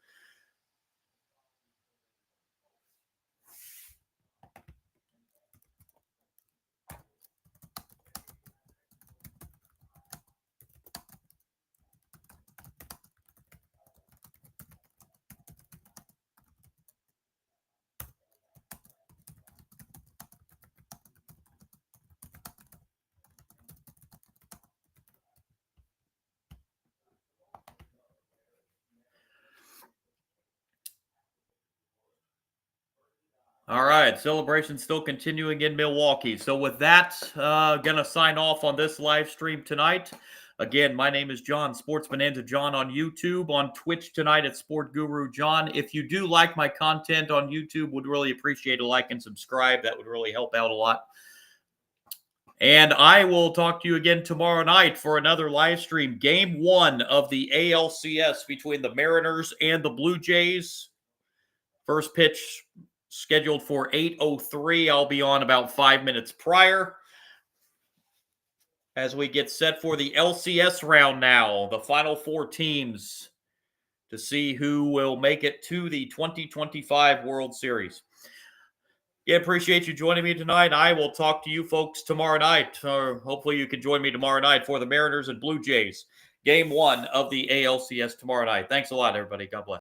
All right, celebration still continuing in Milwaukee. So with that, gonna sign off on this live stream tonight. Again, my name is John, Sports Bonanza John on YouTube, on Twitch tonight at Sport Guru John. If you do like my content on YouTube, would really appreciate a like and subscribe. That would really help out a lot. And I will talk to you again tomorrow night for another live stream. Game 1 of the ALCS between the Mariners and the Blue Jays. First pitch scheduled for 8:03. I'll be on about 5 minutes prior as we get set for the LCS round now, the final 4 teams to see who will make it to the 2025 World Series. Yeah, appreciate you joining me tonight. I will talk to you folks tomorrow night, or hopefully you can join me tomorrow night for the Mariners and Blue Jays. Game 1 of the ALCS tomorrow night. Thanks a lot, everybody. God bless.